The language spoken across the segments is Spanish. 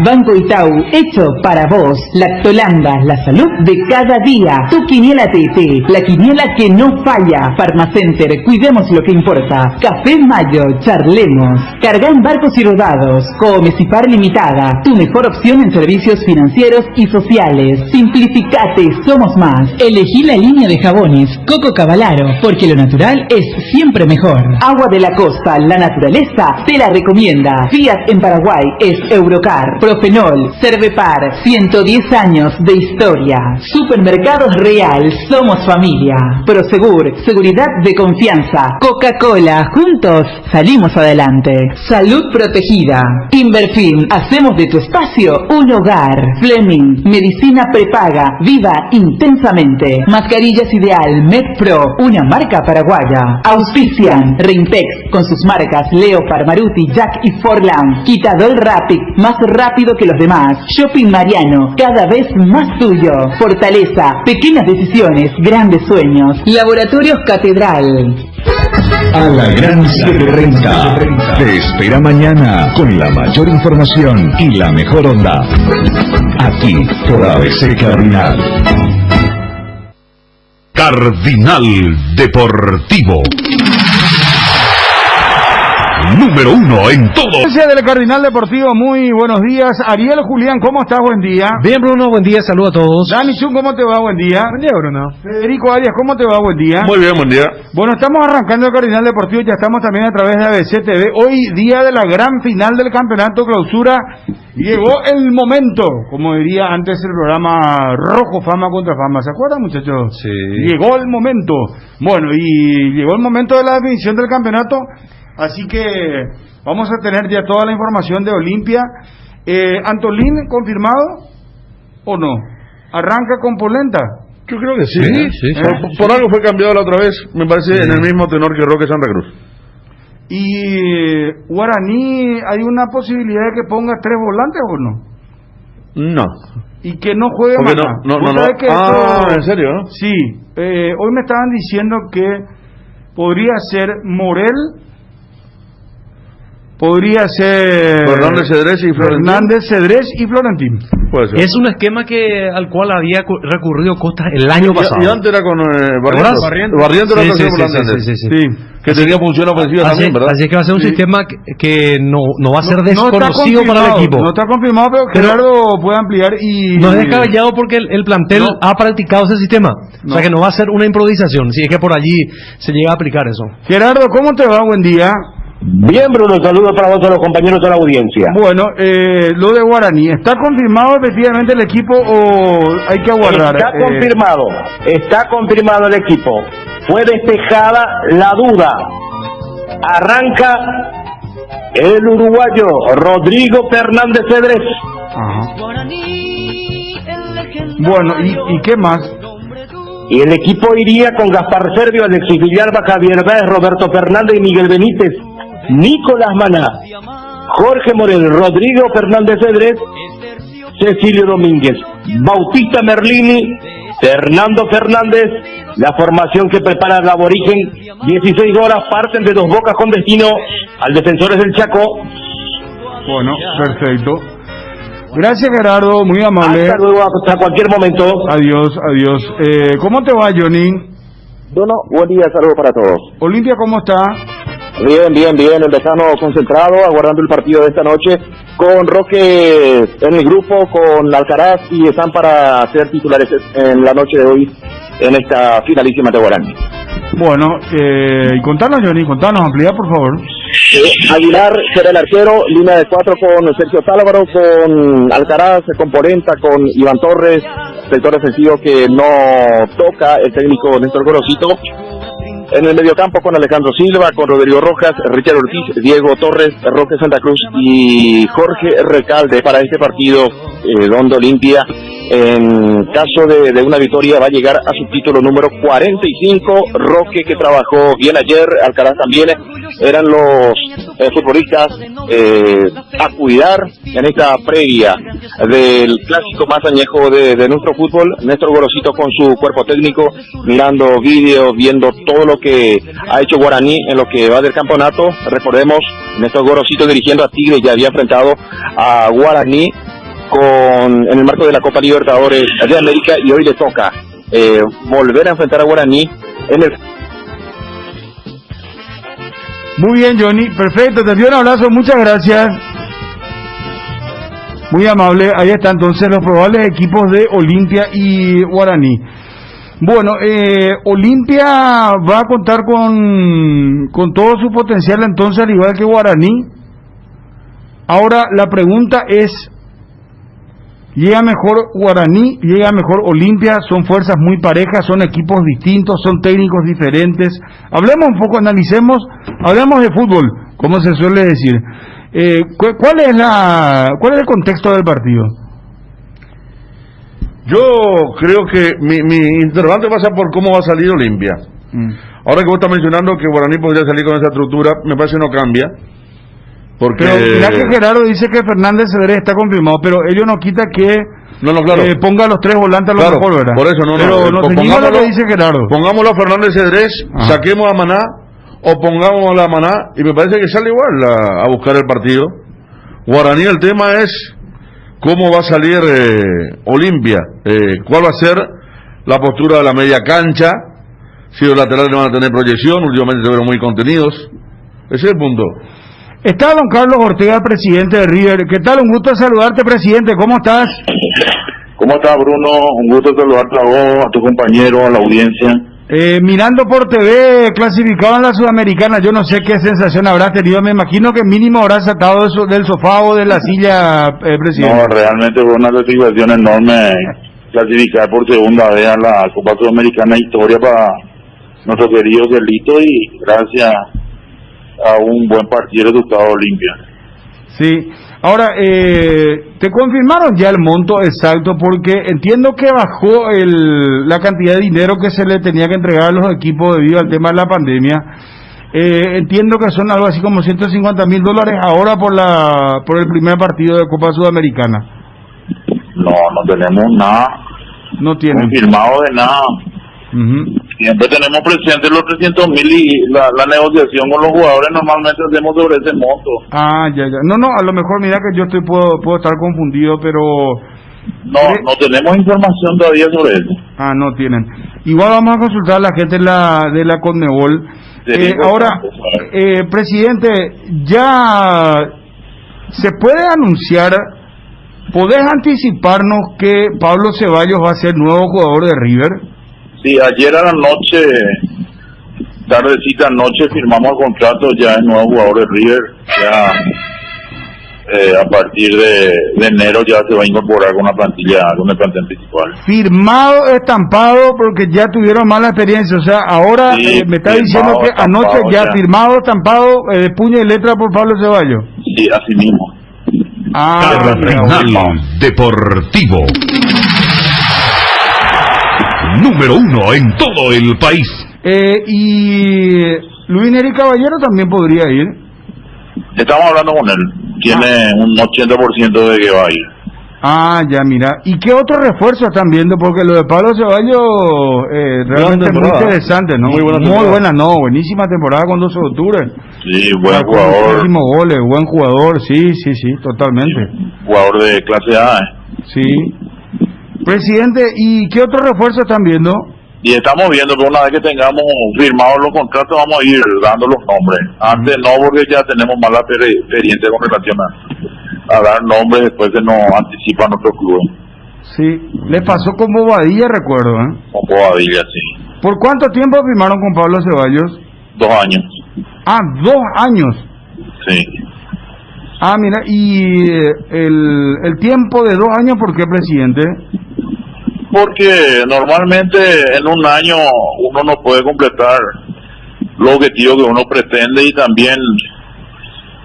Banco Itaú, hecho para vos. Lactolanda, la salud de cada día. Tu quiniela TT, la quiniela que no falla. Pharmacenter, cuidemos lo que importa. Café Mayo, charlemos. Carga en barcos y rodados. Comecipar Limitada, tu mejor opción en servicios financieros y sociales. Simplificate, somos más. Elegí la línea de jabones Coco Cavalaro, porque lo natural es siempre mejor. Agua de la Costa, la naturaleza te la recomienda. Fiat en Paraguay es Eurocar. Profenol, Cervepar, 110 años de historia. Supermercados Real, somos familia. Prosegur, seguridad de confianza. Coca-Cola, juntos salimos adelante. Salud protegida. Inverfilm, hacemos de tu espacio un hogar. Fleming, medicina prepaga, viva intensamente. Mascarillas Ideal, MedPro, una marca paraguaya. Auspician, Rimpex, con sus marcas Leopard, Maruti, Jack y Forlan. Quitador Rapid, más rápido que los demás. Shopping Mariano, cada vez más tuyo. Fortaleza, pequeñas decisiones, grandes sueños. Laboratorios Catedral. A la Gran 730 te espera mañana con la mayor información y la mejor onda. Aquí por ABC Cardinal. Cardinal Deportivo. Número 1 en todo. Del Cardinal Deportivo, muy buenos días. Ariel Julián, ¿cómo estás? Buen día. Bien, Bruno, buen día, saludos a todos. Dani Chun, ¿cómo te va? Buen día. Buen día, Bruno. Federico Arias, ¿cómo te va? Buen día. Muy bien, buen día. Bueno, estamos arrancando el Cardinal Deportivo, ya estamos también a través de ABC TV. Hoy, día de la gran final del campeonato clausura. Llegó el momento, como diría antes el programa Rojo Fama contra Fama. ¿Se acuerdan, muchachos? Sí. Llegó el momento. Bueno, y llegó el momento de la definición del campeonato. Así que vamos a tener ya toda la información de Olimpia. ¿Antolín confirmado o no? ¿Arranca con Polenta? Yo creo que sí. Sí. Por algo fue cambiado la otra vez, me parece, en el mismo tenor que Roque Santa Cruz. ¿Y Guaraní hay una posibilidad de que ponga 3 volantes o no? No. Y que no juegue Porque Maná. no. ¿En serio? ¿No? Sí. Hoy me estaban diciendo que podría ser Morel, podría ser Fernández Cedrés y Florentín. Puede ser. Es un esquema al cual había recurrido Costa el año pasado. Y antes era con Barrientos era sí. Que tenía función ofensiva también, ¿verdad? Así es que va a ser un sistema que no va a ser desconocido para el equipo. No está confirmado, pero Gerardo puede ampliar y... No es descabellado porque el plantel ha practicado ese sistema. O sea que no va a ser una improvisación, si es que por allí se llega a aplicar eso. Gerardo, ¿cómo te va? Buen día. Bien, Bruno, saludos para vos, a los compañeros de la audiencia. Bueno, lo de Guaraní, ¿está confirmado efectivamente el equipo o hay que aguardar? Está confirmado el equipo. Fue despejada la duda. Arranca el uruguayo Rodrigo Fernández Cedrés. Ajá. Bueno, ¿y qué más? Y el equipo iría con Gaspar Servio, Alexis Villalba, Javier Báez, Roberto Fernández y Miguel Benítez, Nicolás Maná, Jorge Morel, Rodrigo Fernández Cedrés, Cecilio Domínguez, Bautista Merlini, Fernando Fernández. La formación que prepara el aborigen, 16 horas, parten de Dos Bocas con destino al Defensores del Chaco. Bueno, perfecto. Gracias, Gerardo, muy amable. Hasta luego, hasta cualquier momento. Adiós. ¿Cómo te va, Johnny? Bueno, buen día, saludos para todos. Olimpia, ¿cómo está? Bien, el decano concentrado, aguardando el partido de esta noche, con Roque en el grupo, con Alcaraz, y están para ser titulares en la noche de hoy, en esta finalísima de Guaraní. Bueno, y contanos, Johnny, amplía, por favor. Aguilar será el arquero, línea de 4 con Sergio Sálvaro, con Alcaraz, con Polenta, con Iván Torres, sector defensivo que no toca el técnico Néstor Gorosito. En el mediocampo con Alejandro Silva, con Rodrigo Rojas, Richard Ortiz, Diego Torres, Roque Santa Cruz y Jorge Recalde para este partido donde Olimpia, en caso de una victoria, va a llegar a su título número 45. Roque, que trabajó bien ayer, Alcaraz también, eran los futbolistas a cuidar en esta previa del clásico más añejo de nuestro fútbol. Néstor Gorosito con su cuerpo técnico, mirando vídeos, viendo todo lo que ha hecho Guaraní en lo que va del campeonato. Recordemos, Néstor Gorosito dirigiendo a Tigre ya había enfrentado a Guaraní en el marco de la Copa Libertadores de América, y hoy le toca volver a enfrentar a Guaraní en el... Muy bien, Johnny, perfecto, te envío un abrazo, muchas gracias. Muy amable, ahí están entonces los probables equipos de Olimpia y Guaraní. Bueno, Olimpia va a contar con todo su potencial entonces, al igual que Guaraní. Ahora la pregunta es, ¿llega mejor Guaraní? ¿Llega mejor Olimpia? Son fuerzas muy parejas, son equipos distintos, son técnicos diferentes. Hablemos un poco, hablemos de fútbol, como se suele decir. ¿Cuál es el contexto del partido? Yo creo que mi interrogante pasa por cómo va a salir Olimpia. Ahora que vos estás mencionando que Guaraní podría salir con esa estructura, me parece que no cambia. Porque... Pero mira que Gerardo dice que Fernández Cedrés está confirmado, pero ello no quita que claro. Ponga los tres volantes a lo mejor, ¿verdad? Por eso pero nos seguimos lo que dice Gerardo. Pongámoslo a Fernández Cedrés, saquemos a Maná, o pongámoslo a Maná, y me parece que sale igual a buscar el partido. Guaraní, el tema es cómo va a salir Olimpia, cuál va a ser la postura de la media cancha, si los laterales van a tener proyección, últimamente se vieron muy contenidos. Ese es el punto. Está don Carlos Ortega, presidente de River. ¿Qué tal? Un gusto saludarte, presidente. ¿Cómo estás? ¿Cómo estás, Bruno? Un gusto saludarte a vos, a tu compañero, a la audiencia. Mirando por TV, clasificado en la Sudamericana, yo no sé qué sensación habrás tenido. Me imagino que mínimo habrás saltado del sofá o de la silla, presidente. No, realmente fue una satisfacción enorme clasificar por segunda vez a la Copa Sudamericana, historia para nuestro querido Celito, y gracias a un buen partido resultado Olimpia. Sí, ahora, ¿te confirmaron ya el monto exacto? Porque entiendo que bajó la cantidad de dinero que se le tenía que entregar a los equipos debido al tema de la pandemia. Entiendo que son algo así como $150,000 ahora por el primer partido de Copa Sudamericana. No tenemos nada. No tienen confirmado de nada. Siempre tenemos presentes los 300,000 y la negociación con los jugadores normalmente hacemos sobre ese monto. Ya. No, a lo mejor mira que yo puedo estar confundido, pero... No tenemos información todavía sobre eso. No tienen. Igual vamos a consultar a la gente de la Conmebol. Ahora, presidente, ya se puede anunciar, ¿podés anticiparnos que Pablo Ceballos va a ser nuevo jugador de River? Sí, ayer a la noche, tardecita noche, firmamos el contrato ya en nuevo jugador de River. Ya a partir de enero ya se va a incorporar con la plantilla, con el plantel principal. Firmado, estampado, porque ya tuvieron mala experiencia. O sea, ahora sí, me está diciendo que anoche ya firmado, estampado, puño y letra por Pablo Ceballos. Sí, así mismo. Deportivo. Número 1 en todo el país. Y Luis Neri Caballero también podría ir. Estamos hablando con él. Tiene un 80% de que va a ir. Ya, mira. ¿Y qué otros refuerzos están viendo? Porque lo de Pablo Ceballos realmente es muy interesante, ¿no? Muy buena, buenísima temporada con 12 de octubre. Sí, buen jugador. Muchísimos goles, buen jugador, sí, totalmente. Jugador de clase A. Sí. Presidente, ¿y qué otros refuerzos están viendo? Y estamos viendo que una vez que tengamos firmados los contratos vamos a ir dando los nombres. Antes no, porque ya tenemos mala experiencia con relación a dar nombres, después se nos anticipa nuestro club. Sí, le pasó con Bobadilla, recuerdo, Con Bobadilla, sí. ¿Por cuánto tiempo firmaron con Pablo Ceballos? 2 años. 2 años. Sí. Mira, y el tiempo de 2 años, ¿por qué, presidente? Porque normalmente en un año uno no puede completar los objetivos que uno pretende, y también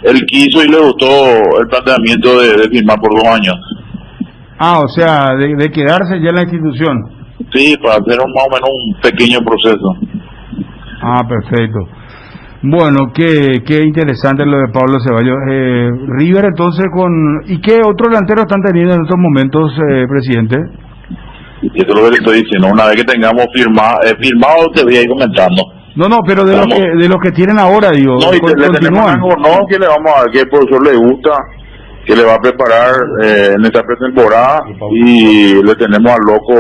él quiso y le gustó el planteamiento de firmar por 2 años. O sea, de quedarse ya en la institución. Sí, para hacer más o menos un pequeño proceso. Perfecto. Bueno, qué interesante lo de Pablo Ceballos. River entonces ¿y qué otros delanteros están teniendo en estos momentos, presidente? Y eso es lo que le estoy diciendo. Una vez que tengamos firmado te voy a ir comentando. No, pero de los que tienen ahora, digo. No, y le tenemos que le vamos a dar, que el profesor le gusta, que le va a preparar en esta pretemporada, y le tenemos al loco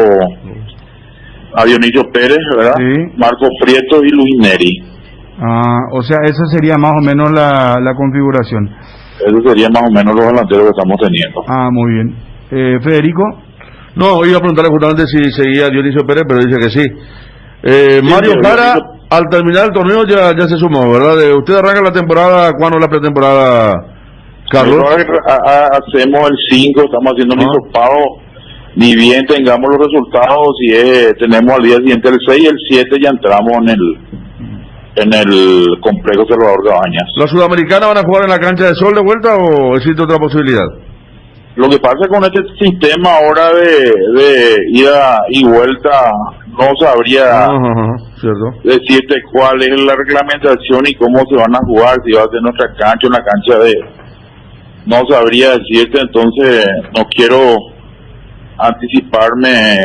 a Dionisio Pérez, ¿verdad? Sí. Marco Prieto y Luis Neri. O sea, esa sería más o menos la configuración. Esos serían más o menos los delanteros que estamos teniendo. Muy bien. Federico. No, iba a preguntarle justamente si seguía Dionisio Pérez, pero dice que sí. Mario Jara, al terminar el torneo ya se sumó, ¿verdad? ¿Usted arranca la temporada? ¿Cuándo la pretemporada, Carlos? Hacemos el 5, estamos haciendo un hisopado, ni bien tengamos los resultados, y tenemos al día siguiente el 6 y el 7 ya entramos en el complejo Salvador Cabañas. ¿Los sudamericanos van a jugar en la cancha de Sol de vuelta o existe otra posibilidad? Lo que pasa con este sistema ahora de ida y vuelta, no sabría decirte cuál es la reglamentación y cómo se van a jugar, si va a ser nuestra cancha, una cancha de... No sabría decirte, entonces no quiero anticiparme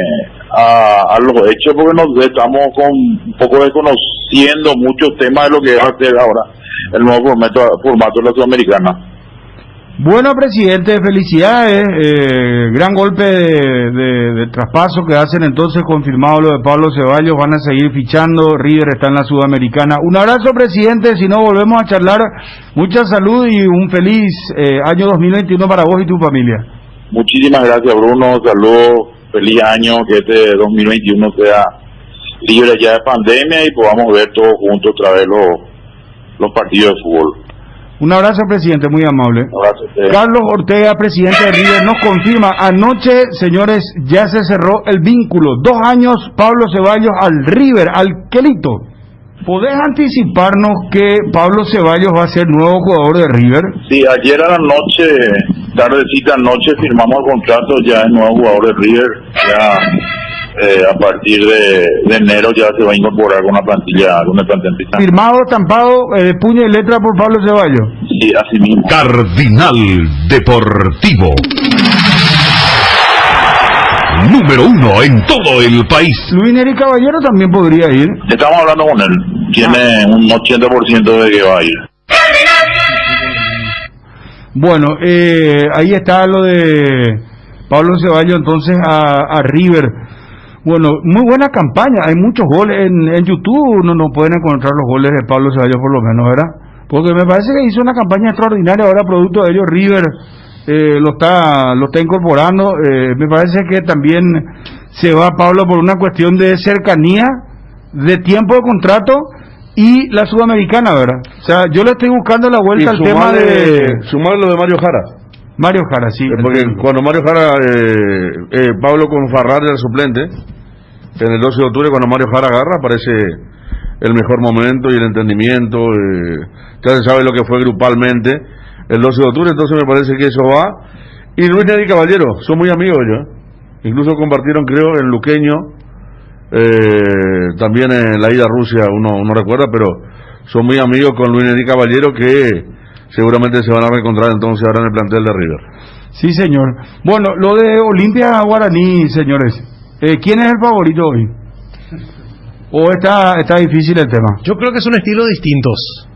a los hechos, porque nos estamos un poco desconociendo muchos temas de lo que va a ser ahora el nuevo formato de la Sudamericana. Bueno, presidente, felicidades, gran golpe de traspaso que hacen, entonces confirmado lo de Pablo Ceballos, van a seguir fichando, River está en la Sudamericana. Un abrazo, presidente, si no volvemos a charlar, mucha salud y un feliz año 2021 para vos y tu familia. Muchísimas gracias, Bruno, saludos, feliz año, que este 2021 sea libre ya de pandemia y podamos ver todos juntos otra vez los partidos de fútbol. Un abrazo, presidente, muy amable. Carlos Ortega, presidente de River, nos confirma, anoche, señores, ya se cerró el vínculo, 2 años Pablo Ceballos al River, al Quelito. ¿Podés anticiparnos que Pablo Ceballos va a ser nuevo jugador de River? Sí, ayer a la noche, tardecita noche, firmamos el contrato, ya es nuevo jugador de River, ya a partir de enero ya se va a incorporar con una plantilla firmado, estampado, de puño y letra por Pablo Ceballos. Sí, así mismo. Cardinal Deportivo, número 1 en todo el país. Luis Neri Caballero también podría ir. Estamos hablando con él, tiene un 80% de que va a ir. Bueno, ahí está lo de Pablo Ceballos entonces a River. Bueno, muy buena campaña, hay muchos goles en YouTube, no pueden encontrar los goles de Pablo Ceballos por lo menos, ¿verdad? Porque me parece que hizo una campaña extraordinaria, ahora producto de ello River lo está incorporando. Me parece que también se va Pablo por una cuestión de cercanía, de tiempo de contrato y la Sudamericana, ¿verdad? O sea, yo le estoy buscando la vuelta al tema de... Sumar lo de Mario Jara. Mario Jara, sí. Porque cuando Mario Jara, Pablo con Farrar era suplente, en el 12 de octubre, cuando Mario Jara agarra, aparece el mejor momento y el entendimiento, ya se sabe lo que fue grupalmente el 12 de octubre, entonces me parece que eso va. Y Luis Neri Caballero, son muy amigos ellos, incluso compartieron, creo, en Luqueño, también en la ida a Rusia, uno recuerda, pero son muy amigos con Luis Neri Caballero, que seguramente se van a reencontrar entonces ahora en el plantel de River. Sí, señor. Bueno, lo de Olimpia Guaraní, señores, ¿quién es el favorito hoy? ¿O está difícil el tema? Yo creo que son estilos distintos.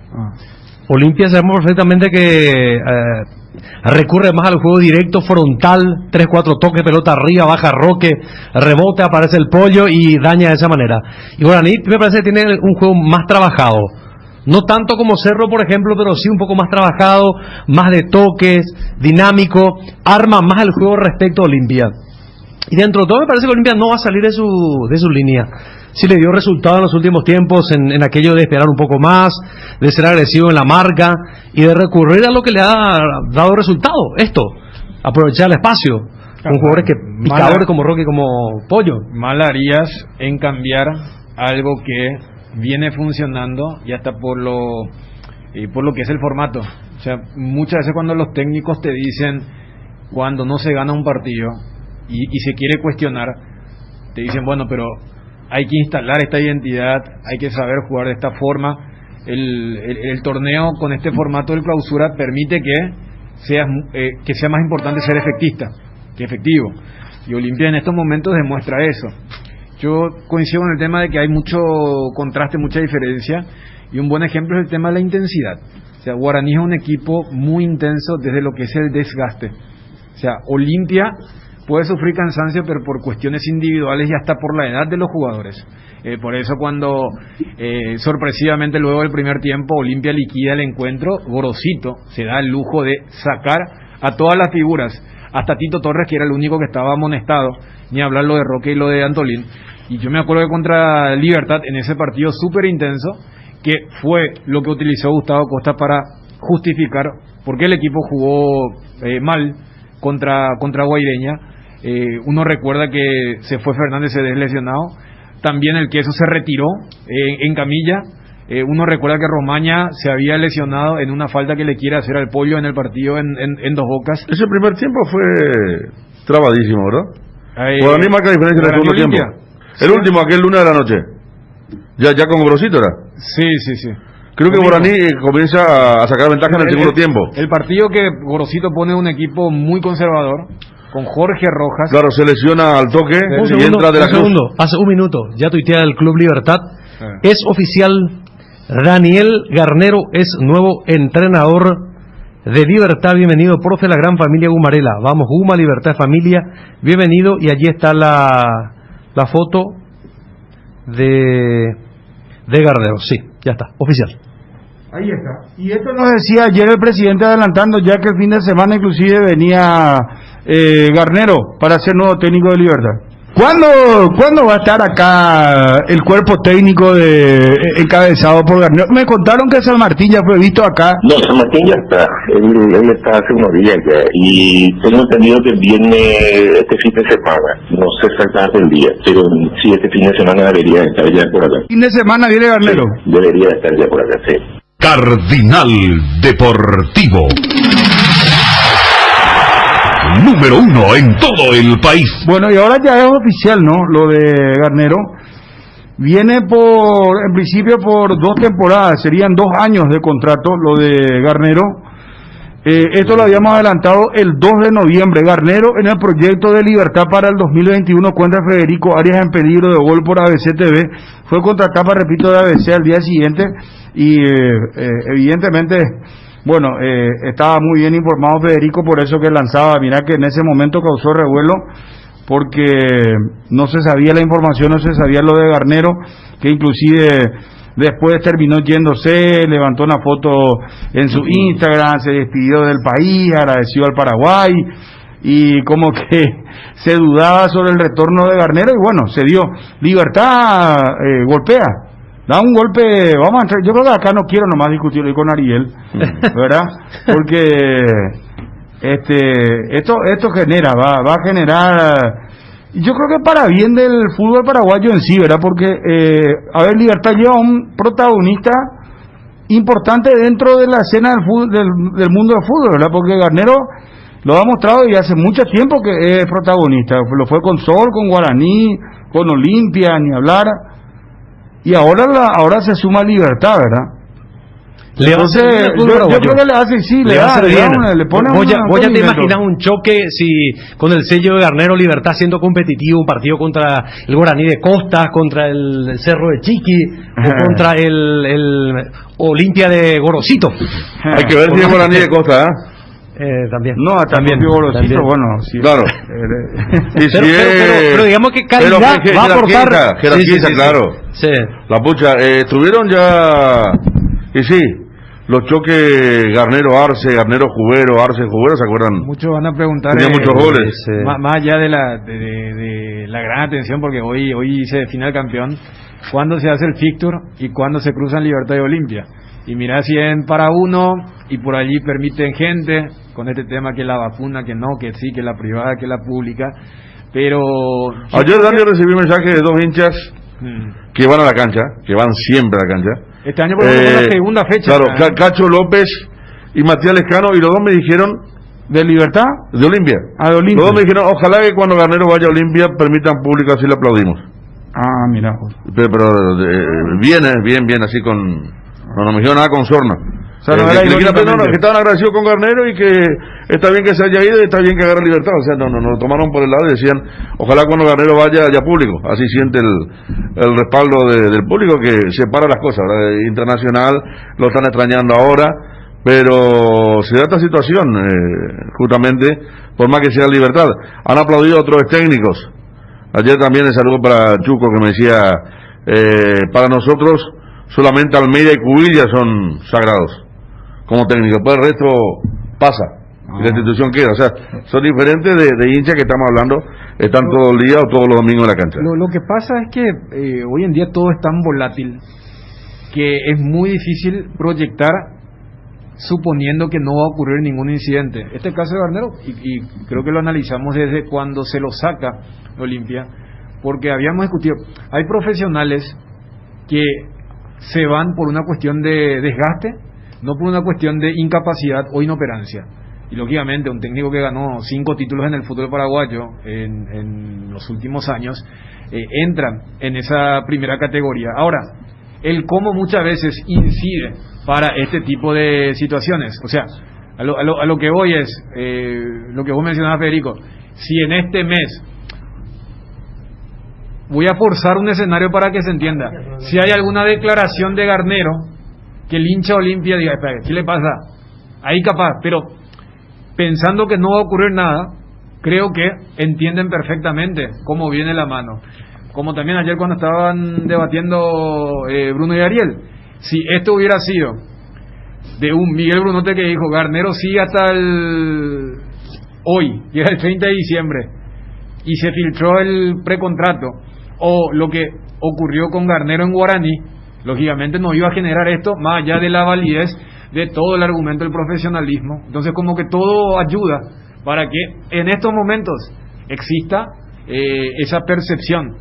Olimpia sabemos perfectamente que recurre más al juego directo, frontal, 3-4 toques, pelota arriba, baja Roque, rebote, aparece el pollo y daña de esa manera. Y Guaraní me parece que tiene un juego más trabajado. No tanto como Cerro, por ejemplo, pero sí un poco más trabajado, más de toques, dinámico, arma más el juego respecto a Olimpia. Y dentro de todo me parece que Olimpia no va a salir de su línea. Sí le dio resultado en los últimos tiempos en aquello de esperar un poco más, de ser agresivo en la marca y de recurrir a lo que le ha dado resultado. Esto, aprovechar el espacio. Con jugadores picadores como Roque, como Pollo. Mal harías en cambiar algo que viene funcionando y hasta por lo que es el formato. O sea, muchas veces cuando los técnicos te dicen, cuando no se gana un partido y se quiere cuestionar, te dicen, bueno, pero hay que instalar esta identidad, hay que saber jugar de esta forma. El torneo con este formato del clausura permite que sea más importante ser efectivo. Y Olimpia en estos momentos demuestra eso. Yo coincido con el tema de que hay mucho contraste, mucha diferencia, y un buen ejemplo es el tema de la intensidad. O sea, Guaraní es un equipo muy intenso desde lo que es el desgaste. O sea, Olimpia puede sufrir cansancio, pero por cuestiones individuales y hasta por la edad de los jugadores. Por eso cuando sorpresivamente luego del primer tiempo Olimpia liquida el encuentro, Gorosito se da el lujo de sacar a todas las figuras, hasta Tito Torres, que era el único que estaba amonestado, ni hablar lo de Roque y lo de Antolín. Y yo me acuerdo que contra Libertad, en ese partido súper intenso, que fue lo que utilizó Gustavo Costa para justificar por qué el equipo jugó mal contra Guaireña. Uno recuerda que se fue Fernández lesionado, también el Queso se retiró en camilla. Uno recuerda que Romaña se había lesionado en una falta que le quiere hacer al Pollo en el partido en Dos Bocas. Ese primer tiempo fue trabadísimo, ¿verdad? Guaraní marca diferencia en el segundo tiempo. El último, aquel lunes de la noche. Ya con Gorosito era. Sí. Creo que Guaraní comienza a sacar ventaja en el segundo tiempo. El partido que Gorosito pone un equipo muy conservador, con Jorge Rojas. Claro, se lesiona al toque y entra de la Cruz. Hace un minuto, ya tuitea el Club Libertad. Es oficial, Daniel Garnero es nuevo entrenador de Libertad. Bienvenido, profe, la gran familia Gumarela. Vamos, Guma, Libertad, familia. Bienvenido, y allí está la foto de Garnero. Sí, ya está, oficial. Ahí está. Y esto nos decía ayer el presidente, adelantando ya que el fin de semana inclusive venía Garnero para ser nuevo técnico de Libertad. ¿Cuándo va a estar acá el cuerpo técnico encabezado por Garnero? Me contaron que San Martín ya fue visto acá. No, San Martín ya está. Él está hace unos días ya. Y tengo entendido que viene este fin de semana. No sé exactamente el día, pero sí, este fin de semana debería estar ya por acá. ¿Fin de semana viene Garnero? Sí, debería estar ya por acá, sí. Cardinal Deportivo. Número 1 en todo el país. Bueno, y ahora ya es oficial, ¿no? Lo de Garnero. Viene en principio por 2 temporadas, serían 2 años de contrato lo de Garnero. Esto lo habíamos adelantado el 2 de noviembre. Garnero en el proyecto de Libertad para el 2021 cuenta Federico Arias en peligro de gol por ABC TV. Fue contratado, repito, de ABC al día siguiente y evidentemente, bueno, estaba muy bien informado Federico, por eso que lanzaba. Mirá que en ese momento causó revuelo porque no se sabía la información, no se sabía lo de Garnero, que inclusive después terminó yéndose, levantó una foto en su Instagram, se despidió del país, agradeció al Paraguay, y como que se dudaba sobre el retorno de Garnero, y bueno, se dio. Libertad golpea, da un golpe, vamos a entrar, yo creo que acá no quiero nomás discutirlo con Ariel, ¿verdad? Porque esto genera, va a generar... Yo creo que para bien del fútbol paraguayo en sí, ¿verdad? Porque, Libertad lleva un protagonista importante dentro de la escena del fútbol, del mundo del fútbol, ¿verdad? Porque Garnero lo ha mostrado y hace mucho tiempo que es protagonista. Lo fue con Sol, con Guaraní, con Olimpia, ni hablar. Y ahora se suma Libertad, ¿verdad? Entonces, yo creo que le hace, sí, le pone vos ya te imaginas un choque con el sello de Garnero, Libertad siendo competitivo, un partido contra el Guaraní de Costa, contra el Cerro de Chiqui, o contra el Olimpia de Gorosito. Hay que ver si es Guaraní de Costa, también. No, también Gorosito, también. Bueno, sí. Claro. pero digamos que calidad va a aportar. Jerarquía, claro. Sí. La pucha, estuvieron ya... Y sí, los choques Garnero-Arce, Garnero-Jubero, Arce-Jubero, ¿se acuerdan? Muchos van a preguntar. Tenía muchos goles. Más allá de la gran atención, porque hoy se define el campeón, cuándo se hace el fixture y cuándo se cruzan Libertad y Olimpia. Y mirá si en para uno y por allí permiten gente con este tema que la vacuna, que no, que sí, que la privada, que la pública. Pero... Ayer, Daniel, recibí un mensaje de 2 hinchas que van a la cancha, que van siempre a la cancha. Este año, por ejemplo, fue la segunda fecha. Claro, Cacho López y Matías Lescano, y los dos me dijeron... ¿De Libertad? De Olimpia. Ah, de Olimpia. Los dos me dijeron, ojalá que cuando Garnero vaya a Olimpia permitan público, así le aplaudimos. Ah, mira. Pero bien, así con... No me dijeron nada con sorna. O sea, no era que irónicamente. que estaban agradecidos con Garnero y que está bien que se haya ido y está bien que agarre libertad. O sea, no lo tomaron por el lado y decían, ojalá cuando Garnero vaya haya público. Así siente el respaldo del público que separa las cosas, ¿verdad? Internacional, lo están extrañando ahora, pero se da esta situación, justamente, por más que sea libertad. Han aplaudido a otros técnicos. Ayer también el saludo para Chuco que me decía, para nosotros solamente Almeida y Cubilla son sagrados como técnico, pues el resto pasa y la institución queda. O sea, son diferentes de hinchas que estamos hablando, están todos los días o todos los domingos en la cancha. Lo que pasa es que hoy en día todo es tan volátil que es muy difícil proyectar suponiendo que no va a ocurrir ningún incidente. Este caso de Garnero, y creo que lo analizamos desde cuando se lo saca Olimpia, porque habíamos discutido, hay profesionales que se van por una cuestión de desgaste, no por una cuestión de incapacidad o inoperancia. Y lógicamente un técnico que ganó 5 títulos en el fútbol paraguayo en los últimos años, entran en esa primera categoría. Ahora, el cómo muchas veces incide para este tipo de situaciones. O sea, a lo que voy es, lo que vos mencionabas, Federico, si en este mes, voy a forzar un escenario para que se entienda, si hay alguna declaración de Garnero, que el hincha Olimpia diga, espera, ¿qué le pasa? Ahí capaz, pero pensando que no va a ocurrir nada, creo que entienden perfectamente cómo viene la mano. Como también ayer cuando estaban debatiendo Bruno y Ariel, si esto hubiera sido de un Miguel Brunote que dijo, Garnero sigue hasta hoy, llega el 30 de diciembre, y se filtró el precontrato, o lo que ocurrió con Garnero en Guaraní, lógicamente no iba a generar esto, más allá de la validez de todo el argumento del profesionalismo. Entonces como que todo ayuda para que en estos momentos exista esa percepción.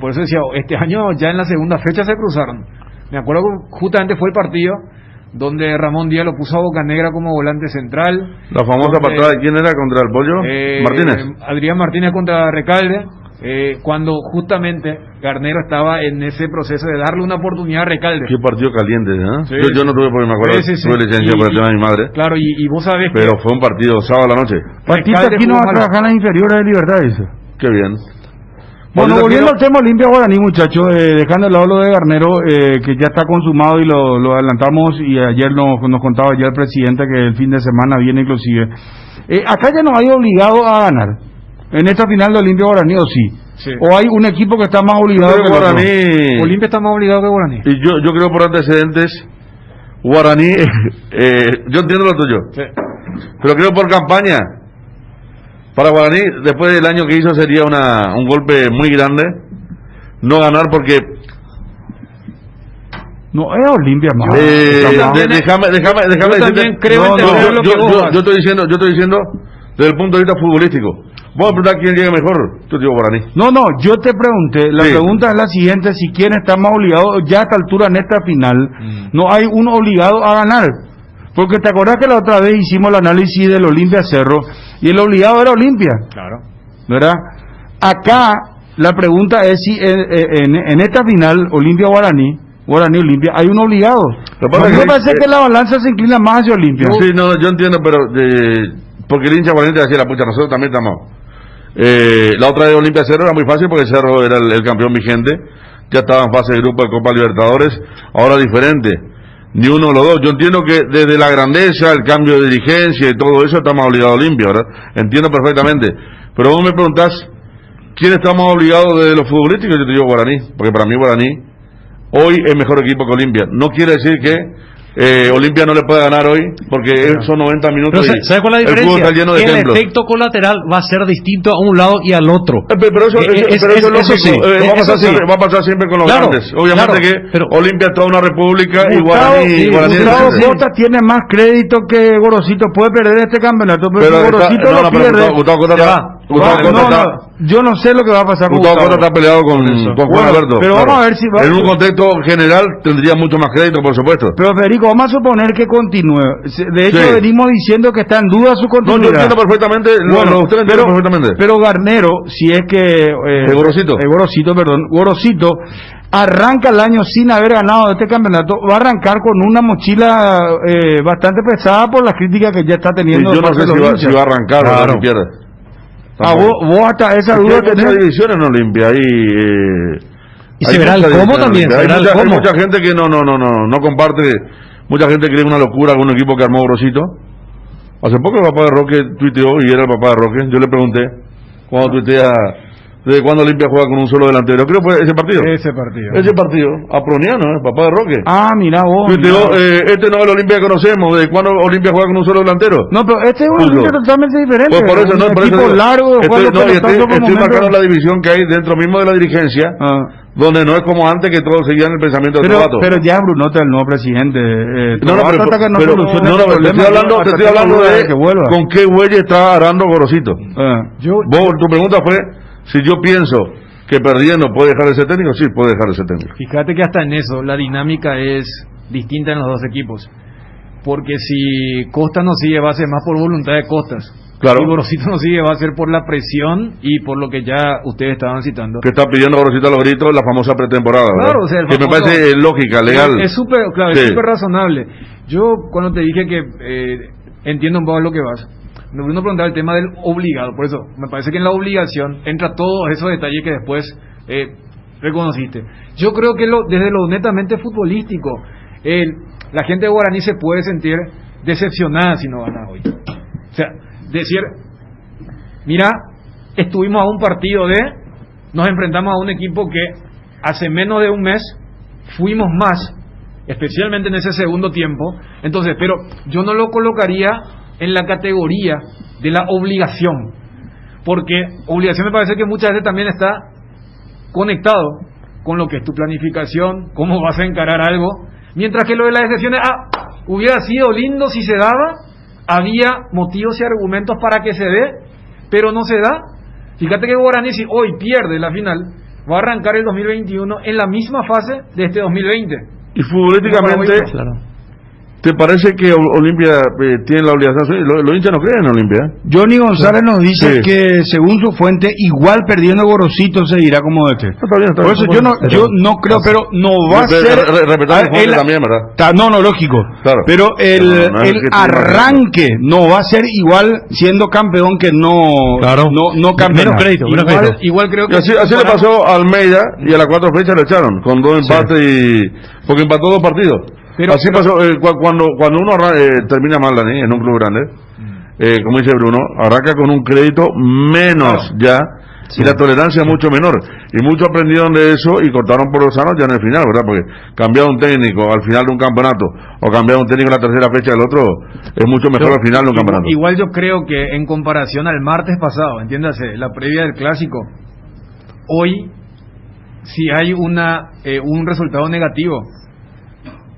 Por eso decía, este año ya en la segunda fecha se cruzaron. Me acuerdo que justamente fue el partido donde Ramón Díaz lo puso a Bocanegra como volante central. La famosa patada de quién era contra el Pollo, Martínez. Adrián Martínez contra Recalde, cuando justamente Garnero estaba en ese proceso de darle una oportunidad a Recalde. Qué partido caliente, ¿eh? Sí, yo no tuve, porque me acuerdo, tuve licencia por el tema de mi madre. Claro, y vos sabés pero fue un partido sábado a la noche. Patita aquí no va a trabajar en las inferiores de Libertad, dice. Qué bien. Bueno, volviendo al tema Olimpia Guaraní, muchachos, dejando de lado lo de Garnero, que ya está consumado y lo adelantamos, y ayer nos contaba ya el presidente que el fin de semana viene inclusive. Acá ya no hay obligado a ganar en esta final de Olimpia Guaraní, ¿o sí? Sí. ¿O hay un equipo que está más obligado que Guaraní? Olimpia está más obligado que Guaraní. Y yo creo por antecedentes, Guaraní, yo entiendo lo tuyo, Sí. pero creo por campaña. Para Guaraní, después del año que hizo, sería un golpe muy grande no ganar, porque no es Olimpia más. Déjame decirte, yo estoy diciendo desde el punto de vista futbolístico. Vamos a preguntar quién llega mejor, tú digo Guaraní. No, yo te pregunté, la pregunta es la siguiente, si quién está más obligado, ya a esta altura en esta final, no hay un obligado a ganar. Porque te acordás que la otra vez hicimos el análisis del Olimpia Cerro y el obligado era Olimpia. Claro. ¿Verdad? Acá la pregunta es si en esta final Olimpia-Guaraní, Guaraní-Olimpia, hay un obligado. A mí me parece que la balanza se inclina más hacia Olimpia. Sí, no, yo entiendo, pero porque el hincha Guaraní te decía la pucha, nosotros también estamos. La otra de Olimpia Cerro era muy fácil porque Cerro era el campeón vigente, ya estaba en fase de grupo de Copa Libertadores, ahora diferente. Ni uno de los dos. Yo entiendo que desde la grandeza, el cambio de dirigencia y todo eso está más obligado a Olimpia, ¿verdad? Entiendo perfectamente. Pero vos me preguntás, ¿quién está más obligado de los futbolísticos? Yo te digo Guaraní, porque para mí Guaraní hoy es mejor equipo que Olimpia. No quiere decir que Olimpia no le puede ganar hoy, porque son 90 minutos. Pero ¿sabes cuál es la diferencia? Está lleno de el ejemplos. efecto colateral va a ser distinto a un lado y al otro. Pero eso es lógico. Sí, va a pasar siempre con los grandes. Obviamente Olimpia es toda una república y Guaraní Gustavo Cota tiene más crédito que Gorosito. Puede perder este campeonato, pero Gorosito lo pierde. Gustavo Cota yo no sé lo que va a pasar con Gustavo Cota está peleado con Juan Alberto. Pero vamos a ver si va. En un contexto general tendría mucho más crédito, por supuesto. Pero Federico, vamos a suponer que continúe. De hecho, venimos diciendo que está en duda su continuidad. No, yo entiendo perfectamente. Usted entiende perfectamente. Pero Garnero, si es que Gorosito, Gorosito, arranca el año sin haber ganado este campeonato, va a arrancar con una mochila bastante pesada por las críticas que ya está teniendo. Yo no sé si va a arrancar o si pierde. Vos hasta esa duda tenés. Hay división en Olimpia y se verá el cómo también. Hay mucha gente que no comparte. Mucha gente cree una locura con un equipo que armó Grosito. Hace poco el papá de Roque tuiteó, y era el papá de Roque. Yo le pregunté cuando tuitea desde cuándo Olimpia juega con un solo delantero. Creo que fue ese partido. Ese partido. Aproniano, papá de Roque. Mira vos. Tuiteó, este no es el Olimpia que conocemos. ¿Desde cuándo Olimpia juega con un solo delantero? No, pero este es un Olimpia totalmente diferente. Pues por eso, un equipo largo. Estoy marcando la división que hay dentro mismo de la dirigencia. Donde no es como antes que todos seguían el pensamiento de Tobato. Pero ya Brunota es el nuevo presidente. Te estoy hablando de con qué huella está arando Gorosito. Tu pregunta fue si yo pienso que perdiendo puede dejar ese técnico. Sí, puede dejar ese técnico. Fíjate que hasta en eso la dinámica es distinta en los dos equipos. Porque si Costa no sigue, va a ser más por voluntad de Costas. Claro. Y Gorosito no sigue, va a ser por la presión y por lo que ya ustedes estaban citando. Que está pidiendo Gorosito a los gritos la famosa pretemporada, ¿verdad? Claro, o sea, que me parece lógica, legal. Es súper, claro, sí. Es súper razonable. Yo cuando te dije que entiendo un poco lo que vas, uno preguntaba el tema del obligado, por eso me parece que en la obligación entra todos esos detalles que después reconociste. Yo creo que desde lo netamente futbolístico, la gente de Guaraní se puede sentir decepcionada si no gana hoy. O sea, decir, mira, estuvimos a un partido nos enfrentamos a un equipo que hace menos de un mes fuimos más, especialmente en ese segundo tiempo. Entonces, pero yo no lo colocaría en la categoría de la obligación, porque obligación me parece que muchas veces también está conectado con lo que es tu planificación, cómo vas a encarar algo, mientras que lo de las excepciones, hubiera sido lindo si se daba, había motivos y argumentos para que se dé, pero no se da. Fíjate que Guaraní, si hoy pierde la final, va a arrancar el 2021 en la misma fase de este 2020. Y futbolísticamente, ¿te parece que Olimpia tiene la obligación? Los hinchas no creen en Olimpia. Johnny González nos dice que según su fuente, igual perdiendo Gorosito se irá como este. Está bien, por eso yo no creo, pero no va a ser. Respetar el también, ¿verdad? No, lógico. Claro. Pero el arranque no va a ser igual siendo campeón que no campeón. Menos crédito. Igual creo que así le pasó a Almeida y a las 4 fechas le echaron con 2 empates porque empató 2 partidos. Así pasó cuando uno termina mal, Dani, en un club grande, como dice Bruno, arranca con un crédito menos ya, y la tolerancia es mucho menor, y muchos aprendieron de eso y cortaron por los sanos ya en el final, ¿verdad? Porque cambiar un técnico al final de un campeonato o cambiar un técnico en la tercera fecha del otro es mucho mejor al final de un campeonato. Igual yo creo que en comparación al martes pasado, entiéndase, la previa del clásico, hoy si hay un resultado negativo,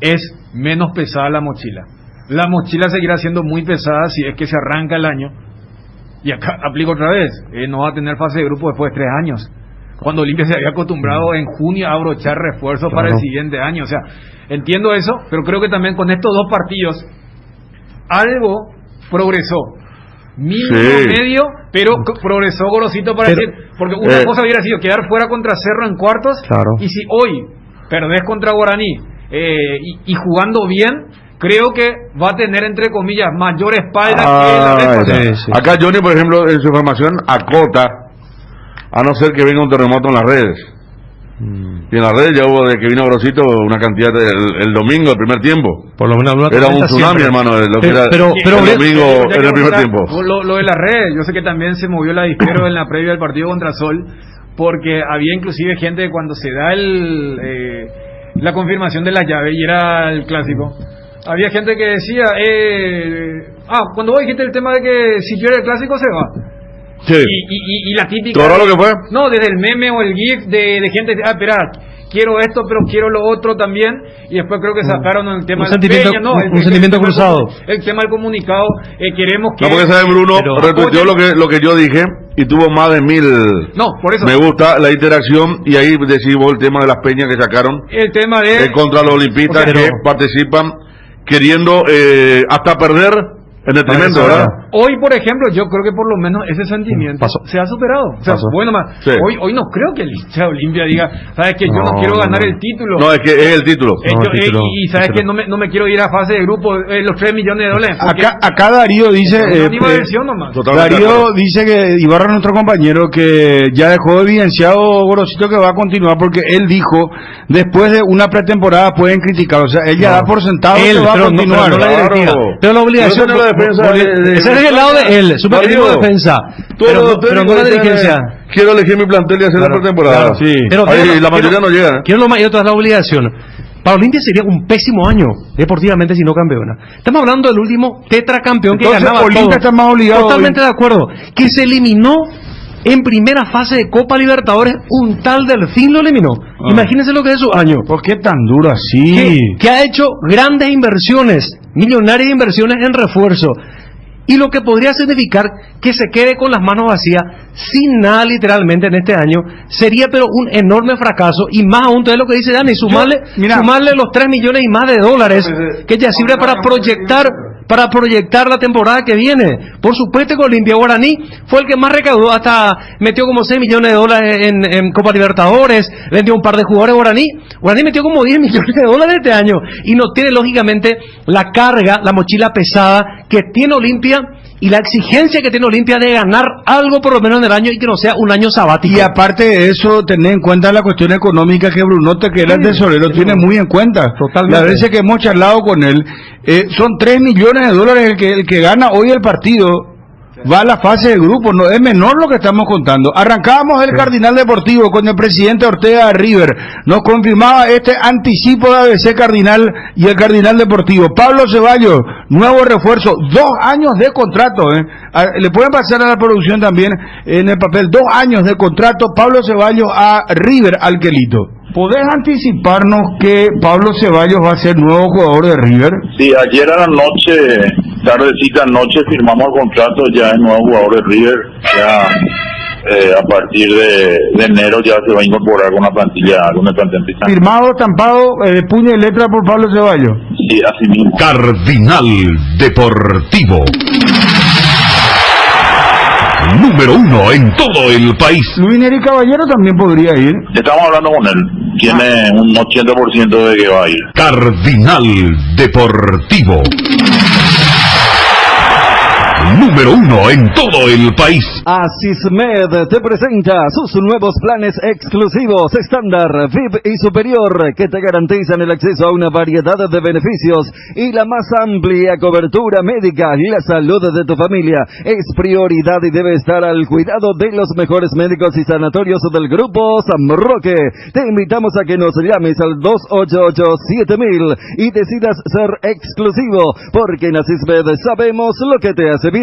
es menos pesada la mochila. La mochila seguirá siendo muy pesada si es que se arranca el año. Y acá aplico otra vez, no va a tener fase de grupo después de 3 años. Cuando Olimpia se había acostumbrado en junio a abrochar refuerzos para el siguiente año. O sea, entiendo eso, pero creo que también con estos 2 partidos algo progresó. Medio, pero progresó Gorosito para decir, porque una cosa hubiera sido quedar fuera contra Cerro en cuartos, y si hoy perdés contra Guaraní y jugando bien, creo que va a tener, entre comillas, mayor espalda que la vez pasada. Acá Johnny, por ejemplo, en su información acota, a no ser que venga un terremoto en las redes. Y en las redes ya hubo, de que vino Grosito, una cantidad el domingo, el primer tiempo. Por lo menos era un tsunami, hermano, lo que era el domingo en el primer tiempo. Lo de las redes, yo sé que también se movió la dispero en la previa del partido contra Sol, porque había inclusive gente cuando se da la confirmación de la llave y era el clásico. Había gente que decía, cuando vos dijiste el tema de que si quiere el clásico se va. Sí. Y la típica. ¿Todo lo que fue? No, desde el meme o el GIF de gente, espera, quiero esto, pero quiero lo otro también. Y después creo que sacaron el tema del Peña, un sentimiento cruzado. El tema del comunicado, queremos que. No, porque saben, Bruno retuiteó lo que yo dije y tuvo más de 1000. No, por eso. Me gusta la interacción y ahí decimos el tema de las peñas que sacaron. El tema de. Contra los olimpistas que participan queriendo hasta perder En detrimento, ¿verdad? Hoy, por ejemplo, yo creo que por lo menos ese sentimiento se ha superado. O sea, bueno, Sí. hoy no creo que el hincha de Olimpia diga, sabes que yo no quiero ganar el título. No, es que es el título. Y sabes que no me quiero ir a fase de grupo, los $3 millones. Acá Darío dice, Darío dice que Ibarra, nuestro compañero, que ya dejó evidenciado, Gorosito, que va a continuar, porque él dijo, después de una pretemporada pueden criticar, o sea, él ya da por sentado que va a continuar. Pero la obligación, ese es el lado de él, su mecanismo de defensa, pero no la dirigencia. Quiero elegir mi plantel y hacer la pretemporada. Sí. Pero la mayoría no llega. Quiero lo más, y otra es la obligación. Para Olimpia sería un pésimo año deportivamente si no campeona. Estamos hablando del último tetracampeón que ganaba Olimpia todo. Está más obligado. Totalmente de acuerdo. Que se eliminó en primera fase de Copa Libertadores, un tal Delfín lo eliminó. Imagínense lo que es su año. ¿Por qué tan duro así? Que ha hecho grandes inversiones, millonarias inversiones en refuerzo. Y lo que podría significar que se quede con las manos vacías, sin nada literalmente en este año, sería pero un enorme fracaso. Y más aún, todo lo que dice Dani, sumarle los 3 millones y más de dólares que ya sirve para proyectar la temporada que viene. Por supuesto que Olimpia Guaraní fue el que más recaudó, hasta metió como 6 millones de dólares en Copa Libertadores, vendió un par de jugadores Guaraní metió como 10 millones de dólares este año, y no tiene lógicamente la carga, la mochila pesada que tiene Olimpia y la exigencia que tiene Olimpia de ganar algo por lo menos en el año y que no sea un año sabático. Y aparte de eso, tener en cuenta la cuestión económica que Brunote, que era el tesorero, tiene muy en cuenta. Totalmente. Las veces que hemos charlado con él, son 3 millones de dólares el que gana hoy el partido. Va a la fase de grupo, no es menor lo que estamos contando. Arrancábamos el Cardinal Deportivo con el presidente Ortega de River. Nos confirmaba este anticipo de ABC Cardinal y el Cardinal Deportivo. Pablo Ceballos, nuevo refuerzo, 2 años de contrato. Le pueden pasar a la producción también en el papel, 2 años de contrato. Pablo Ceballos a River, Alquelito. ¿Podés anticiparnos que Pablo Ceballos va a ser nuevo jugador de River? Sí, ayer a la noche, tardecita noche, firmamos el contrato, ya es nuevo jugador de River. Ya a partir de enero ya se va a incorporar con una plantilla. Firmado, estampado, puño y letra por Pablo Ceballos. Sí, así mismo. Cardinal Deportivo. Número 1 en todo el país. Luis Neri Caballero también podría ir. Estamos hablando con él. Tiene un 80% de que va a ir. Cardinal Deportivo. Número 1 en todo el país. Asismed te presenta sus nuevos planes exclusivos, estándar, VIP y superior, que te garantizan el acceso a una variedad de beneficios y la más amplia cobertura médica. La salud de tu familia es prioridad y debe estar al cuidado de los mejores médicos y sanatorios del Grupo San Roque. Te invitamos a que nos llames al 288-7000 y decidas ser exclusivo, porque en Asismed sabemos lo que te hace bien.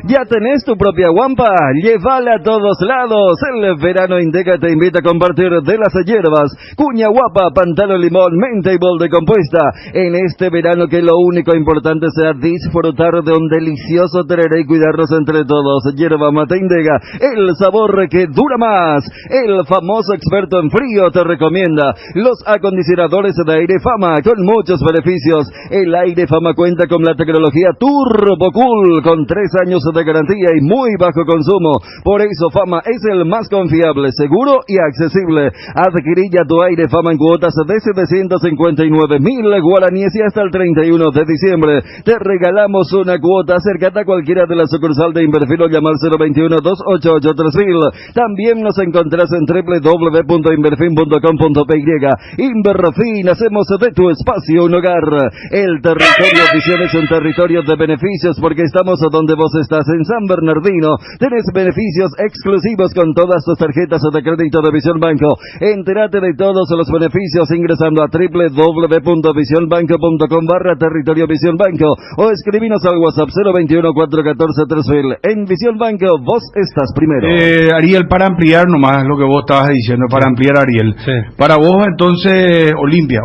Ya tenés tu propia guampa, llévala a todos lados. El verano Indega te invita a compartir de las hierbas, cuña guapa, pantalo limón, menta y bol de compuesta. En este verano que lo único importante sea disfrutar de un delicioso tereré y cuidarnos entre todos. Hierba mate Indega, el sabor que dura más. El famoso experto en frío te recomienda los acondicionadores de Aire Fama con muchos beneficios. El Aire Fama cuenta con la tecnología Turbo Cool con 3 años de garantía y muy bajo consumo. Por eso Fama es el más confiable, seguro y accesible. Adquirí ya tu Aire Fama en cuotas de 759.000 guaraníes y hasta el 31 de diciembre te regalamos una cuota. Acércate a cualquiera de las sucursales de Inverfil o llama al 021-288-3000. También nos encontrás en www.inverfin.com.py. Inverfin, hacemos de tu espacio un hogar. El territorio Visión es un territorio de beneficios, porque estamos donde vos estás. En San Bernardino tenés beneficios exclusivos con todas tus tarjetas de crédito de Visión Banco. Entérate de todos los beneficios ingresando a www.visionbanco.com/territorio Visión Banco o escribinos al WhatsApp 021-414-3000. En Visión Banco vos estás primero. Ariel, para ampliar nomás lo que vos estabas diciendo, para ampliar, Ariel, para vos entonces Olimpia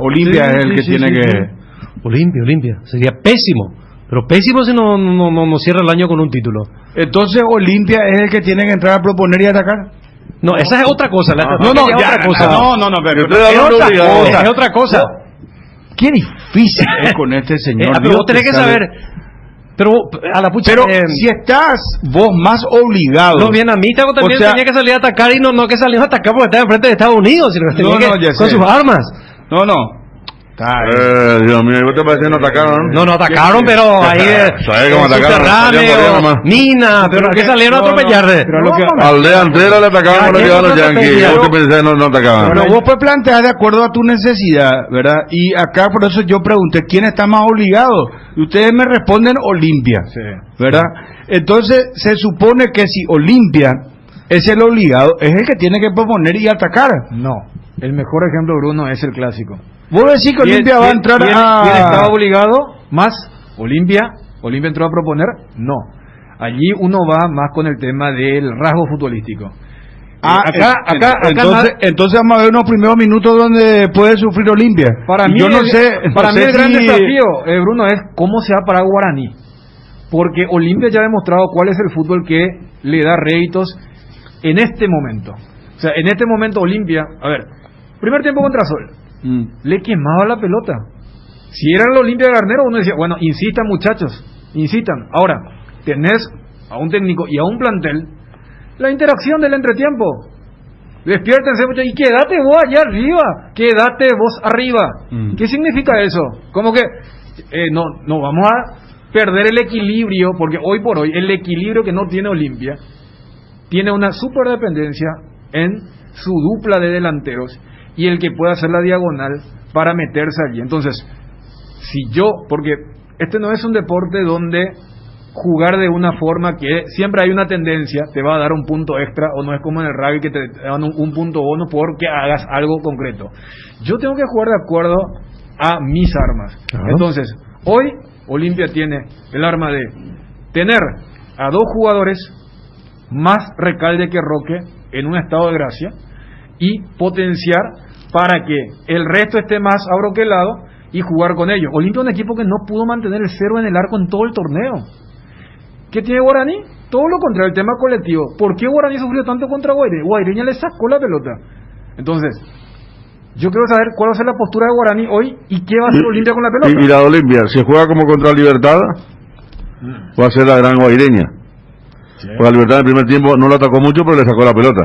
es el que tiene que... Olimpia, sería pésimo. Pero pésimo si no cierra el año con un título. Entonces Olimpia es el que tiene que entrar a proponer y atacar. No, esa es otra cosa. Pero es otra cosa. Qué difícil es con este señor. Pero vos tenés que saber, Pero a la pucha. Pero si estás vos más obligado. Los vietnamitas también tenían que salir a atacar y no que salieron a atacar porque estaban enfrente de Estados Unidos. Con sus armas. No. Dios mío, ¿vos te parece que no atacaron? No atacaron, pero ahí ¿sabes cómo atacaron? Mina, pero que salieron a atropellarle. Aldea entera le atacaban a los yanquis. ¿Vos te pensás no atacaban? Pero vos puedes plantear de acuerdo a tu necesidad, ¿verdad? Y acá por eso yo pregunté, ¿quién está más obligado? Y ustedes me responden Olimpia, ¿verdad? Entonces se supone que si Olimpia es el obligado, es el que tiene que proponer y atacar. No, el mejor ejemplo, Bruno, es el clásico. Vos decís que Olimpia va a entrar ¿Quién estaba obligado? Más Olimpia entró a proponer, no. Allí uno va más con el tema del rasgo futbolístico. Entonces vamos a ver unos primeros minutos donde puede sufrir Olimpia. Para mí, el gran desafío, Bruno, es cómo se va a parar Guaraní. Porque Olimpia ya ha demostrado cuál es el fútbol que le da réditos en este momento. O sea, en este momento Olimpia, a ver, primer tiempo contra Sol. Le quemaba la pelota. Si era el Olimpia de Garnero, uno decía, bueno, insistan muchachos, insistan. Ahora, tenés a un técnico y a un plantel, la interacción del entretiempo. Despiértense muchachos y quédate vos allá arriba, quédate vos arriba. ¿Qué significa eso? Como que no vamos a perder el equilibrio, porque hoy por hoy el equilibrio que no tiene Olimpia tiene una superdependencia en su dupla de delanteros y el que pueda hacer la diagonal para meterse allí. Entonces, porque este no es un deporte donde jugar de una forma que siempre hay una tendencia, te va a dar un punto extra, o no es como en el rugby que te dan un punto bono porque hagas algo concreto. Yo tengo que jugar de acuerdo a mis armas. Entonces, hoy Olimpia tiene el arma de tener a 2 jugadores más Recalde que Roque en un estado de gracia y potenciar para que el resto esté más abroquelado y jugar con ellos. Olimpia es un equipo que no pudo mantener el 0 en el arco en todo el torneo. ¿Qué tiene Guaraní? Todo lo contrario, el tema colectivo. ¿Por qué Guaraní sufrió tanto contra Guaireña? Guaireña le sacó la pelota. Entonces, yo quiero saber cuál va a ser la postura de Guaraní hoy y qué va a hacer Olimpia con la pelota. Y la Olimpia, si juega como contra Libertad, va a ser la gran Guaireña. Porque la Libertad en el primer tiempo no lo atacó mucho, pero le sacó la pelota.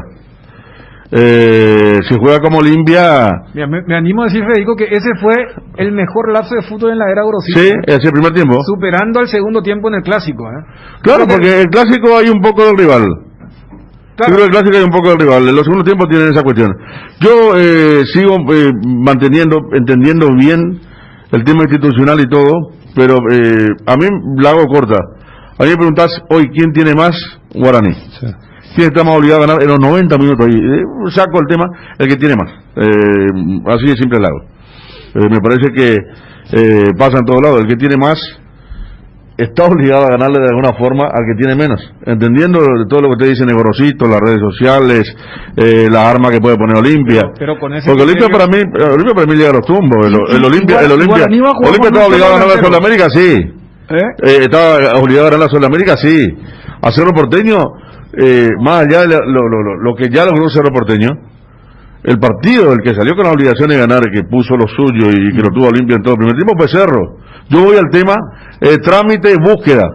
Si juega como Olimpia... Mira, me animo a decir, Federico, que ese fue el mejor lapso de fútbol en la era Grosita. Sí, ese primer tiempo. Superando al segundo tiempo en el Clásico. Claro, porque el Clásico hay un poco del rival. Claro. Yo creo que el Clásico hay un poco del rival. En los segundos tiempos tienen esa cuestión. Yo sigo entendiendo bien el tema institucional y todo, pero a mí la hago corta. A mí me preguntás hoy quién tiene más Guaraní. Sí. ¿Quién está más obligado a ganar en los 90 minutos? Ahí saco el tema, el que tiene más. Así de simple el hago. Me parece que pasa en todos lados. El que tiene más está obligado a ganarle de alguna forma al que tiene menos. Entendiendo todo lo que te dicen Gorosito, las redes sociales, la arma que puede poner Olimpia. Pero con ese porque Olimpia para mí llega a los tumbos. El Olimpia está obligado a ganar la Sudamérica, sí. Estaba obligado a ganar la Sudamérica, sí. A Cerro Porteño, más allá de lo que ya logró Cerro Porteño, el partido, el que salió con la obligación de ganar, que puso lo suyo y que lo tuvo Olimpia en todo el primer tiempo, fue Cerro. Yo voy al tema trámite, búsqueda.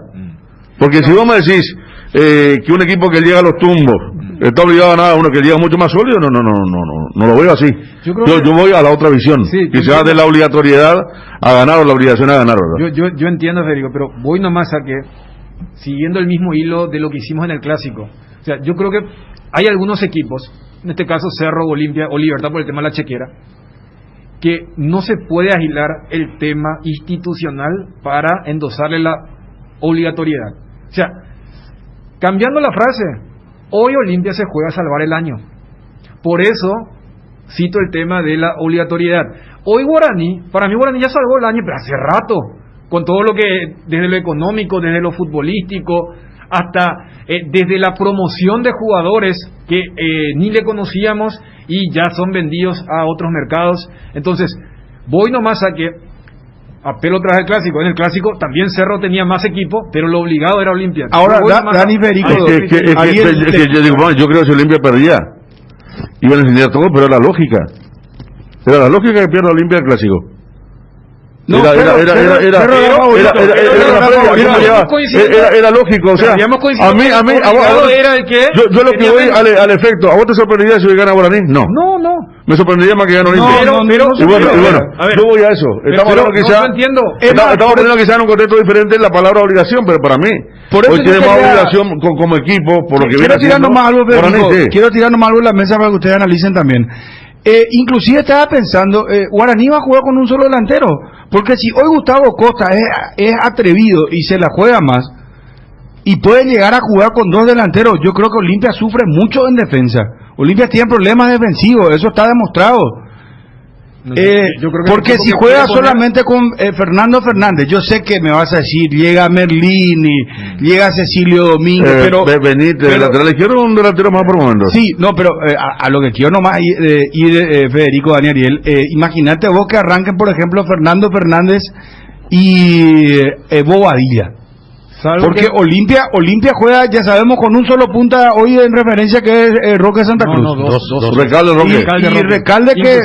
Porque si vos me decís que un equipo que llega a los tumbos está obligado a ganar a uno que llega mucho más sólido, no lo veo así. Yo voy a la otra visión, quizás de la obligatoriedad a ganar o la obligación a ganar, ¿verdad? Yo entiendo, Federico, pero voy nomás a que, siguiendo el mismo hilo de lo que hicimos en el Clásico, o sea, yo creo que hay algunos equipos, en este caso Cerro, Olimpia o Libertad por el tema de la chequera, que no se puede agilar el tema institucional para endosarle la obligatoriedad. O sea, cambiando la frase, hoy Olimpia se juega a salvar el año. Por eso cito el tema de la obligatoriedad. Hoy Guaraní, para mí Guaraní ya salvó el año, pero hace rato, con todo lo que, desde lo económico, desde lo futbolístico, hasta desde la promoción de jugadores que ni le conocíamos y ya son vendidos a otros mercados. Entonces, voy nomás a que apelo tras el Clásico. En el Clásico también Cerro tenía más equipo, pero lo obligado era Olimpia. Ahora, Dani Federico, yo creo que si Olimpia perdía, iban a enseñar todo, pero era la lógica. Era la lógica que pierda Olimpia el Clásico. Era lógico, o sea, a mí, yo lo que voy al efecto, ¿a vos te sorprendería si hoy gana Guaraní? No. Me sorprendería más que gane Olimpia. Y bueno, yo voy a eso. Estamos hablando quizá en un contexto diferente en la palabra obligación, pero para mí, hoy tiene más obligación como equipo, por lo que viene haciendo. Quiero tirar nomás algo en la mesa para que ustedes analicen también. Inclusive estaba pensando, Guaraní va a jugar con un solo delantero, porque si hoy Gustavo Costa es atrevido y se la juega más, y puede llegar a jugar con dos delanteros, yo creo que Olimpia sufre mucho en defensa. Olimpia tiene problemas defensivos, eso está demostrado. Yo creo que porque si juega solamente con Fernando Fernández, yo sé que me vas a decir, llega Merlini, llega Cecilio Domínguez, pero Benítez, el lateral izquierdo, un delantero más por momento. Sí, no, pero a lo que quiero nomás ir Federico, Dani Ariel, imagínate vos que arranquen, por ejemplo, Fernando Fernández y Bobadilla. Porque Olimpia juega, ya sabemos, con un solo punta hoy en referencia que es Roque Santa Cruz. Dos. Recalde Roque. Y Recalde que...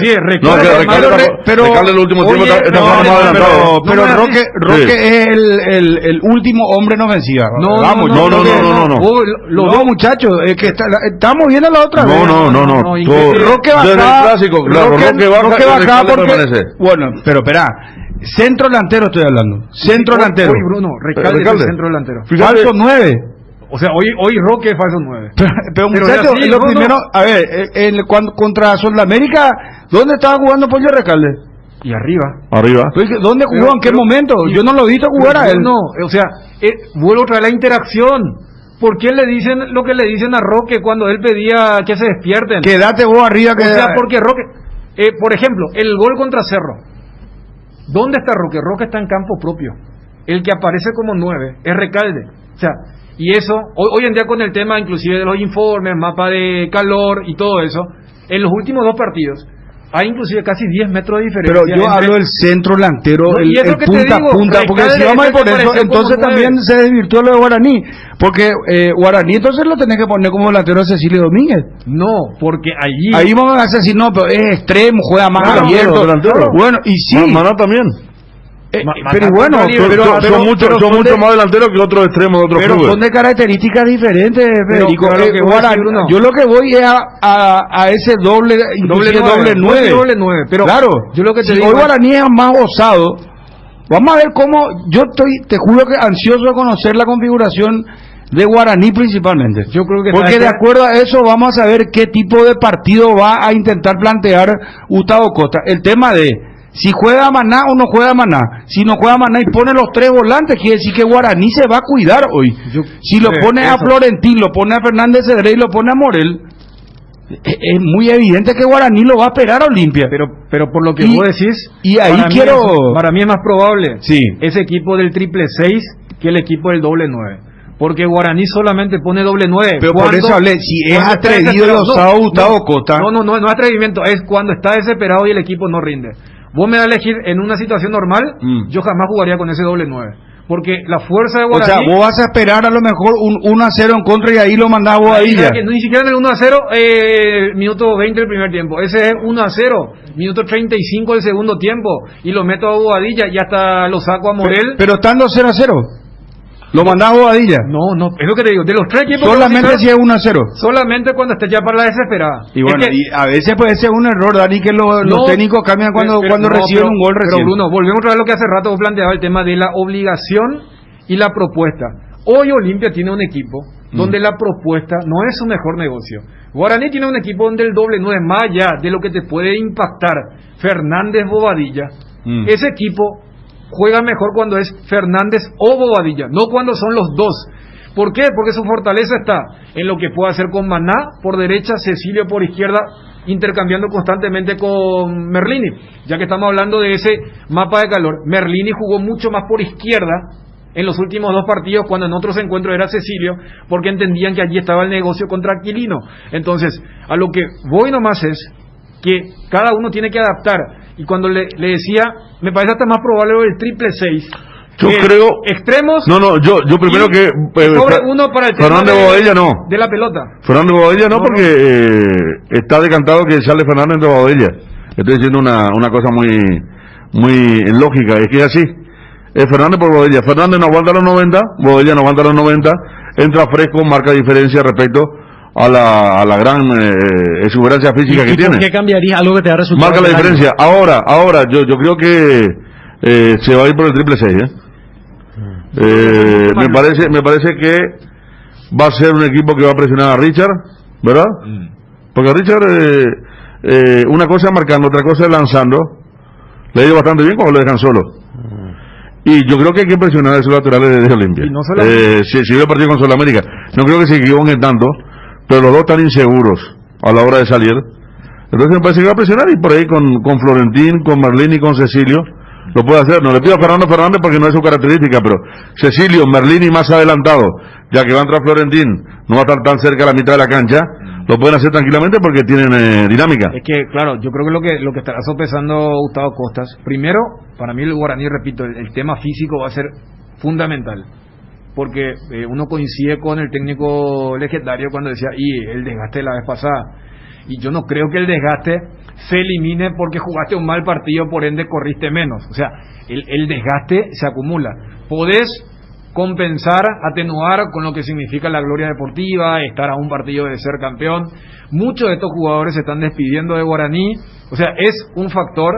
Recalde el último tiempo está más adelantado. Pero Roque es el último hombre en ofensiva. No. Los dos muchachos, que estamos viendo la otra vez. No. Roque baja porque... Bueno, pero espera. Centro delantero estoy hablando. Centro delantero. Bruno, Recalde es el centro delantero. Falso 9. O sea, hoy Roque es falso 9. Pero muchachos, lo primero, a ver, contra Sudamérica, ¿dónde estaba jugando Pollo Recalde? Y arriba. ¿Dónde jugó? ¿En qué momento? Yo no lo he visto jugar a él. No, o sea, vuelvo otra vez la interacción. ¿Por qué le dicen lo que le dicen a Roque cuando él pedía que se despierten? Quédate vos arriba. O sea, porque Roque, por ejemplo, el gol contra Cerro. ¿Dónde está Roque? Roque está en campo propio. El que aparece como 9 es Recalde. O sea, y eso, hoy en día con el tema inclusive de los informes, mapa de calor y todo eso, en los últimos 2 partidos hay inclusive casi 10 metros de diferencia. Pero yo hablo del centro delantero, el punta a punta, porque si vamos a ir por eso, entonces también se desvirtuó lo de Guaraní, porque Guaraní entonces lo tenés que poner como delantero a Cecilio Domínguez. No, porque allí... Ahí vamos a decir, no, pero es extremo, juega más abierto. Bueno, y sí. Maná también. Pero bueno, son mucho más delanteros que otros extremos de otros clubes. Pero son de características diferentes, Federico. Yo lo que voy es a ese doble 9. Pero claro, yo lo que te digo, hoy Guaraní es más osado. Vamos a ver cómo. Yo te juro que ansioso de conocer la configuración de Guaraní principalmente. Yo creo que porque de acuerdo a eso vamos a saber qué tipo de partido va a intentar plantear Gustavo Costa. El tema de si juega Maná o no juega Maná. Si no juega Maná y pone los 3 volantes, quiere decir que Guaraní se va a cuidar hoy. Si lo pone a Florentín, lo pone a Fernández Cedré y lo pone a Morel, es muy evidente que Guaraní lo va a esperar a Olimpia. Pero por lo que vos decís, y ahí para mí es más probable ese equipo del 666 que el equipo del doble 9. Porque Guaraní solamente pone doble 9. Pero por eso hablé, si es atrevido el osado Gustavo Costa. No es atrevimiento, es cuando está desesperado y el equipo no rinde. Vos me das a elegir en una situación normal, yo jamás jugaría con ese doble 9. Porque la fuerza de Guaraní... O sea, vos vas a esperar a lo mejor un 1-0 en contra y ahí lo mandás a Bobadilla. Ni siquiera en el 1-0, minuto 20 del primer tiempo. Ese es 1-0, minuto 35 del segundo tiempo. Y lo meto a Bobadilla y hasta lo saco a Morel. Pero estando 0-0. ¿Lo mandás a Bobadilla? No, es lo que te digo. De los 3 equipos... Solamente si es 1-0. Solamente cuando esté ya para la desesperada. Y bueno, y a veces puede ser un error, Dani, que los técnicos cambian cuando reciben un gol recién. Pero Bruno, volvemos otra vez a lo que hace rato vos planteabas, el tema de la obligación y la propuesta. Hoy Olimpia tiene un equipo donde la propuesta no es su mejor negocio. Guaraní tiene un equipo donde el doble 9, más allá de lo que te puede impactar Fernández Bobadilla, ese equipo juega mejor cuando es Fernández o Bobadilla, no cuando son los dos. ¿Por qué? Porque su fortaleza está en lo que puede hacer con Maná por derecha, Cecilio por izquierda, intercambiando constantemente con Merlini. Ya que estamos hablando de ese mapa de calor, Merlini jugó mucho más por izquierda en los últimos 2 partidos, cuando en otros encuentros era Cecilio, porque entendían que allí estaba el negocio contra Aquilino. Entonces, a lo que voy nomás es que cada uno tiene que adaptar. Y cuando le decía, me parece hasta más probable el 666. Yo creo... Extremos... No, yo primero que... sobre uno para el tema Bobadilla no. De la pelota. Fernando Bobadilla no, porque está decantado que sale Fernández de Bobadilla. Estoy diciendo una cosa muy muy lógica, es que es así. Fernández por Bodella. Fernández no aguanta los 90, Bodella no aguanta los 90, entra fresco, marca diferencia respecto a la gran exuberancia física que tiene. ¿Qué cambiaría algo que te da resultado? Marca la diferencia. Ahora, yo creo que se va a ir por el 666, me parece que va a ser un equipo que va a presionar a Richard, ¿verdad? Porque a Richard, una cosa es marcando, otra cosa es lanzando. Le ha ido bastante bien cuando lo dejan solo. Y yo creo que hay que presionar a esos laterales de Olimpia. No si el partido con Sudamérica, no creo que se equivoquen tanto, pero los dos están inseguros a la hora de salir. Entonces me parece que va a presionar, y por ahí con Florentín, con Merlín y con Cecilio lo puede hacer. No le pido a Fernando Fernández porque no es su característica, pero Cecilio, Merlín y más adelantado, ya que va a entrar Florentín, no va a estar tan cerca a la mitad de la cancha, lo pueden hacer tranquilamente porque tienen dinámica. Es que, claro, yo creo que lo que estará sopesando Gustavo Costas, primero, para mí el Guaraní, repito, el tema físico va a ser fundamental, porque uno coincide con el técnico legendario cuando decía, y el desgaste de la vez pasada, y yo no creo que el desgaste se elimine porque jugaste un mal partido, por ende corriste menos. O sea, el desgaste se acumula. Podés compensar, atenuar con lo que significa la gloria deportiva, estar a un partido de ser campeón. Muchos de estos jugadores se están despidiendo de Guaraní. O sea, es un factor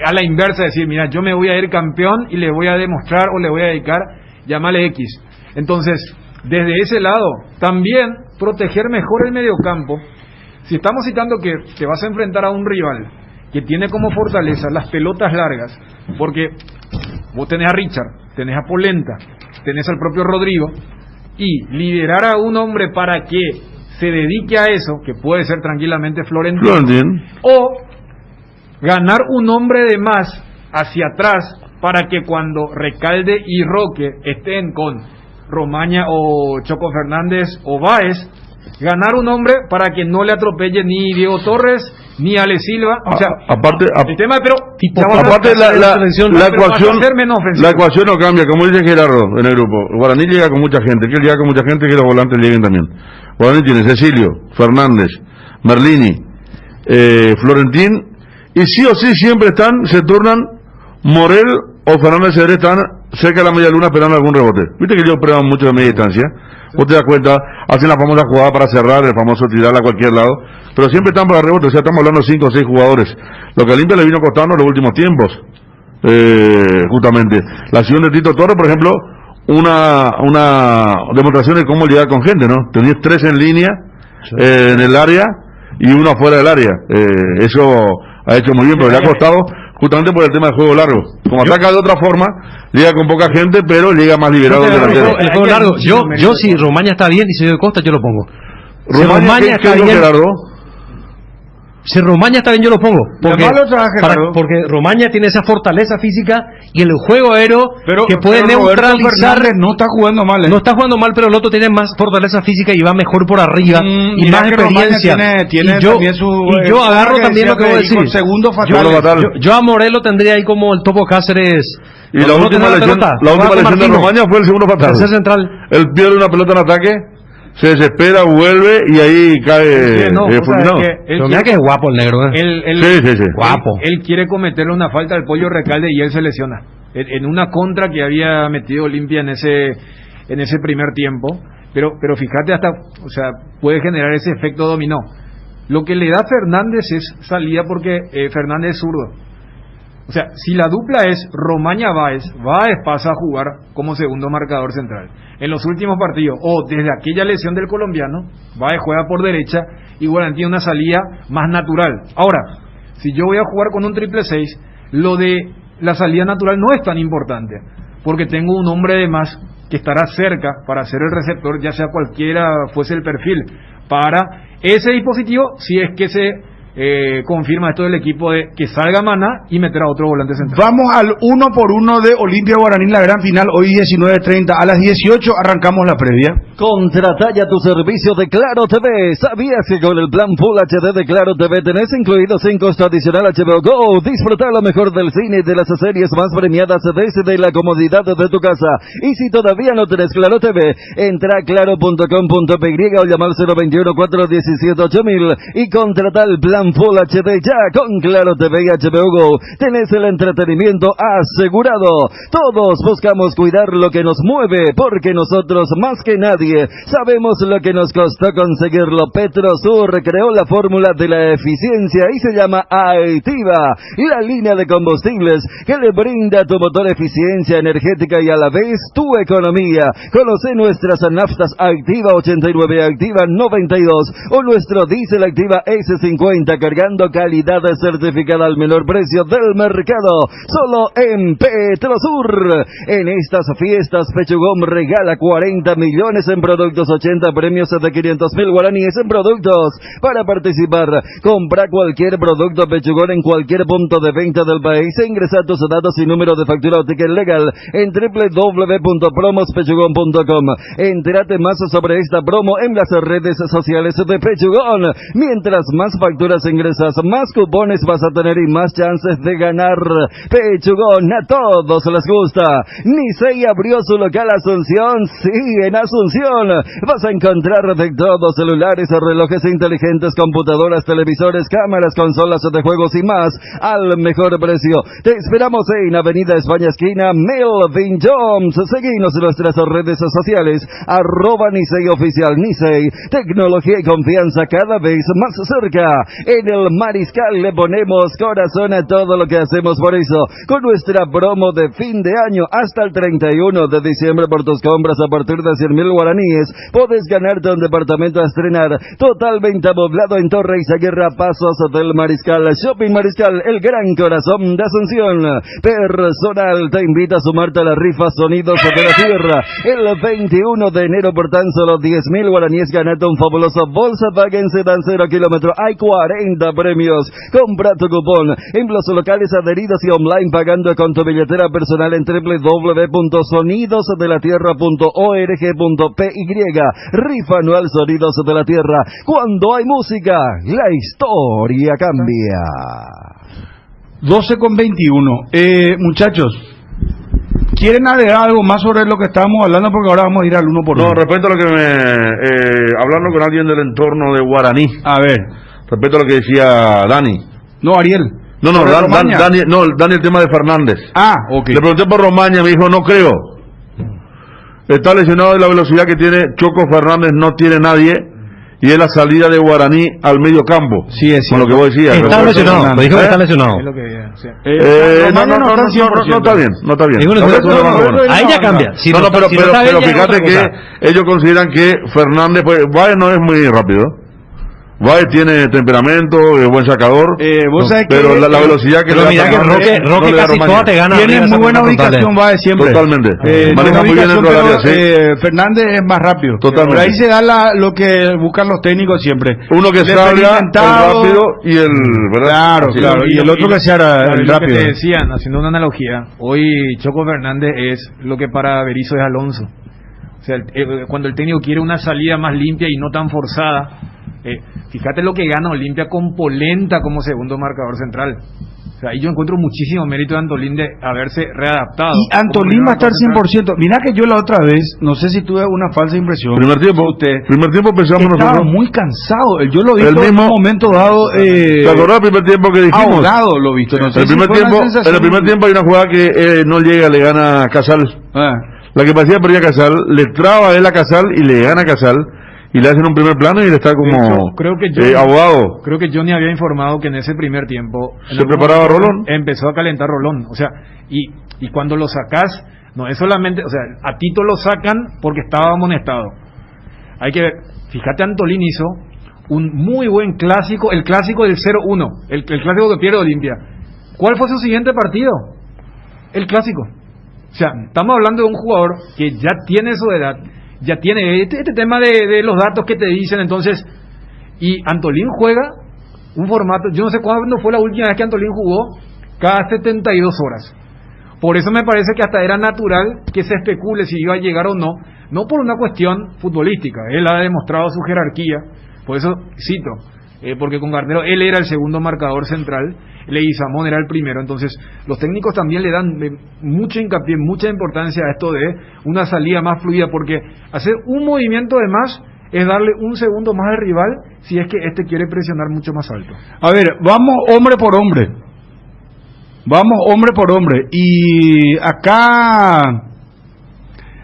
a la inversa, decir, mira, yo me voy a ir campeón y le voy a demostrar o le voy a dedicar, llámale X. Entonces, desde ese lado, también proteger mejor el mediocampo. Si estamos citando que te vas a enfrentar a un rival que tiene como fortaleza las pelotas largas, porque vos tenés a Richard, tenés a Polenta, tenés al propio Rodrigo, y liderar a un hombre para que se dedique a eso, que puede ser tranquilamente Florentín, o ganar un hombre de más hacia atrás para que cuando Recalde y Roque estén con Romaña o Choco Fernández o Báez, ganar un hombre para que no le atropelle ni Diego Torres ni Ale Silva. O sea, aparte el tema, pero la ecuación no cambia, como dice Gerardo en el grupo. Guaraní llega con mucha gente, que él llega con mucha gente, que los volantes lleguen también. Guaraní tiene Cecilio, Fernández, Merlini, Florentín, y sí o sí siempre se turnan Morel o Fernández Cedrés, están cerca de la media luna esperando algún rebote. Viste que ellos prueban mucho de media distancia. Vos te das cuenta, hacen la famosa jugada para cerrar, el famoso tirarla a cualquier lado, pero siempre están para rebote. O sea, estamos hablando de 5 o 6 jugadores, lo que a Olimpia le vino costando en los últimos tiempos. Justamente la acción de Tito Torres, por ejemplo, una demostración de cómo lidiar con gente, ¿no? Tenías 3 en línea, en el área, y uno afuera del área. Eso ha hecho muy bien, pero le ha costado justamente por el tema del juego largo. Como ataca de otra forma, llega con poca gente, pero llega más liberado del delantero. El juego largo, yo si Romaña está bien y si de Costa, yo lo pongo. Romaña está bien, Gerardo. Si Romaña está bien, yo lo pongo. Porque Romaña tiene esa fortaleza física y el juego aéreo que puede neutralizar. No está jugando mal. No está jugando mal, pero el otro tiene más fortaleza física y va mejor por arriba y más experiencia. Tiene y yo agarro también lo que voy a decir. Yo a Morelo tendría ahí como el Topo Cáceres. Y la última lesión de Romaña fue el segundo fatal. Tercer central. Él pierde una pelota en ataque, se desespera, vuelve y ahí cae fulminado. Mira que es guapo el negro, sí. Guapo. Él quiere cometerle una falta al Pollo Recalde y él se lesiona en una contra que había metido Olimpia en ese primer tiempo, pero fíjate, hasta, o sea, puede generar ese efecto dominó. Lo que le da Fernández es salida porque Fernández es zurdo. O sea, si la dupla es Romaña-Báez, Báez pasa a jugar como segundo marcador central. En los últimos partidos, o desde aquella lesión del colombiano, Báez juega por derecha y Guaraní tiene una salida más natural. Ahora, si yo voy a jugar con un 666, lo de la salida natural no es tan importante, porque tengo un hombre de más que estará cerca para ser el receptor, ya sea cualquiera fuese el perfil, para ese dispositivo, si es que se confirma esto del equipo de que salga Maná y meter a otro volante central. Vamos al 1-por-1 de Olimpia Guaraní, la gran final, hoy 19:30. A las 18 arrancamos la previa. Contratalla tu servicio de Claro TV. ¿Sabías que con el plan Full HD de Claro TV tenés incluido sin costo adicional HBO Go? Disfrutar lo mejor del cine y de las series más premiadas desde la comodidad de tu casa. Y si todavía no tenés Claro TV, entra a claro.com.py o llama al 021-417-8000 y contrata el plan en Full HD ya con Claro TV y HBO Go. Tenés el entretenimiento asegurado. Todos buscamos cuidar lo que nos mueve, porque nosotros más que nadie sabemos lo que nos costó conseguirlo. Petrosur creó la fórmula de la eficiencia y se llama Aitiva, la línea de combustibles que le brinda a tu motor eficiencia energética y a la vez tu economía. Conoce nuestras naftas Activa 89, Activa 92 o nuestro diésel Activa S50, cargando calidad certificada al menor precio del mercado, solo en Petrosur. En estas fiestas, Pechugón regala 40 millones en productos, 80 premios de 500.000 guaraníes en productos. Para participar, compra cualquier producto Pechugón en cualquier punto de venta del país e ingresa tus datos y número de factura o ticket legal en www.promospechugón.com. Entérate más sobre esta promo en las redes sociales de Pechugón. Mientras más facturas ingresas, más cupones vas a tener y más chances de ganar. Pechugón, a todos les gusta. Nisei abrió su local Asunción. Sí, en Asunción vas a encontrar de todo: celulares, relojes inteligentes, computadoras, televisores, cámaras, consolas de juegos y más al mejor precio. Te esperamos en Avenida España esquina Melvin Jones. Seguinos en nuestras redes sociales @Nisei Oficial. Nisei, tecnología y confianza cada vez más cerca. En el Mariscal le ponemos corazón a todo lo que hacemos, por eso con nuestra promo de fin de año hasta el 31 de diciembre, por tus compras a partir de 100.000 guaraníes puedes ganarte un departamento a estrenar totalmente amoblado en Torre Izaguirre, Pasos del Mariscal. Shopping Mariscal, el gran corazón de Asunción. Personal te invita a sumarte a la rifa Sonidos de la Tierra el 21 de enero por tan solo 10.000 guaraníes. Ganate un fabuloso Volkswagen Sedan 0 kilómetro. Hay 40 premios. Compra tu cupón en los locales adheridos y online pagando con tu billetera personal en www.sonidosdelatierra.org.py. Rifa anual Sonidos de la Tierra. Cuando hay música, la historia cambia. 12:21. Muchachos, ¿quieren agregar algo más sobre lo que estábamos hablando? Porque ahora vamos a ir al uno por uno. No, respecto a lo que hablando con alguien del entorno de Guaraní. A ver. Respecto a lo que decía Dani. No, Ariel. No, Dani, el tema de Fernández. Ah, ok. Le pregunté por Romaña, me dijo, no creo. Está lesionado de la velocidad que tiene Choco Fernández, no tiene nadie. Y es la salida de Guaraní al medio campo. Sí, es con lo que vos decías. Está lesionado, me dijo que está lesionado. No está bien. Ahí ya cambia. Pero fíjate que ellos consideran que Fernández, pues, Valle no es muy rápido. Valle tiene temperamento, es buen sacador, pero la velocidad que le da Roque casi toda te gana. Tiene muy buena ubicación, Valle siempre. Totalmente. Maneja muy bien dentro del área, sí. Fernández es más rápido. Totalmente. Por ahí se da lo que buscan los técnicos siempre. Uno que salga el rápido y el, ¿verdad? Claro. Y el otro que sea el rápido. Lo que te decían, haciendo una analogía, hoy Choco Fernández es lo que para Berizzo es Alonso. O sea, cuando el técnico quiere una salida más limpia y no tan forzada. Fíjate lo que gana Olimpia con Polenta como segundo marcador central. O sea, ahí yo encuentro muchísimo mérito de Antolín de haberse readaptado. Y Antolín va a estar 100%. Mira que yo la otra vez, no sé si tuve una falsa impresión. Primer tiempo pensamos estaba nosotros. muy cansado. Yo lo vi en un momento dado. ¿Te acordás del primer tiempo que dijimos? Ahogado lo visto. No sé en el primer tiempo hay una jugada que no llega, le gana a Casal. La que parecía perdía a Casal, le traba él a Casal y le gana a Casal. Y le hacen un primer plano y él está como abogado. Creo que Johnny había informado que en ese primer tiempo se preparaba Rolón. Empezó a calentar Rolón. O sea, y cuando lo sacás, no es solamente, o sea, a Tito lo sacan porque estaba amonestado. Hay que ver, fíjate, Antolín hizo un muy buen clásico, el clásico del 0-1, el clásico que pierde Olimpia. ¿Cuál fue su siguiente partido? El clásico. O sea, estamos hablando de un jugador que ya tiene su edad, ya tiene este tema de los datos que te dicen, entonces, y Antolín juega un formato, yo no sé cuándo fue la última vez que Antolín jugó, cada 72 horas. Por eso me parece que hasta era natural que se especule si iba a llegar o no por una cuestión futbolística. Él ha demostrado su jerarquía, por eso cito, porque con Garnero él era el segundo marcador central, Leguizamón era el primero, entonces los técnicos también le dan mucho hincapié, mucha importancia a esto de una salida más fluida, porque hacer un movimiento de más es darle un segundo más al rival si es que este quiere presionar mucho más alto. A ver, vamos hombre por hombre. Vamos hombre por hombre. Y acá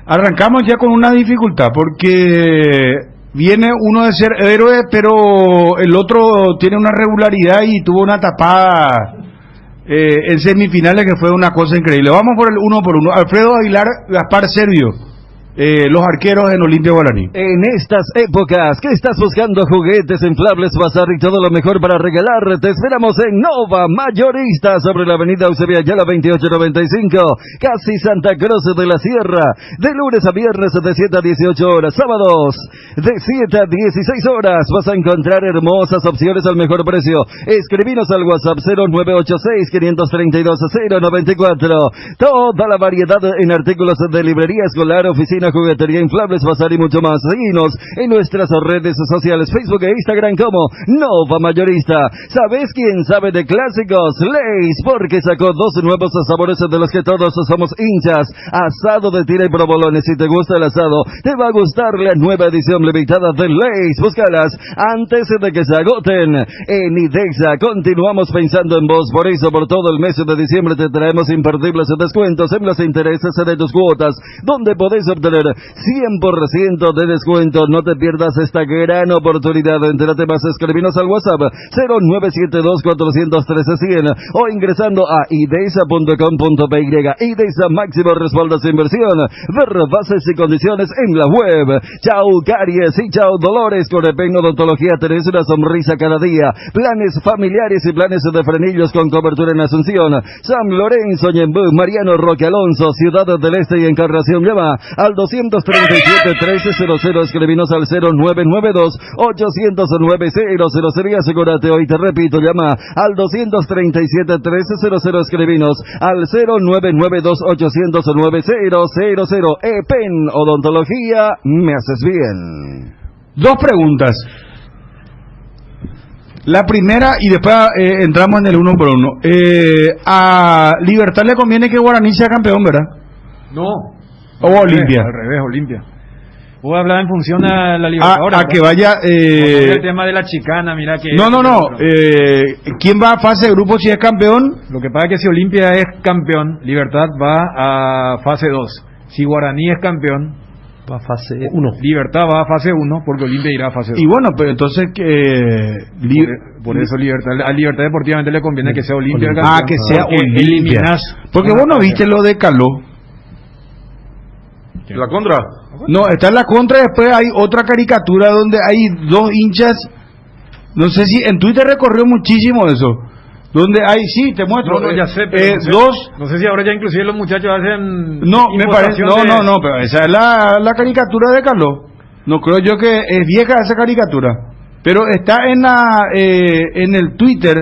arrancamos ya con una dificultad, porque viene uno de ser héroe, pero el otro tiene una regularidad y tuvo una tapada en semifinales que fue una cosa increíble. Vamos por el uno por uno. Alfredo Aguilar, Gaspar Servio, los arqueros en Olimpia Guaraní. En estas épocas que estás buscando juguetes, inflables, bazar y todo lo mejor para regalar, te esperamos en Nova Mayorista, sobre la avenida Eusebio Ayala 2895, casi Santa Cruz de la Sierra, de lunes a viernes de 7 a 18 horas, sábados de 7 a 16 horas. Vas a encontrar hermosas opciones al mejor precio. Escribinos al WhatsApp 0986-532-094. Toda la variedad en artículos de librería escolar, oficina, juguetería, inflables, bazar y mucho más. Síguenos en nuestras redes sociales, Facebook e Instagram como Nova Mayorista. ¿Sabes quién sabe de clásicos? Lay's, porque sacó 2 nuevos sabores de los que todos somos hinchas. Asado de tira y provolone. Si te gusta el asado, te va a gustar la nueva edición limitada de Lay's. Búscalas antes de que se agoten. En Idexa continuamos pensando en vos. Por eso, por todo el mes de diciembre te traemos imperdibles descuentos en los intereses de tus cuotas, donde podés obtener 100% de descuento. No te pierdas esta gran oportunidad. Entérate más, escribinos al WhatsApp 0972-413-100 o ingresando a idesa.com.py. Idesa, máximo respaldo a su inversión. Ver bases y condiciones en la web. Chao caries y chao dolores. Con Repein Odontología tenés una sonrisa cada día. Planes familiares y planes de frenillos con cobertura en Asunción, San Lorenzo, Ñembú, Mariano Roque Alonso, Ciudad del Este y Encarnación. Llama al 237-1300, escribinos al 0992-809-000 y asegúrate. Hoy te repito, llama al 237-1300, escribinos al 0992-809-000. Epen Odontología, me haces bien. 2 preguntas. La primera, y después entramos en el uno por uno. A Libertad le conviene que Guaraní sea campeón, ¿verdad? No. O Olimpia. Al revés, Olimpia. Vos hablás en función a la Libertadores. A que vaya... el tema de la chicana, mira que... No. ¿Quién va a fase de grupo si es campeón? Lo que pasa es que si Olimpia es campeón, Libertad va a fase 2. Si Guaraní es campeón, va a fase 1. Libertad va a fase 1 porque Olimpia irá a fase 2. Y bueno, pero entonces... por eso a Libertad deportivamente le conviene que sea Olimpia el campeón. Que sea Olimpia. Porque vos no viste lo de Caló. ¿La contra? No, está en la contra. Después hay otra caricatura donde hay 2 hinchas. No sé si en Twitter recorrió muchísimo eso. Donde hay, sí, te muestro. No, ya sé, pero no sé si ahora ya inclusive los muchachos hacen... No, me parece, no, pero esa es la caricatura de Carlos. No creo yo que es vieja esa caricatura. Pero está en el Twitter.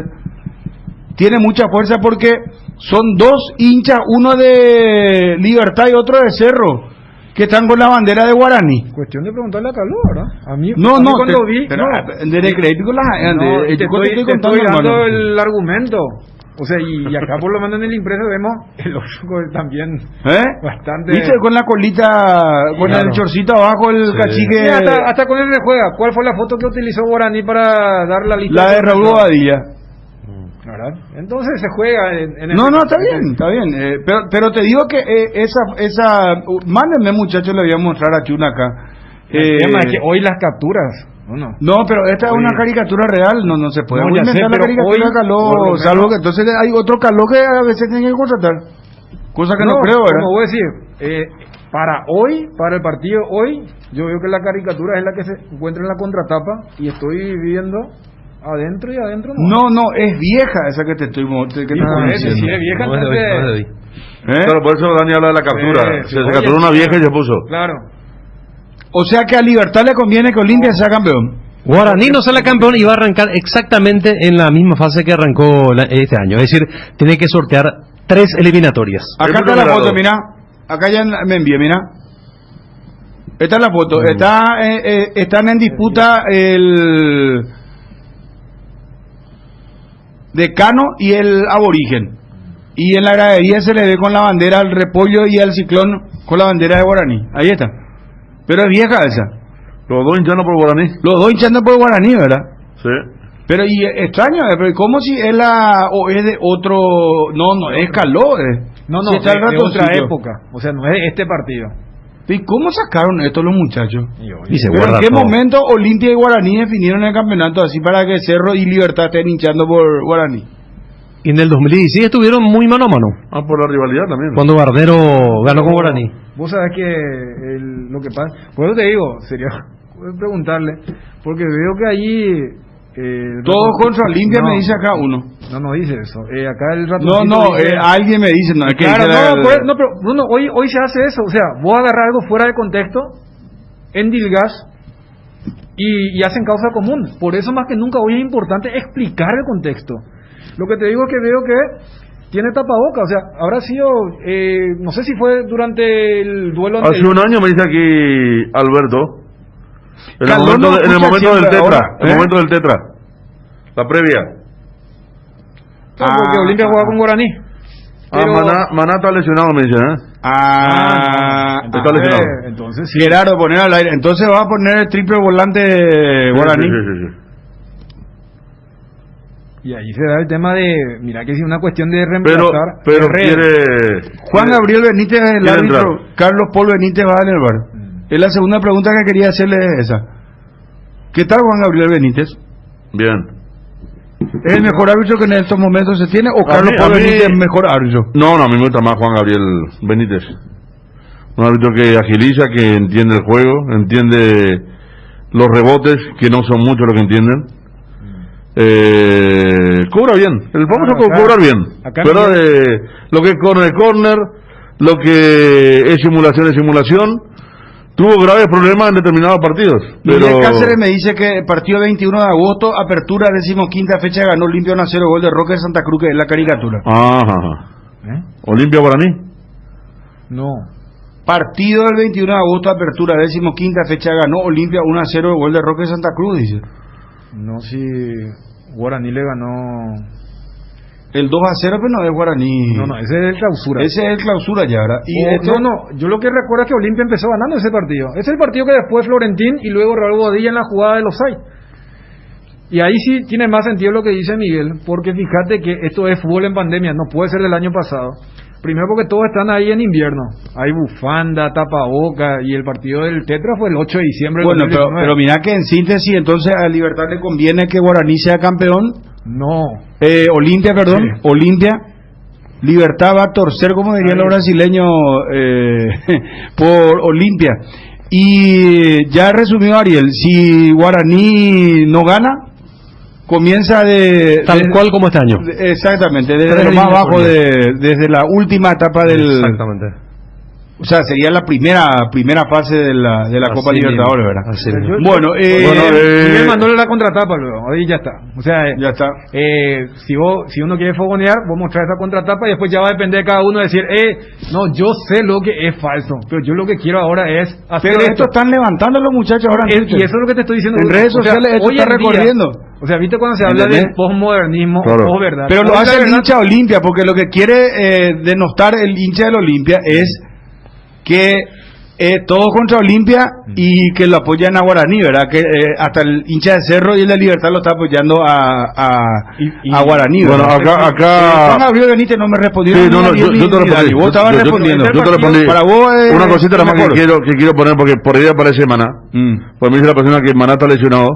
Tiene mucha fuerza porque son 2 hinchas, uno de Libertad y otro de Cerro, que están con la bandera de Guaraní. Cuestión de preguntarle a Caló, ¿verdad? A mí cuando vi... Desde crédito te estoy dando el argumento. O sea, y acá por lo menos en el impreso vemos el otro también bastante... ¿Viste? Con la colita, con el chorcito abajo, el cachique... Sí, hasta con él se juega. ¿Cuál fue la foto que utilizó Guaraní para dar la lista? La de Raúl Bobadilla. ¿Verdad? Entonces se juega en No, está bien. Pero te digo que esa mándenme, muchachos, le voy a mostrar aquí una acá. El tema es que hoy las capturas... No, pero esta es una caricatura real, no se puede inventar la caricatura de Caló, salvo que entonces hay otro Caló que a veces tienen que contratar. Cosa que no creo, ¿verdad? Como voy a decir, para el partido hoy, yo veo que la caricatura es la que se encuentra en la contratapa y estoy viendo... adentro y adentro no es vieja esa que te estoy diciendo. Si es vieja, entonces... Claro, por eso Dani habla de la captura. Se capturó una vieja y se puso. Claro. O sea que a Libertad le conviene que Olimpia sea campeón. Guaraní no será campeón y va a arrancar exactamente en la misma fase que arrancó este año. Es decir, tiene que sortear 3 eliminatorias. Acá está la foto, mira. Acá ya me envié, mira. Esta es la foto. Están en disputa el Decano y el Aborigen. Y en la gradería se le ve con la bandera al Repollo y al Ciclón con la bandera de Guaraní. Ahí está. Pero es vieja esa. Los dos hinchando por Guaraní. Los dos hinchando por Guaraní, ¿verdad? Sí. Pero y extraño, pero ¿cómo si es o es de otro? No, es Caló. No, Si está el de otra ratoncillo. época. O sea, no es este partido. ¿Y cómo sacaron esto los muchachos? Y se ¿Pero guarda en qué todo. momento Olimpia y Guaraní definieron el campeonato así para que Cerro y Libertad estén hinchando por Guaraní? Y en el 2016 estuvieron muy mano a mano. Ah, por la rivalidad también. Cuando Bardero ganó con Guaraní. Vos sabés que lo que pasa, por eso te digo, sería preguntarle, porque veo que allí Todos contra Olimpia, me dice acá uno. No dice eso. Acá el No, ratoncito dice- alguien me dice, no, es que Claro, dice no, pero Bruno, hoy se hace eso, o sea, vos agarrar algo fuera de contexto, endilgas y hacen causa común. Por eso más que nunca hoy es importante explicar el contexto. Lo que te digo es que veo que tiene tapaboca, o sea, habrá sido, no sé si fue durante el duelo Hace anterior. un año me dice aquí Alberto, en el Caló momento, no en el escucha momento del siempre tetra, ahora, en el momento del tetra, la previa. Porque Olimpia jugaba con Guaraní. Pero- Maná está lesionado, me dicen, ¿eh? Está lesionado. Entonces sí. Gerardo, poner al aire. Entonces va a poner el triple volante Guaraní. Sí. Y ahí se da el tema de, mira que es una cuestión de Pero reemplazar. quiere... Juan Gabriel Benítez es el quiere árbitro. entrar. Carlos Paul Benítez va en el bar. Es la segunda pregunta que quería hacerle esa. ¿Qué tal Juan Gabriel Benítez? Bien. ¿Es el mejor árbitro que en estos momentos se tiene o A Carlos mí- Paul a mí- Benítez es mejor árbitro? No, a mí me gusta más Juan Gabriel Benítez. Un árbitro que agiliza, que entiende el juego, entiende los rebotes, que no son muchos los que entienden. Cobra bien, el famoso cobra bien. acá ¿Verdad? Miguel- Lo que es corner, lo que es simulación. Tuvo graves problemas en determinados partidos. Pero... Miguel Cáceres me dice que el partido 21 de agosto, apertura 15ª fecha, ganó Olimpia 1-0, gol de Roque de Santa Cruz, que es la caricatura. Ajá. Olimpia Guaraní. No. Partido del 21 de agosto, apertura 15ª fecha, ganó Olimpia 1-0, gol de Roque de Santa Cruz, dice. No, si Guaraní le ganó. El 2-0, pero no es Guaraní. No, ese es el clausura. Ese es el clausura ya, ¿verdad? Y yo lo que recuerdo es que Olimpia empezó ganando ese partido. Es el partido que después Florentín y luego Raúl Bodilla en la jugada de los offside. Y ahí sí tiene más sentido lo que dice Miguel, porque fíjate que esto es fútbol en pandemia, no puede ser del año pasado. Primero porque todos están ahí en invierno. Hay bufanda, tapaboca, y el partido del Tetra fue el 8 de diciembre. Bueno, del 2019. pero mira que en síntesis, entonces a Libertad le conviene que Guaraní sea campeón. No. Olimpia, perdón. Sí. Olimpia. Libertad va a torcer, como dirían los brasileños, por Olimpia. Y ya resumió Ariel, si Guaraní no gana, comienza Tal cual como este año. Exactamente, desde Tres lo más líneas bajo, por desde la última etapa del... Exactamente. O sea, sería la primera fase de la Copa Así Libertadores, mismo, ¿verdad? así mismo. Bueno, Miguel mandóle la contratapa luego, ahí ya está. O sea, ya está. Si uno quiere fogonear, vos mostrar esa contratapa y después ya va a depender de cada uno decir, no, yo sé lo que es falso, pero yo lo que quiero ahora es hacer Pero esto están levantando los muchachos ahora en Twitter. y eso es lo que te estoy diciendo. En redes O sea, sociales esto hoy está en día, recorriendo. o sea, viste cuando se habla ¿Entendés? del postmodernismo, Claro. o verdad. Pero lo Hoy la hace el verdad- hincha Olimpia, porque lo que quiere denostar el hincha del Olimpia es que todo contra Olimpia y que lo apoyan a Guaraní, ¿verdad? Que hasta el hincha de Cerro y el de Libertad lo está apoyando a Guaraní. Bueno, ¿verdad? acá... Juan Gabriel Benítez no me respondió. Sí, ni no, a Ariel yo te ni a Dani. respondí. Vos estabas respondiendo. Yo te respondí. Para vos Una cosita nada más mejor. que quiero poner, porque por ahí aparece Maná. Pues me dice la persona que Maná está lesionado,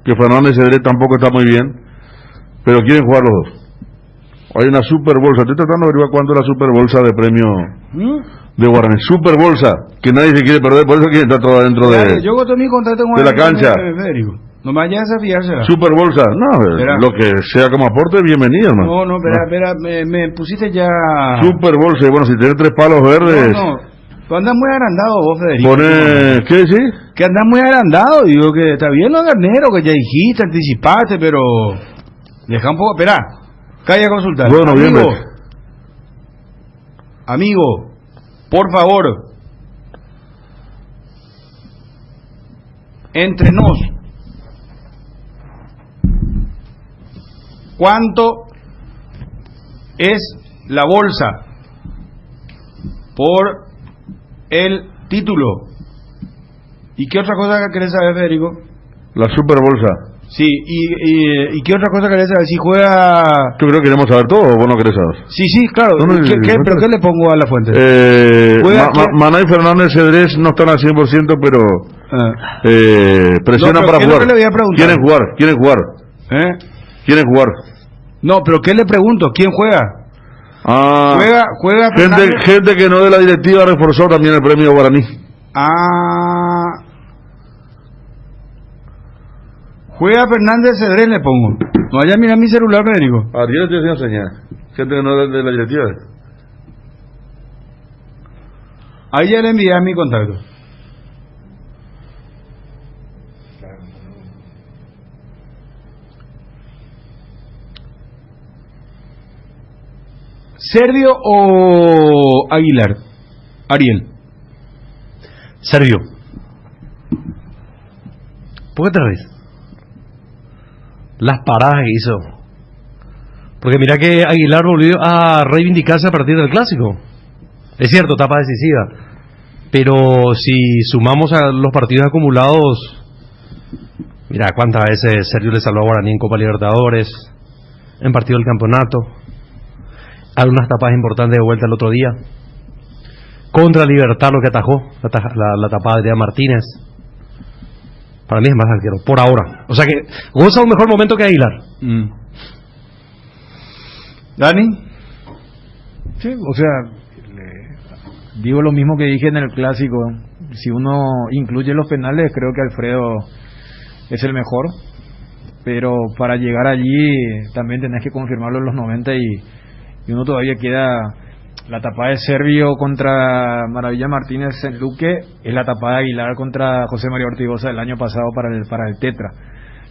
que Fernández Cedré tampoco está muy bien, pero quieren jugar los dos. Hay una super bolsa. Estoy tratando de averiguar cuánto es la super bolsa de premio de Guaraní. Super bolsa, que nadie se quiere perder, por eso quiere estar todo adentro de... Yo voto mi contrato de la cancha. Federico. No me vayas a desafiársela. Super bolsa. No, Espera. lo que sea como aporte, bienvenido, hermano. No, espera, me pusiste ya... Super bolsa. Y bueno, si tienes 3 palos verdes... No, tú andas muy agrandado vos, Federico. Pone... ¿Qué decís? Que andas muy agrandado. Digo que está bien lo garnero, que ya dijiste, anticipaste, pero... Deja un poco... Espera, calla a consultar. Bueno, amigo, bien, amigo, por favor, entre nos, ¿cuánto es la bolsa por el título ¿Y qué otra cosa querés saber, Federico? La super bolsa. Sí, ¿y qué otra cosa querés saber? Si juega... Yo creo que queremos saber todo, o vos no querés saber. Sí, claro. ¿Pero qué le pongo a la fuente? Maná y Fernández Cedrés no están al 100%, pero presionan para jugar. Le voy a preguntar? Quieren jugar. Quieren jugar. No, pero ¿qué le pregunto? ¿Quién juega? Juega gente que no de la directiva reforzó también el premio Guaraní. Juega Fernández Cedrés, le pongo. No vaya a mirar mi celular, Federico. Ariel te decía señal. Gente que no es de la directiva. Ahí ya le envié mi contacto. ¿Servio o Aguilar? Ariel. Servio. ¿Por qué te reís? Las paradas que hizo. Porque mira que Aguilar volvió a reivindicarse a partir del clásico. Es cierto, etapa decisiva. Pero si sumamos a los partidos acumulados, mira cuántas veces Sergio le salvó a Guaraní en Copa Libertadores, en partido del campeonato, algunas tapadas importantes de vuelta el otro día. Contra Libertad lo que atajó, la tapada de Adrián Martínez. Para mí es más arquero, por ahora. O sea que goza un mejor momento que Aguilar. ¿Dani? Sí, o sea, digo lo mismo que dije en el clásico. Si uno incluye los penales, creo que Alfredo es el mejor. Pero para llegar allí también tenés que confirmarlo en los 90 y uno todavía queda... La tapada de Servio contra Maravilla Martínez en Luque es la tapada de Aguilar contra José María Ortigosa del año pasado para el Tetra.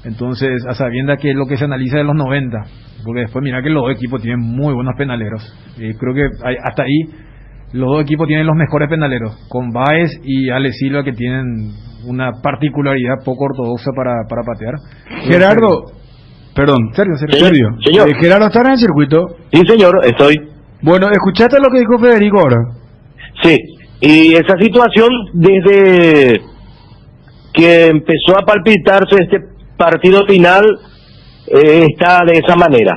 Entonces, a sabiendas que es lo que se analiza de los 90, porque después mira que los dos equipos tienen muy buenos penaleros. Creo que hasta ahí los dos equipos tienen los mejores penaleros, con Báez y Ale Silva, que tienen una particularidad poco ortodoxa para patear. Gerardo, perdón, Sergio. Señor. Gerardo, ¿estás en el circuito? Sí, señor, estoy. Bueno, ¿escuchaste lo que dijo Federico ahora? Sí, y esa situación desde que empezó a palpitarse este partido final está de esa manera.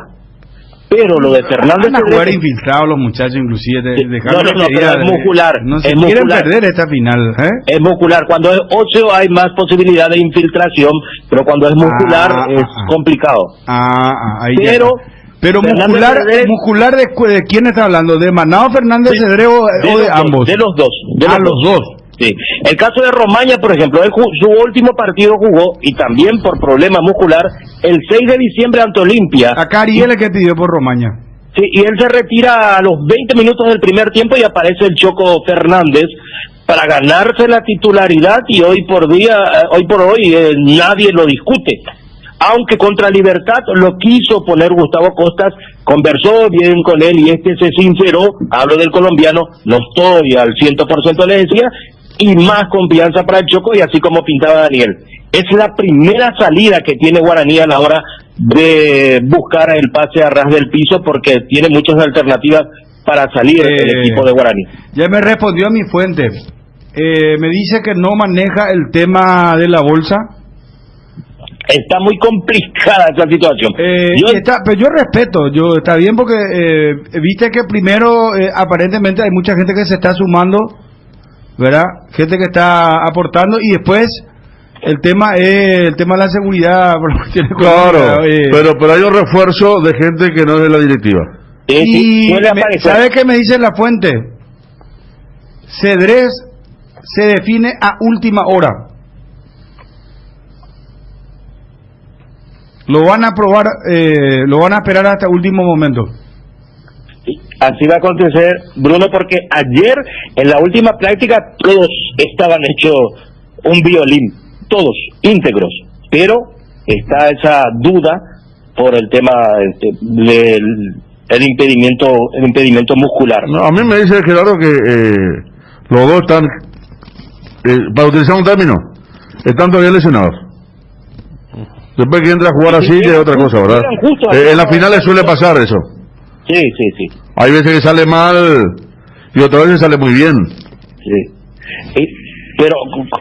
Pero lo de Fernández... Van a jugar infiltrados los muchachos, inclusive. No, pero es muscular. No se quieren perder esta final. Es muscular. Cuando es óseo hay más posibilidad de infiltración, pero cuando es muscular es complicado. Ahí pero muscular de quién está hablando, ¿de Manao Fernández Cedrés o de ambos? De los dos. Los dos. Sí. El caso de Romaña, por ejemplo, él su último partido jugó, y también por problema muscular, el 6 de diciembre ante Olimpia. Acá Ariel es que pidió por Romaña. Sí, y él se retira a los 20 minutos del primer tiempo y aparece el Choco Fernández para ganarse la titularidad, y hoy por hoy nadie lo discute. Aunque contra Libertad lo quiso poner Gustavo Costas, conversó bien con él y se sinceró, hablo del colombiano, no estoy al 100%, le decía, y más confianza para el Choco, y así como pintaba Daniel. Es la primera salida que tiene Guaraní a la hora de buscar el pase a ras del piso, porque tiene muchas alternativas para salir el equipo de Guaraní. Ya me respondió mi fuente. Me dice que no maneja el tema de la bolsa. Está muy complicada esa situación. Pero yo respeto, está bien, porque viste que primero aparentemente hay mucha gente que se está sumando, ¿verdad? Gente que está aportando, y después el tema de la seguridad. Claro, pero hay un refuerzo de gente que no es de la directiva. Y ¿sabe qué me dice la fuente? Cedrés se define a última hora. Lo van a probar, lo van a esperar hasta último momento. Así va a acontecer, Bruno, porque ayer en la última práctica todos estaban hechos un violín, todos íntegros, pero está esa duda por el tema del impedimento muscular. No, a mí me dice Gerardo que los dos están, para utilizar un término, están todavía lesionados. Después que entra a jugar así ya es otra cosa, ¿verdad? En las finales suele pasar eso. Sí. Hay veces que sale mal y otras veces sale muy bien. Sí. Pero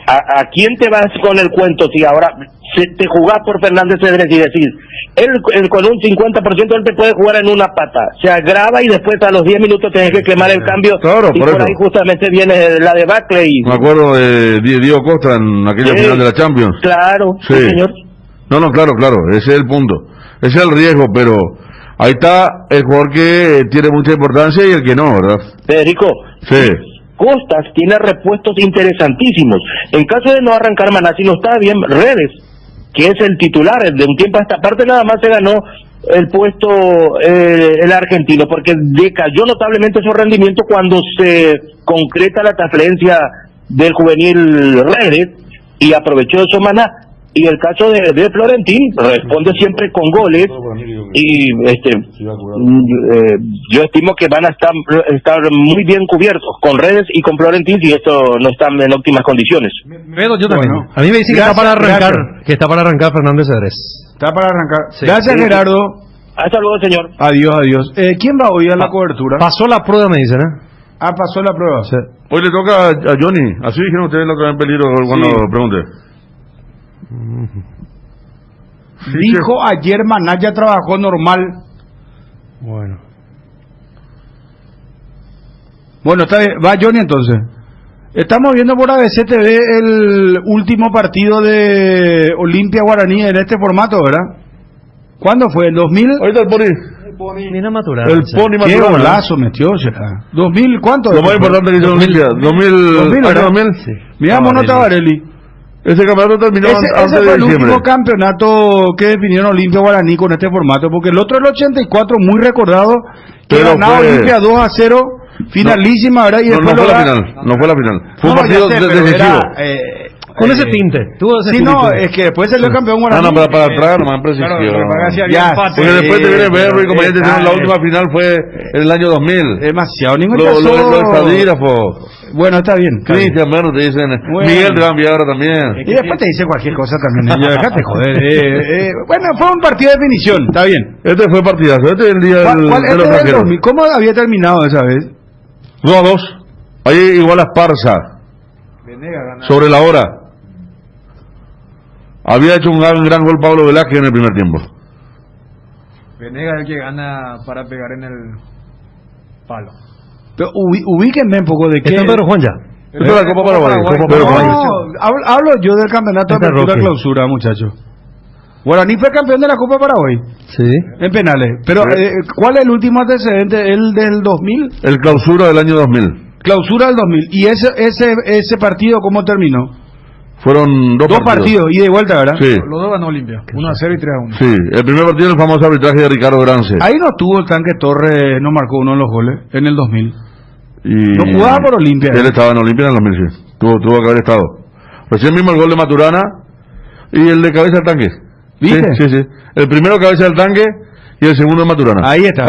¿a quién te vas con el cuento si ahora te jugás por Fernández Cedrés y decís, él con un 50% él te puede jugar en una pata, se agrava y después a los 10 minutos tenés que quemar el cambio, claro, y por ahí justamente viene la debacle y... Me acuerdo de Diego Costa en aquella final de la Champions. Claro, sí, señor. No, claro, ese es el punto, ese es el riesgo, pero ahí está el jugador que tiene mucha importancia y el que no, ¿verdad? Federico, sí. Costas tiene repuestos interesantísimos. En caso de no arrancar Maná, si no está bien, Redes, que es el titular, de un tiempo a esta parte nada más se ganó el puesto el argentino, porque decayó notablemente su rendimiento cuando se concreta la transferencia del juvenil Redes y aprovechó eso Maná. Y el caso de Florentín responde siempre con goles y yo estimo que van a estar muy bien cubiertos con Redes y con Florentín si esto no están en óptimas condiciones. Pero yo también. A mí me dice que está para arrancar Fernández Cedrés. Está para arrancar. Sí. Gracias, Gerardo. Hasta luego, señor. Adiós. ¿Quién va hoy a la cobertura? Pasó la prueba, me dicen, pasó la prueba. Sí. Hoy le toca a Johnny, así dijeron ustedes la otra vez en peligro cuando pregunté. Dijo ayer Maná ya trabajó normal. Bueno, está bien. Va Johnny entonces. Estamos viendo por ABC TV el último partido de Olimpia Guaraní en este formato, ¿verdad? ¿Cuándo fue? ¿El 2000? Ahorita el Pony. El Pony Maturana. Qué golazo metió, será. ¿2000 cuánto? Lo más importante que hizo Olimpia. 2000. Sí. Miramos Tabarelli. Ese campeonato terminó antes de diciembre. Ese fue el último campeonato que definieron Olimpia Guaraní con este formato, porque el otro, el 84, muy recordado, que ganaba Olimpia 2-0, finalísima, ¿verdad? Y no fue la final, no fue la final. Fue un partido decisivo. Con ese tinte. Es que después salió campeón Guaraní. No, para atrás, nomás precisió. Porque después te viene Berro y como ya te dijeron, la última final fue en el año 2000. Demasiado, ningún Lo de Sadígrafo. Bueno, está bien. Cristian Berro te dicen, Miguel te va a enviar ahora también. Y después te dice cualquier cosa también. Déjate joder. Bueno, fue un partido de definición, está bien. Este fue partidazo, este es el día de los arqueros. ¿Cómo había terminado esa vez? 2-2. Ahí igual a Esparza. Sobre la hora. Había hecho un gran gol Pablo Velázquez en el primer tiempo. Venegas es el que gana para pegar en el palo. Pero ubíquenme un poco de qué. ¿Está en Pedro Juan ya? Esto es la Copa Paraguay. Hablo yo del campeonato de apertura clausura, muchachos. Guaraní fue campeón de la Copa Paraguay. Sí. En penales. Pero, ¿cuál es el último antecedente? ¿El del 2000? El clausura del año 2000. Clausura del 2000. ¿Y ese partido cómo terminó? Fueron dos partidos. Y de vuelta, ¿verdad? Sí. Los dos ganó Olimpia. 1-0 y 3-1. Sí. El primer partido el famoso arbitraje de Ricardo Grance. Ahí no tuvo el Tanque Torres, no marcó uno de los goles en el 2000. Y no jugaba por Olimpia. Él estaba en Olimpia en el 2000, sí. Tuvo que haber estado. Recién mismo el gol de Maturana y el de cabeza del tanque. ¿Viste? Sí. El primero cabeza del tanque y el segundo de Maturana. Ahí está.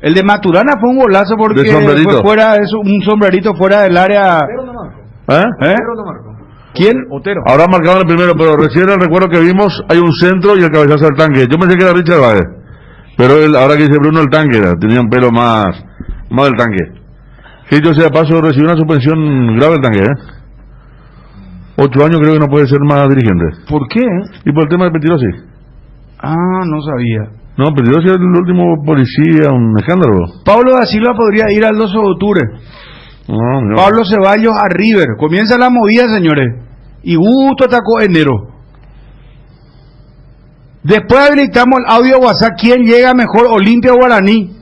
El de Maturana fue un golazo porque fue fuera, un sombrerito fuera del área. Pero no marcó. Pero no marcó. ¿Quién? Otero. Habrá marcado el primero, pero recién el recuerdo que vimos hay un centro y el cabezazo del tanque. Yo pensé que era Richard Baez, pero ahora que dice Bruno el tanque tenía un pelo más del tanque. Que yo sea paso recibió una suspensión grave el tanque, 8 años creo que no puede ser más dirigente. ¿Por qué? Y por el tema de Petirosi. No sabía. No, Petirosi es el último policía, un escándalo. Pablo da Silva podría ir al 12 de octubre. No. Pablo Ceballos a River. Comienza la movida, señores. Y justo atacó enero. Después habilitamos el audio WhatsApp. ¿Quién llega mejor? Olimpia o Guaraní.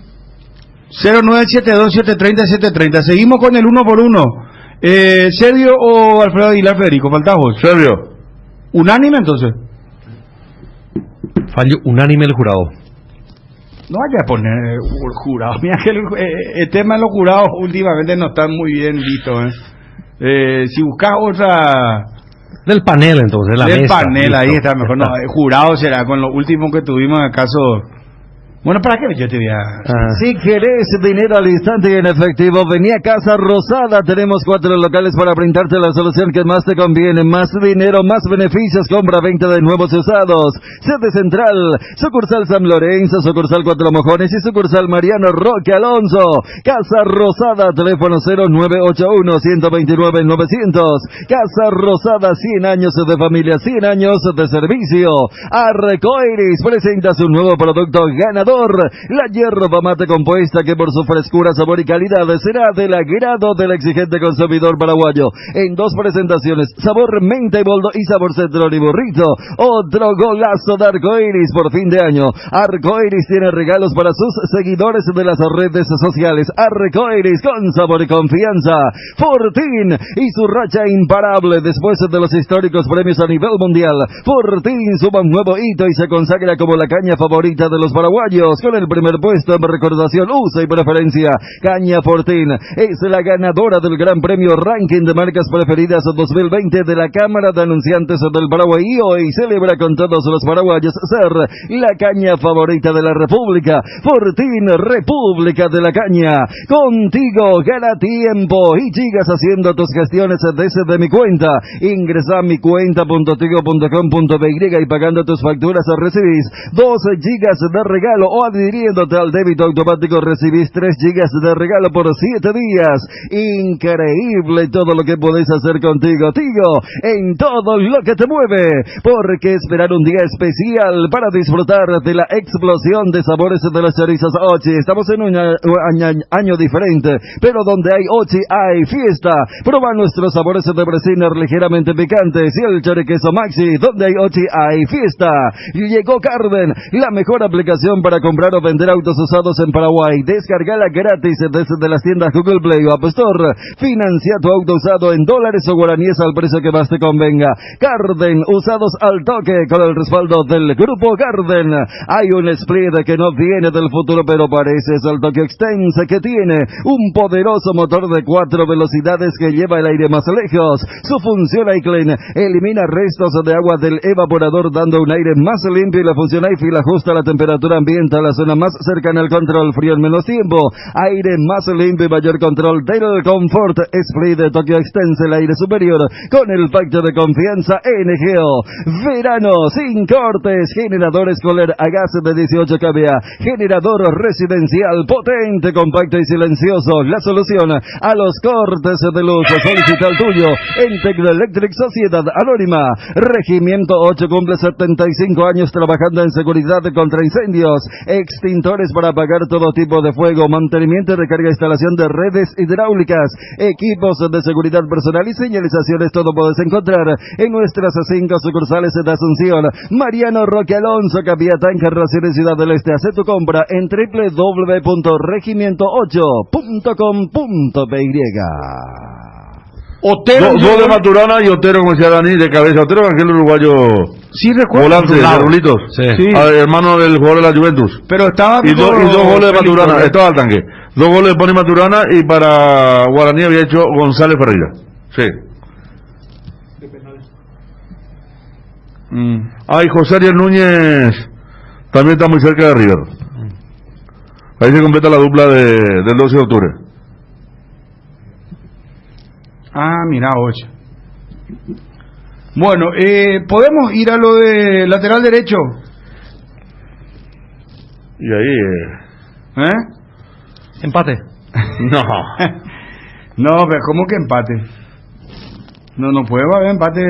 0972-730-730. Seguimos con el 1 por 1. ¿Sergio o Alfredo Aguilar Federico? Falta vos. Sergio. ¿Unánime entonces? Fallo unánime el jurado. No vaya a poner jurado. Mira que el tema de los jurados últimamente no está muy bien visto. Si buscas otra... Del panel entonces, la del mesa. Del panel, listo. Ahí está mejor. No, jurado será con lo último que tuvimos en el caso Bueno, ¿para qué yo te voy a...? Si querés dinero al instante y en efectivo, vení a Casa Rosada. Tenemos 4 locales para brindarte la solución que más te conviene. Más dinero, más beneficios, compra-venta de nuevos y usados. Sede Central, sucursal San Lorenzo, sucursal Cuatro Mojones y sucursal Mariano Roque Alonso. Casa Rosada, teléfono 0981-129-900. Casa Rosada, 100 años de familia, 100 años de servicio. Arcoiris presenta su nuevo producto ganador. La yerba mate compuesta que por su frescura, sabor y calidad será del agrado del exigente consumidor paraguayo. En 2 presentaciones, sabor menta y boldo y sabor cetrón y burrito. Otro golazo de Arcoiris por fin de año. Arcoiris tiene regalos para sus seguidores de las redes sociales. Arcoiris con sabor y confianza. Fortín y su racha imparable después de los históricos premios a nivel mundial. Fortín suma un nuevo hito y se consagra como la caña favorita de los paraguayos, con el primer puesto en recordación, uso y preferencia. Caña Fortín es la ganadora del Gran Premio Ranking de Marcas Preferidas 2020 de la Cámara de Anunciantes del Paraguay y hoy celebra con todos los paraguayos ser la caña favorita de la República. Fortín, República de la Caña. Contigo gana tiempo y sigas haciendo tus gestiones desde mi cuenta. Ingresa a mi cuenta.tigo.com.py y pagando tus facturas recibís 12 gigas de regalo, o adhiriéndote al débito automático recibís 3 gigas de regalo por 7 días. Increíble todo lo que podés hacer contigo, Tigo, en todo lo que te mueve. ¿Por qué esperar un día especial para disfrutar de la explosión de sabores de los chorizos Ochi? Estamos en un año diferente, pero donde hay Ochi hay fiesta. Prueba nuestros sabores de Bresiner ligeramente picantes y el choriqueso Maxi. Donde hay Ochi hay fiesta. Llegó Carden, la mejor aplicación para comprar o vender autos usados en Paraguay. Descargala gratis desde las tiendas Google Play o App Store. Financia tu auto usado en dólares o guaraníes al precio que más te convenga. Carden, usados al toque con el respaldo del grupo Carden. Hay un split que no viene del futuro, pero parece es el Tokyo Extense, que tiene un poderoso motor de 4 velocidades que lleva el aire más lejos. Su función iClean elimina restos de agua del evaporador, dando un aire más limpio, y la función iFeel ajusta la temperatura ambiente a la zona más cercana al control frío en menos tiempo. Aire más limpio y mayor control del confort. Split de Tokyo Extense, el aire superior con el pacto de confianza NGO. Verano sin cortes. Generador escolar a gas de 18 kVA. Generador residencial potente, compacto y silencioso. La solución a los cortes de luz. Solicita el tuyo en Tecnoelectric Sociedad Anónima. Regimiento 8 cumple 75 años trabajando en seguridad contra incendios, extintores para apagar todo tipo de fuego, mantenimiento y recarga, instalación de redes hidráulicas, equipos de seguridad personal y señalizaciones. Todo puedes encontrar en nuestras 5 sucursales de Asunción, Mariano Roque Alonso, Capiatán, Carracero y Ciudad del Este. Haz tu compra en www.regimiento8.com.py. Otero, dos de Maturana y Otero, como decía Dani, de cabeza. Otero, aquel uruguayo. Sí, recuerdo. Volante de Rulitos. Sí. Hermano del jugador de la Juventus. Pero estaba. Y dos goles de Maturana. Estaba al tanque. 2 goles de Pony Maturana, y para Guaraní había hecho González Ferreira. Sí. De penales. Y José Ariel Núñez también está muy cerca de River. Ahí se completa la dupla del 12 de octubre. Mira, 8. Bueno, podemos ir a lo de lateral derecho. Y ahí... Empate. No. No, pero ¿cómo que empate? No puede haber empate.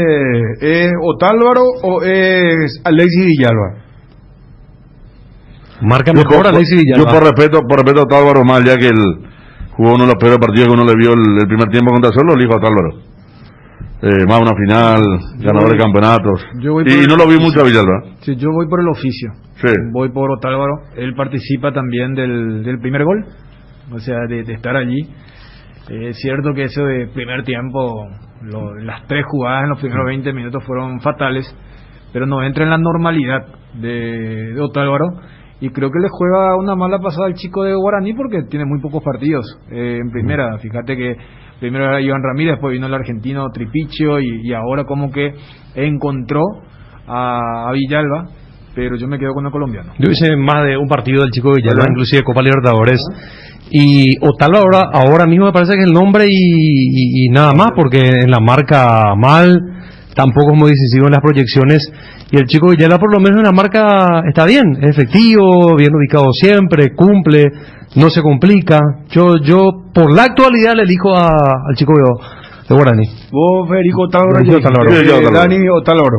¿Es Otálvaro o es Alexis Villalba? Marca mejor Alexis Villalba. Yo por respeto a Otálvaro, más ya que él jugó uno de los peores partidos que uno le vio el primer tiempo contra Sol, lo elijo a Otálvaro. Más una final, ganador de campeonatos. Y no lo vi mucho a Villalba. Sí, yo voy por el oficio. Sí. Voy por Otálvaro. Él participa también del primer gol, o sea, de estar allí. Es cierto que eso de primer tiempo, las 3 jugadas en los primeros 20 minutos fueron fatales, pero no entra en la normalidad de Otálvaro. Y creo que le juega una mala pasada al chico de Guaraní, porque tiene muy pocos partidos en primera. Fíjate que primero era Iván Ramírez, después vino el argentino Tripicio, y ahora como que encontró a Villalba, pero yo me quedo con el colombiano. Yo hice más de un partido del Chico Villalba, inclusive Copa Libertadores. Y Otálvaro ahora mismo me parece que es el nombre y nada más, porque en la marca mal, tampoco es muy decisivo en las proyecciones. Y el Chico Villalba por lo menos en la marca está bien, es efectivo, bien ubicado siempre, cumple, no se complica. Yo por la actualidad le elijo al Chico de Guaraní. Vos, Federico Otálvaro, Dani Otálvaro.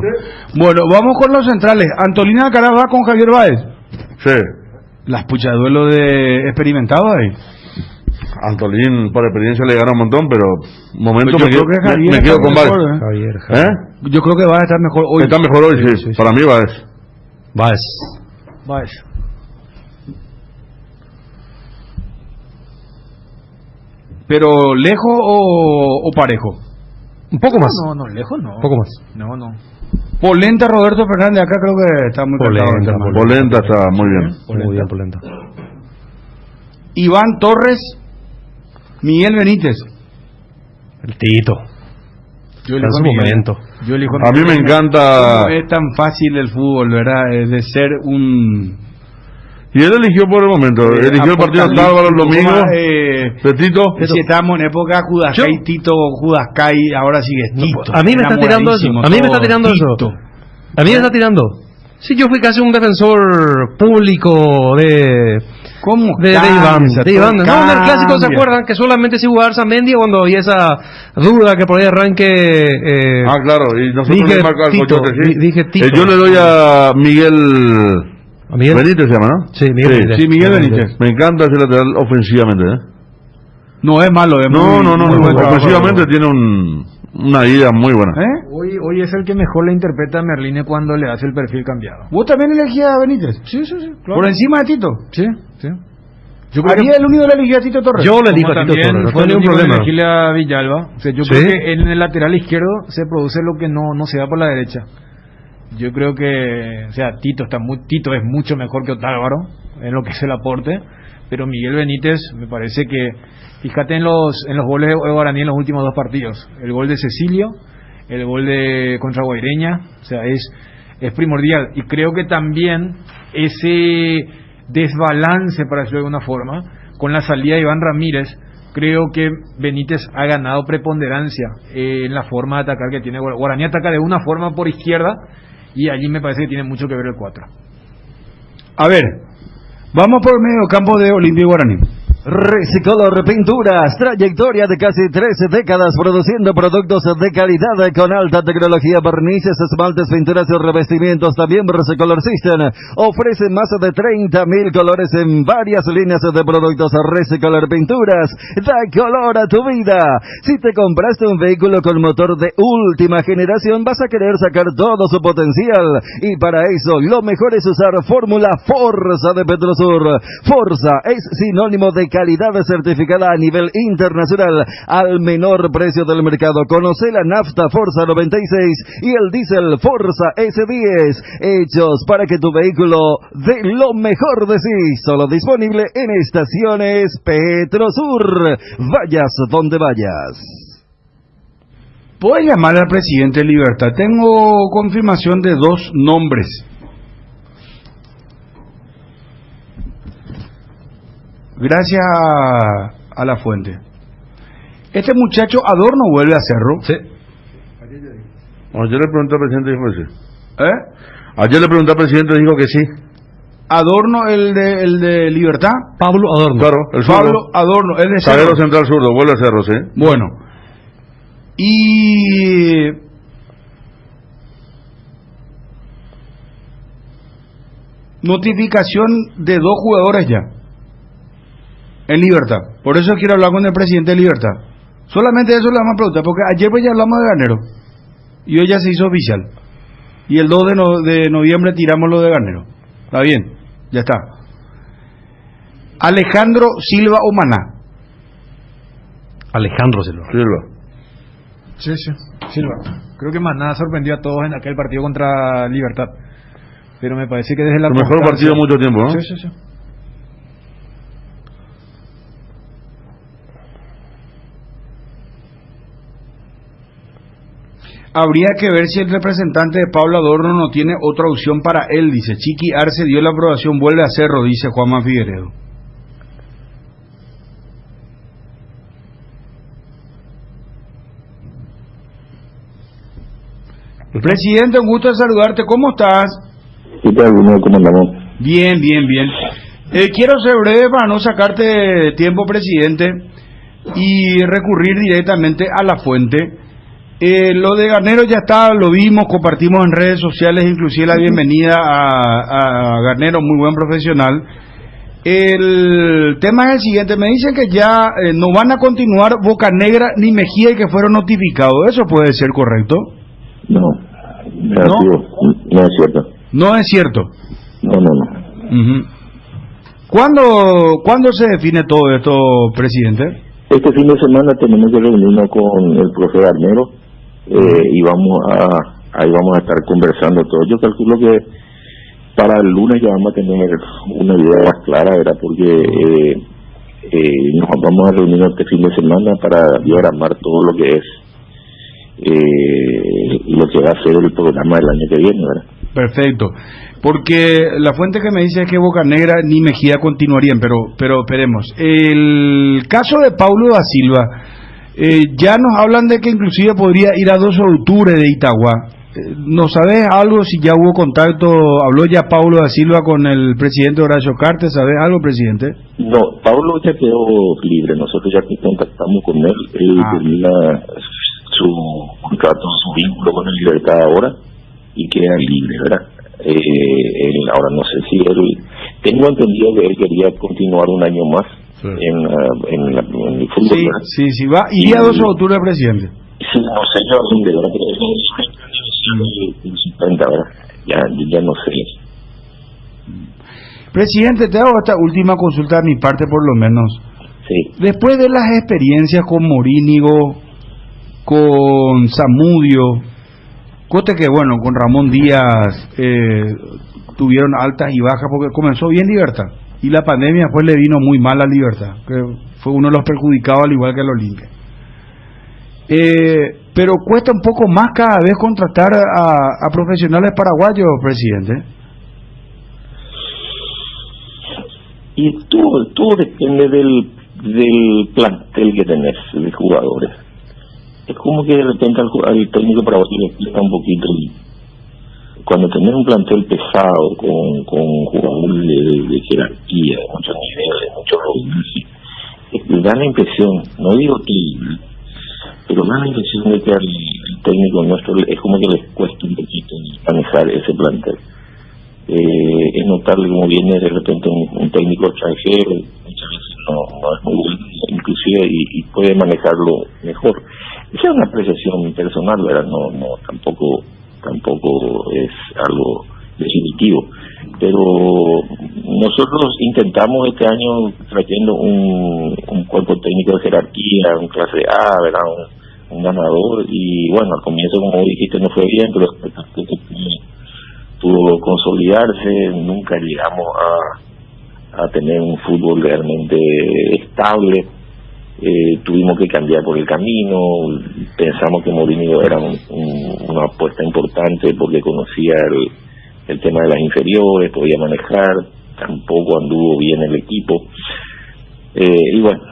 Bueno, vamos con los centrales. Antolina Alcaraz va con Javier Báez. Sí. Las pucha duelo de experimentado ahí. Antolín, por experiencia, le gana un montón, pero momento Yo creo que Javier me quedo está con Báez. mejor, Javier. Yo creo que va a estar mejor hoy. Está mejor hoy, sí. Para mí Báez. Báez. Pero lejos o parejo. Un poco más. No, lejos no. Un poco más. No. Polenta, Roberto Fernández, acá creo que está muy cantado. Polenta está muy bien. Muy bien, Polenta. Iván Torres, Miguel Benítez. El Tito. Yo en su momento. A mí me encanta. No es tan fácil el fútbol, ¿verdad? Es de ser un... Y él eligió por el momento, eligió el partido de Álvaro el domingo, de Tito. Si estamos en época Judascay, Tito, Judascay, ahora sigue Tito. A mí me está tirando eso. A mí me está tirando eso. A mí me está tirando. Sí, yo fui casi un defensor público de... ¿Cómo? De Iván. No, en el clásico, ¿se acuerdan? Que solamente si jugaba Arzamendi cuando había esa duda que por ahí arranque... claro, y nosotros dije le marcamos Tito, dije Tito. yo le doy a Miguel... Benítez se llama, ¿no? Sí, Miguel Benítez. Sí, Miguel Benítez. Me encanta ese lateral ofensivamente, No es malo, es No, muy ofensivamente tiene una idea muy buena. Hoy es el que mejor le interpreta a Merline cuando le hace el perfil cambiado. ¿Vos también elegías a Benítez? Sí, claro. ¿Por encima de Tito? Sí. ¿Haría el único que le eligió a Tito Torres? Yo le elijo a Tito Torres, no fue tengo ningún problema. Elegirle a Villalba. O sea, yo creo que en el lateral izquierdo se produce lo que no se da por la derecha. Yo creo que, Tito es mucho mejor que Otálvaro en lo que es el aporte, pero Miguel Benítez me parece que, fíjate en los goles de Guaraní en los últimos dos partidos, el gol de Cecilio, el gol de contra Guaireña, es primordial, y creo que también ese desbalance, para decirlo de alguna forma, con la salida de Iván Ramírez, creo que Benítez ha ganado preponderancia en la forma de atacar que tiene Guaraní. Ataca de una forma por izquierda y allí me parece que tiene mucho que ver el 4. A ver, vamos por el medio campo de Olimpia y Guaraní. Recicolor Pinturas, trayectoria de casi 13 décadas produciendo productos de calidad con alta tecnología, barnices, esmaltes, pinturas y revestimientos. También Recicolor System ofrece más de 30.000 colores en varias líneas de productos. Recicolor Pinturas da color a tu vida. Si te compraste un vehículo con motor de última generación, vas a querer sacar todo su potencial, y para eso lo mejor es usar Fórmula Forza de Petrosur. Forza es sinónimo de calidad certificada a nivel internacional al menor precio del mercado. Conoce la nafta Forza 96 y el diésel Forza S10, hechos para que tu vehículo dé lo mejor de sí. Solo disponible en estaciones Petrosur. Vayas donde vayas. ¿Puedes llamar al presidente Libertad? Tengo confirmación de 2 nombres. Gracias a la fuente. Este muchacho Adorno vuelve a Cerro. Sí. Ayer le pregunté al presidente y dijo que sí. Ayer le pregunté al presidente y dijo que sí. Adorno, el de Libertad. Pablo Adorno. Claro, el zurdo. Pablo Adorno, el de Cerro. Zaguero central zurdo, vuelve a Cerro, sí. Bueno. Y notificación de 2 jugadores ya en Libertad. Por eso quiero hablar con el presidente de Libertad. Solamente eso le vamos a preguntar, porque ayer pues ya hablamos de Garnero y hoy ya se hizo oficial. Y el 2 de noviembre tiramos lo de Garnero. Está bien, ya está. Alejandro Silva o Maná. Alejandro Silva. Sí, Silva. Creo que Maná sorprendió a todos en aquel partido contra Libertad. Pero me parece que desde la... El mejor partido de mucho tiempo, ¿no? Sí. Habría que ver si el representante de Pablo Adorno no tiene otra opción para él, dice. Chiqui Arce dio la aprobación, vuelve a Cerro, dice Juanma Figueredo. Presidente, un gusto de saludarte. ¿Cómo estás? ¿Qué tal, Bruno? ¿Cómo andamos? Bien, bien, bien. Quiero ser breve para no sacarte tiempo, presidente, y recurrir directamente a la fuente. Lo de Garnero ya está, lo vimos, compartimos en redes sociales, inclusive la bienvenida a Garnero, muy buen profesional. El tema es el siguiente, me dicen que ya no van a continuar Bocanegra ni Mejía y que fueron notificados. ¿Eso puede ser correcto? No, no es cierto. No es cierto. No. ¿Cuándo se define todo esto, presidente? Este fin de semana tenemos que reunirnos con el profe Garnero y ahí vamos a estar conversando todo. Yo calculo que para el lunes ya vamos a tener una idea más clara, ¿verdad? Porque nos vamos a reunirnos este fin de semana para diagramar todo lo que es lo que va a ser el programa del año que viene, ¿verdad? Perfecto, porque la fuente que me dice es que Bocanegra ni Mejía continuarían, pero esperemos. El caso de Paulo da Silva, ya nos hablan de que inclusive podría ir a 2 de octubre de Itagua. ¿No sabes algo si ya hubo contacto, habló ya Paulo da Silva con el presidente Horacio Cartes? ¿Sabes algo, presidente? No, Paulo ya quedó libre, nosotros ya contactamos con él termina su contrato, su vínculo con el Libertad ahora y queda libre, ¿verdad? Ahora no sé si él, tengo entendido que él quería continuar un año más en el fútbol. Sí, va, iría 2 de octubre, presidente. Sí, no sé yo dónde, ¿verdad? ¿verdad? Ya no sé. Presidente, te hago esta última consulta de mi parte por lo menos. Sí. Después de las experiencias con Morínigo, con Zamudio, coste que bueno, con Ramón Díaz tuvieron altas y bajas porque comenzó bien Libertad y la pandemia después le vino muy mal a Libertad, que fue uno de los perjudicados al igual que el Olimpia. Pero cuesta un poco más cada vez contratar a profesionales paraguayos, presidente. Y todo depende del plantel que tenés de jugadores. Es como que de repente al técnico paraguayo le explica un poquito. Cuando tenés un plantel pesado con jugadores de jerarquía, de muchos niveles, de muchos rodajes, da la impresión, no digo que, pero da la impresión de que al técnico nuestro es como que les cuesta un poquito manejar ese plantel. Es notable como viene de repente un técnico extranjero, muchas veces no es muy bueno, inclusive y puede manejarlo mejor. Esa es una apreciación personal, ¿verdad? No tampoco es algo definitivo, pero nosotros intentamos este año trayendo un cuerpo técnico de jerarquía, un clase A, ¿verdad? Un ganador, y bueno, al comienzo, como dijiste, no fue bien, pero pudo consolidarse. Nunca llegamos a tener un fútbol realmente estable. Tuvimos que cambiar por el camino. Pensamos que Mourinho era una apuesta importante porque conocía el tema de las inferiores, podía manejar. Tampoco anduvo bien el equipo, y bueno,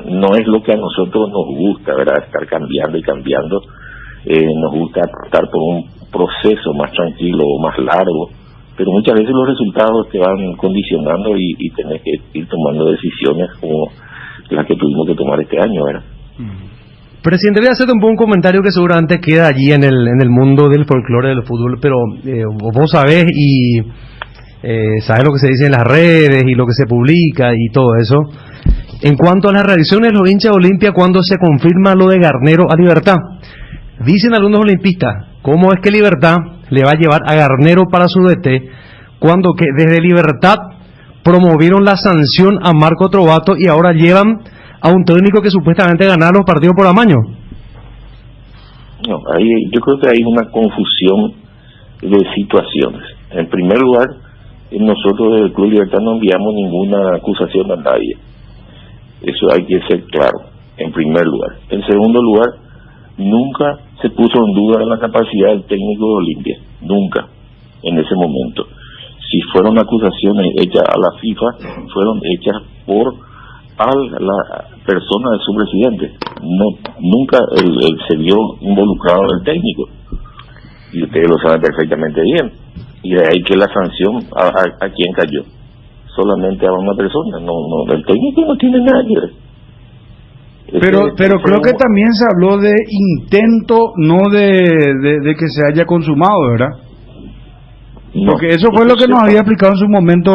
no es lo que a nosotros nos gusta, ¿verdad? Estar cambiando y cambiando. Nos gusta estar por un proceso más tranquilo, más largo, pero muchas veces los resultados te van condicionando y tenés que ir tomando decisiones como las que tuvimos que tomar este año, ¿verdad? Presidente, voy a hacerte un comentario que seguramente queda allí en el mundo del folclore del fútbol, pero vos sabés y sabés lo que se dice en las redes y lo que se publica y todo eso. En cuanto a las reacciones de los hinchas de Olimpia cuando se confirma lo de Garnero a Libertad, dicen algunos olimpistas, ¿cómo es que Libertad le va a llevar a Garnero para su DT cuando que desde Libertad promovieron la sanción a Marco Trovato y ahora llevan a un técnico que supuestamente ganaba los partidos por amaño? No, yo creo que hay una confusión de situaciones. En primer lugar, nosotros desde el Club Libertad no enviamos ninguna acusación a nadie. Eso hay que ser claro, en primer lugar. En segundo lugar, nunca se puso en duda la capacidad del técnico de Olimpia, nunca, en ese momento. Si fueron acusaciones hechas a la FIFA, fueron hechas por la persona de su presidente. Nunca se vio involucrado el técnico, y ustedes lo saben perfectamente bien. Y de ahí que la sanción a quién cayó, solamente a una persona. No, el técnico no tiene nada que ver. Pero creo que también se habló de intento, no de que se haya consumado, ¿verdad? No, porque eso fue lo que nos había explicado en su momento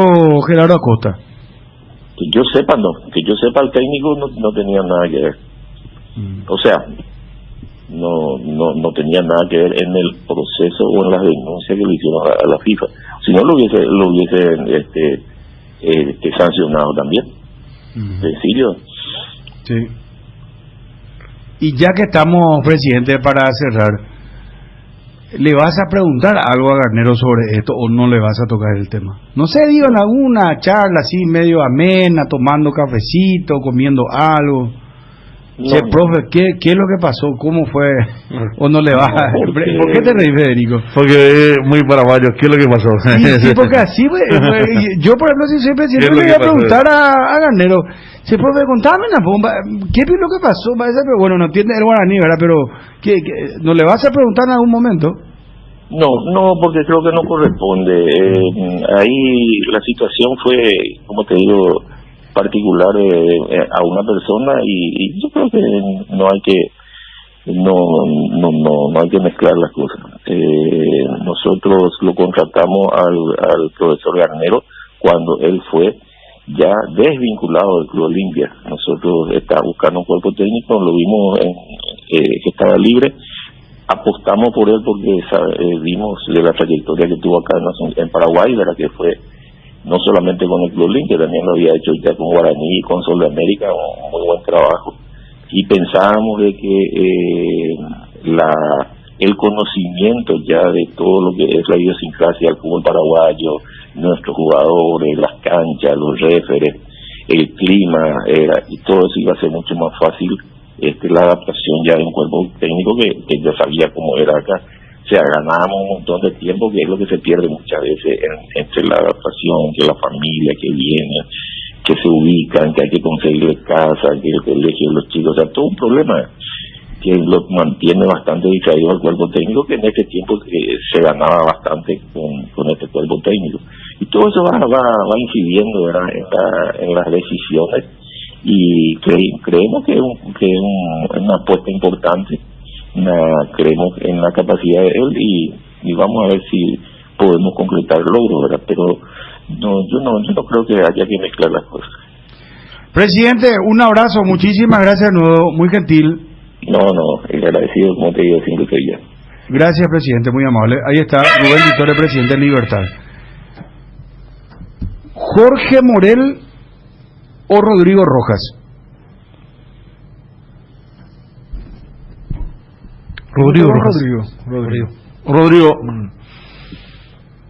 Gerardo Acosta. Que yo sepa, el técnico no tenía nada que ver. O sea, no tenía nada que ver en el proceso o en las denuncias que le hicieron a la FIFA. Si no, lo hubiese sancionado también. Sencillo. Sí. Y ya que estamos, presidente, para cerrar, ¿le vas a preguntar algo a Garnero sobre esto o no le vas a tocar el tema? No sé, digo, en alguna charla así medio amena, tomando cafecito, comiendo algo. Profe, ¿qué es lo que pasó? ¿Cómo fue? ¿O no le vas a...? ¿Por qué te reís, Federico? Porque es muy paraguayo. ¿Qué es lo que pasó? Sí, porque así, yo por ejemplo, si soy presidente, le voy a preguntar a Garnero, si profe, contame una bomba, ¿qué es lo que pasó? Pero bueno, no entiende el guaraní, ¿verdad? Pero, ¿no le vas a preguntar en algún momento? No, porque creo que no corresponde. Ahí la situación fue, como te digo, particular a una persona, y yo creo que no hay que mezclar las cosas. Nosotros lo contratamos al profesor Garnero cuando él fue ya desvinculado del Club Olimpia. Nosotros estábamos buscando un cuerpo técnico, lo vimos que estaba libre, apostamos por él porque vimos de la trayectoria que tuvo acá en Paraguay, de la que fue no solamente con el Club Olimpia, también lo había hecho ya con Guaraní y con Sol de América, un muy buen trabajo. Y pensábamos de que el conocimiento ya de todo lo que es la idiosincrasia del fútbol paraguayo, nuestros jugadores, las canchas, los referes, el clima, y todo eso iba a ser mucho más fácil la adaptación ya de un cuerpo técnico que ya sabía cómo era acá. O sea, ganábamos un montón de tiempo, que es lo que se pierde muchas veces entre la adaptación, que la familia que viene, que se ubican, que hay que conseguirle casa, que el colegio de los chicos, o sea, todo un problema que lo mantiene bastante distraído al cuerpo técnico, que en este tiempo se ganaba bastante con este cuerpo técnico. Y todo eso va incidiendo, ¿verdad?, en las decisiones, y creemos que es una apuesta importante. Creemos en la capacidad de él, y vamos a ver si podemos concretar el logro, ¿verdad? Pero yo no creo que haya que mezclar las cosas. Presidente, un abrazo, muchísimas gracias de nuevo, muy gentil. No, agradecido, como te digo, siempre soy yo. Gracias, presidente, muy amable. Ahí está Rubén Vitore, presidente de Libertad. ¿Jorge Morel o Rodrigo Rojas? Rodrigo.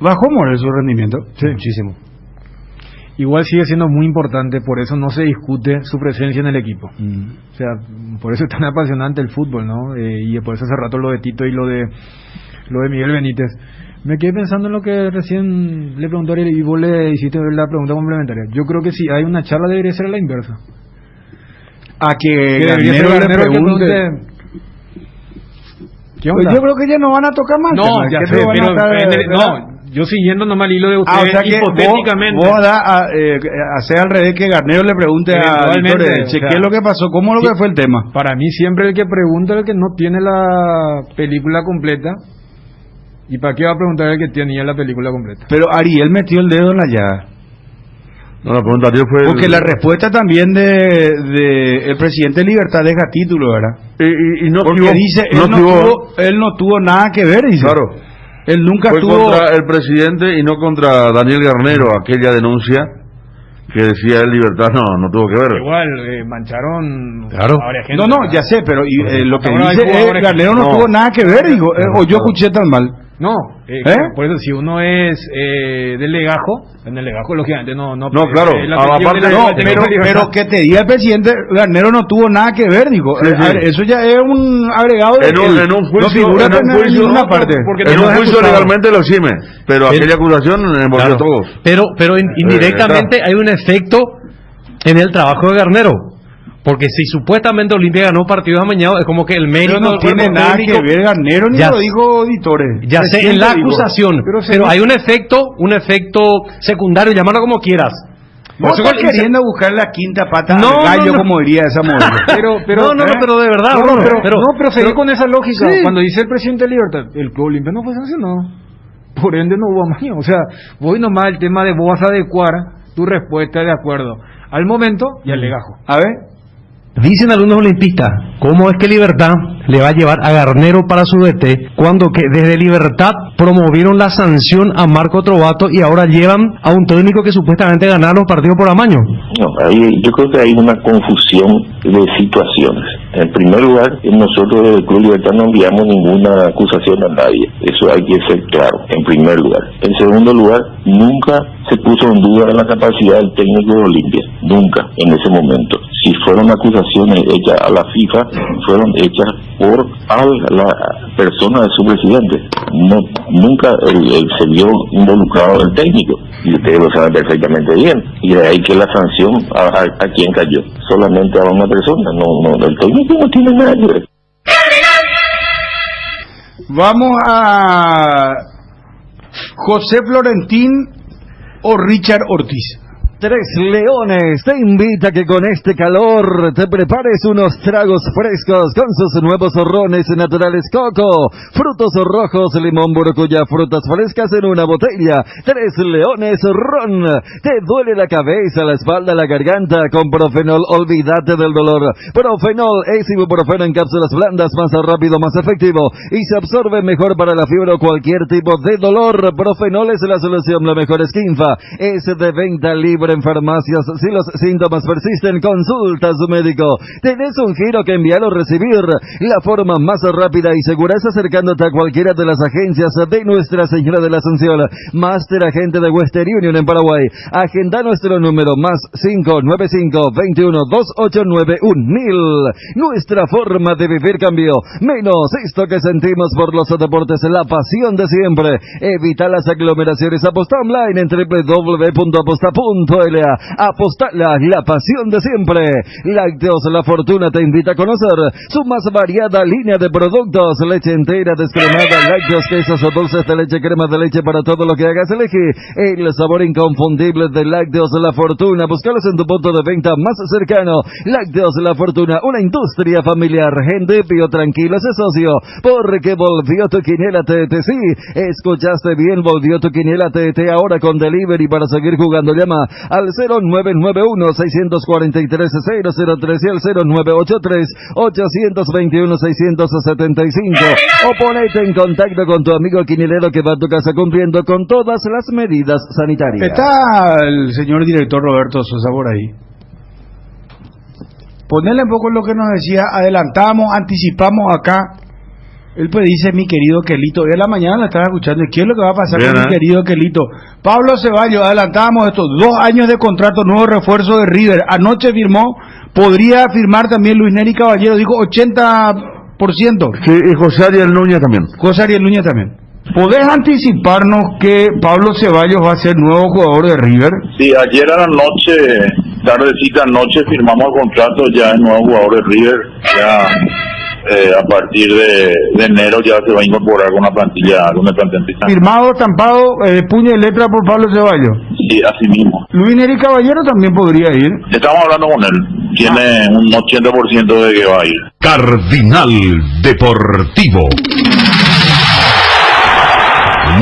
¿Bajó Morel su rendimiento? Sí, muchísimo. Igual sigue siendo muy importante, por eso no se discute su presencia en el equipo. O sea, por eso es tan apasionante el fútbol, ¿no? Y por eso hace rato lo de Tito y lo de Miguel Benítez. Me quedé pensando en lo que recién le preguntó Ariel, y vos le hiciste la pregunta complementaria. Yo creo que si hay una charla debería ser a la inversa. A que Garnero le pregunte... Pues yo creo que ya no van a tocar más. No, ya sé, pero yo siguiendo nomás el hilo de ustedes, o sea que hipotéticamente. Vos hacer al revés, que Garnero le pregunte a Vitore, ¿qué es lo que pasó? ¿Cómo que fue el tema? Para mí siempre el que pregunta es el que no tiene la película completa. ¿Y para qué va a preguntar el que tenía la película completa? Pero Ariel metió el dedo en la llaga. No, la pregunta fue... Porque la respuesta también de el presidente de Libertad deja título, ¿verdad? Y no porque dice, él no tuvo nada que ver, dice. Claro. Él nunca fue tuvo... contra el presidente y no contra Daniel Garnero, aquella denuncia que decía el Libertad no tuvo que ver. Igual, mancharon claro. a varias gente. No, ya sé, pero lo que dice Garnero no tuvo nada que ver, dijo, o yo escuché tan mal. No, por eso si uno es del Legajo, en el Legajo lógicamente no claro, aparte pero que te diga el presidente, Garnero no tuvo nada que ver, digo, sí. A ver, eso ya es un agregado en un juicio, no figura en ninguna parte, en un juicio legalmente lo exime, pero aquella acusación envolvió a todos. Pero indirectamente hay un efecto en el trabajo de Garnero. Porque si supuestamente Olimpia ganó partidos amañados, es como que el mérito no tiene nada que ver Garnero ni lo dijo auditores. Ya sé, en la acusación, pero hay un efecto secundario, llámalo como quieras. No estás queriendo buscar la quinta pata al gallo, como diría esa mujer. pero de verdad. Pero seguí con esa lógica. Sí. Cuando dice el presidente de Libertad, el Club Olimpia no fue sancionado. Por ende no hubo amaño. O sea, voy nomás el tema de vos adecuar tu respuesta de acuerdo al momento y al legajo. A ver. Dicen algunos olimpistas, ¿cómo es que Libertad le va a llevar a Garnero para su DT cuando que desde Libertad promovieron la sanción a Marco Trovato y ahora llevan a un técnico que supuestamente ganaron los partidos por amaño? No, yo creo que hay una confusión de situaciones. En primer lugar, nosotros desde el Club Libertad no enviamos ninguna acusación a nadie. Eso hay que ser claro, en primer lugar. En segundo lugar, nunca se puso en duda la capacidad del técnico de Olimpia. Nunca, en ese momento. Si fueron acusaciones hechas a la FIFA, fueron hechas por la persona de su presidente. No, nunca se vio involucrado el técnico. Y ustedes lo saben perfectamente bien. Y de ahí que la sanción a quién cayó. Solamente a una persona. No, el técnico no tiene nada que ver. Vamos a José Florentín o Richard Ortiz. Tres Leones te invita a que con este calor te prepares unos tragos frescos con sus nuevos rones naturales Coco, frutos rojos, limón, maracuyá, frutas frescas en una botella. Tres Leones Ron. ¿Te duele la cabeza, la espalda, la garganta? Con Profenol, olvídate del dolor. Profenol es ibuprofeno en cápsulas blandas, más rápido, más efectivo y se absorbe mejor para la fiebre o cualquier tipo de dolor. Profenol es la solución, la mejor esquinfa. Es de venta libre en farmacias. Si los síntomas persisten, consulta a su médico. ¿Tenés un giro que enviar o recibir? La forma más rápida y segura es acercándote a cualquiera de las agencias de Nuestra Señora de la Asunción. Máster agente de Western Union en Paraguay. Agenda nuestro número más 595-21-289-1000. Nuestra forma de vivir cambió. Menos esto que sentimos por los deportes, la pasión de siempre. Evita las aglomeraciones. Aposta online en www.aposta.la. Apostala, la pasión de siempre. Lácteos La Fortuna te invita a conocer su más variada línea de productos: leche entera, descremada, lácteos, quesos o dulces de leche, crema de leche, para todo lo que hagas elige el sabor inconfundible de Lácteos La Fortuna. Búscalos en tu punto de venta más cercano. Lácteos La Fortuna, una industria familiar. Gente, pío tranquilo, ese socio, porque volvió tu quiniela TT. Sí, escuchaste bien, volvió tu quiniela TT ahora con delivery para seguir jugando. Llama al 0991-643-003 y al 0983-821-675 o ponete en contacto con tu amigo quinilero que va a tu casa cumpliendo con todas las medidas sanitarias. Está el señor director Roberto Sosa por ahí. Ponerle un poco lo que nos decía, adelantamos, anticipamos acá. Él pues dice, mi querido Quelito, hoy en la mañana lo estaba escuchando, ¿qué es lo que va a pasar con mi querido Quelito? Pablo Ceballos, adelantábamos estos 2 años de contrato, nuevo refuerzo de River, anoche firmó, podría firmar también Luis Neri Caballero, dijo 80%. Sí, y José Ariel Núñez también. José Ariel Núñez también. ¿Podés anticiparnos que Pablo Ceballos va a ser nuevo jugador de River? Sí, ayer a la noche, tardecita anoche, firmamos el contrato, ya es nuevo jugador de River, ya... a partir de enero ya se va a incorporar con una plantilla firmado, estampado, puño y letra por Pablo Ceballos. Sí, así mismo. Luis Neri Caballero también podría ir. Estamos hablando con él, tiene un 80% de que va a ir. Cardinal Deportivo,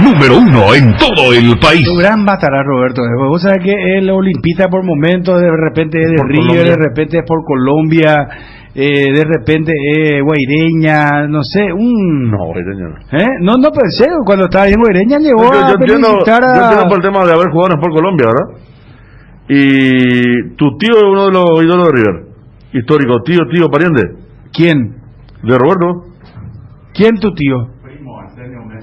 número 1 en todo el país. Tu gran batará, Roberto. Vos sabés que el olimpista por momentos, de repente es de por River, Colombia. de repente es por Colombia, de repente Guaireña, no sé, No, Guaireña no. No pensé, cuando estaba en Guaireña llegó a felicitar a... Yo entiendo por el tema de haber jugado en Sport Colombia, ¿verdad? Y tu tío es uno de los ídolos de River, histórico, tío, pariente. ¿Quién? De Roberto. ¿Quién tu tío?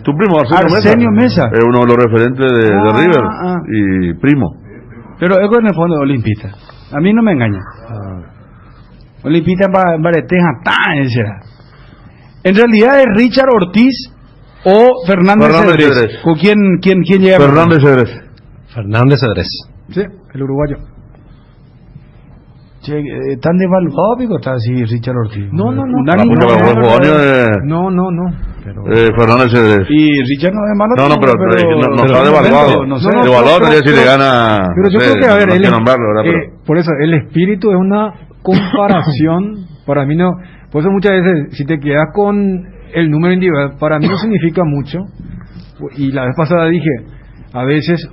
Tu primo, Arsenio Mesa. Es uno de los referentes de River. Y primo. Pero es en el fondo olimpista. A mí no me engaña. Olimpista en Bareteja, será. En realidad es Richard Ortiz o Fernández Cedrés. ¿Con quién llega? Fernández Cedrés. Fernández Cedrés. Sí, el uruguayo. Che, tan devaluado, pico, está así Richard Ortiz. No. Pero, Fernández Cedrés. Y Richard no es malo. No, pero está devaluado. No sé. Devaluado tendría si le gana. Pero yo creo que, a ver, nombrarlo, por eso, el espíritu es una comparación. Para mí no. Por eso muchas veces, si te quedas con el número individual, para mí no significa mucho. Y la vez pasada dije, a veces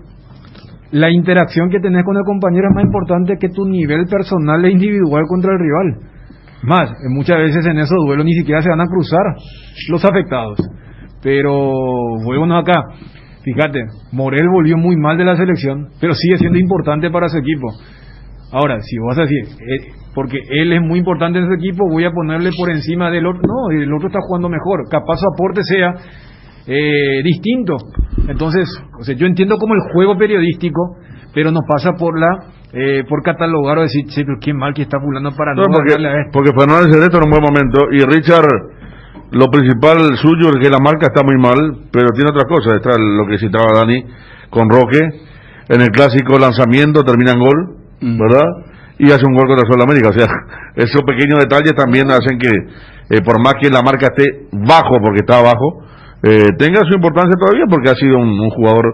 la interacción que tenés con el compañero es más importante que tu nivel personal e individual contra el rival. Más, muchas veces en esos duelos ni siquiera se van a cruzar los afectados. Pero volvemos acá. Fíjate, Morel volvió muy mal de la selección, pero sigue siendo importante para su equipo. Ahora, si vos vas a decir, porque él es muy importante en su equipo, voy a ponerle por encima del otro. No, el otro está jugando mejor. Capaz su aporte sea distinto. Entonces, o sea, yo entiendo como el juego periodístico, pero nos pasa por catalogar o decir, sí, pero qué mal que está fulano para no darle a esto. Porque Fernández Cedrés está en un buen momento y Richard, lo principal suyo es que la marca está muy mal, pero tiene otra cosa. Está lo que citaba Dani con Roque. En el clásico lanzamiento termina en gol, ¿verdad? Y hace un gol contra Sudamérica. O sea, esos pequeños detalles también hacen que, por más que la marca esté bajo, porque está abajo, tenga su importancia todavía, porque ha sido un jugador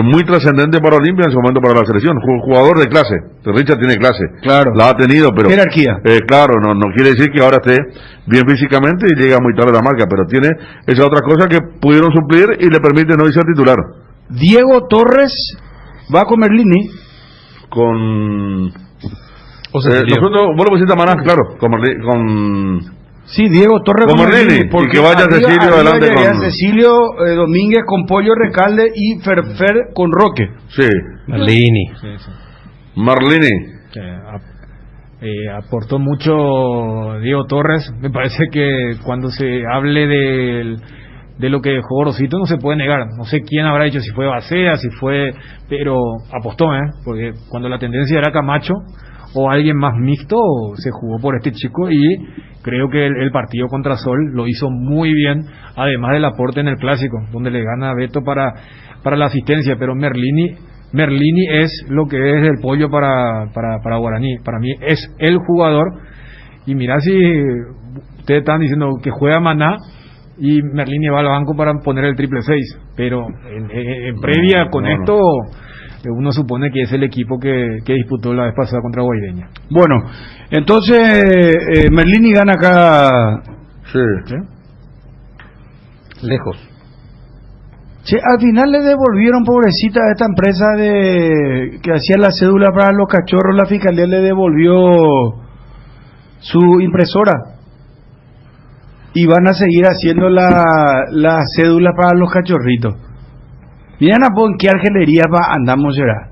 muy trascendente para Olimpia, en su momento para la selección. Jugador de clase. Richard tiene clase. Claro. La ha tenido, pero... Jerarquía. Claro, no quiere decir que ahora esté bien físicamente y llega muy tarde a la marca, pero tiene esa otra cosa que pudieron suplir y le permite no irse titular. Diego Torres va con Merlini. Nosotros, vos lo pusiste a Maná, claro, con... Sí, Diego Torres con Merlini, y que vaya Cecilio adelante con... Cecilio Domínguez con Pollo Recalde y Ferfer con Roque. Sí. Merlini. Marlini. Aportó mucho Diego Torres. Me parece que cuando se hable de lo que dejó Gorosito no se puede negar. No sé quién habrá dicho, si fue Bacea, pero apostó, porque cuando la tendencia era Camacho o alguien más mixto, se jugó por este chico y creo que el partido contra Sol lo hizo muy bien, además del aporte en el clásico, donde le gana a Beto para la asistencia. Pero Merlini es lo que es el Pollo para Guaraní. Para mí es el jugador. Y mirá, si ustedes están diciendo que juega Maná y Merlini va al banco para poner el 666, pero en previa con esto uno supone que es el equipo que disputó la vez pasada contra Guaireña. Bueno, entonces Merlini gana acá. Sí. Lejos. Che, al final le devolvieron, pobrecita, a esta empresa que hacía la cédula para los cachorros. La fiscalía le devolvió su impresora y van a seguir haciendo la cédula para los cachorritos. Miren en qué argelería andamos ya.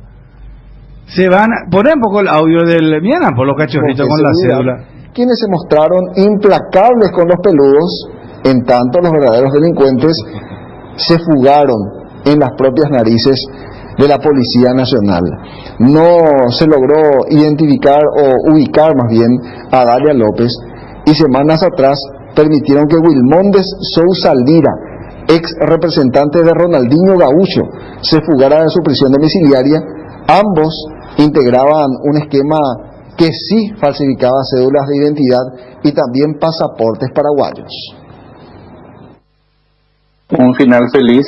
Se van a poner un poco el audio del... Miren por los cachorritos con la cédula. Quienes se mostraron implacables con los peludos, en tanto los verdaderos delincuentes se fugaron en las propias narices de la Policía Nacional. No se logró identificar o ubicar más bien a Dalia López, y semanas atrás permitieron que Wilmondes Sousa Lira, ex representante de Ronaldinho Gaucho, se fugara de su prisión domiciliaria. Ambos integraban un esquema que sí falsificaba cédulas de identidad y también pasaportes paraguayos. Un final feliz.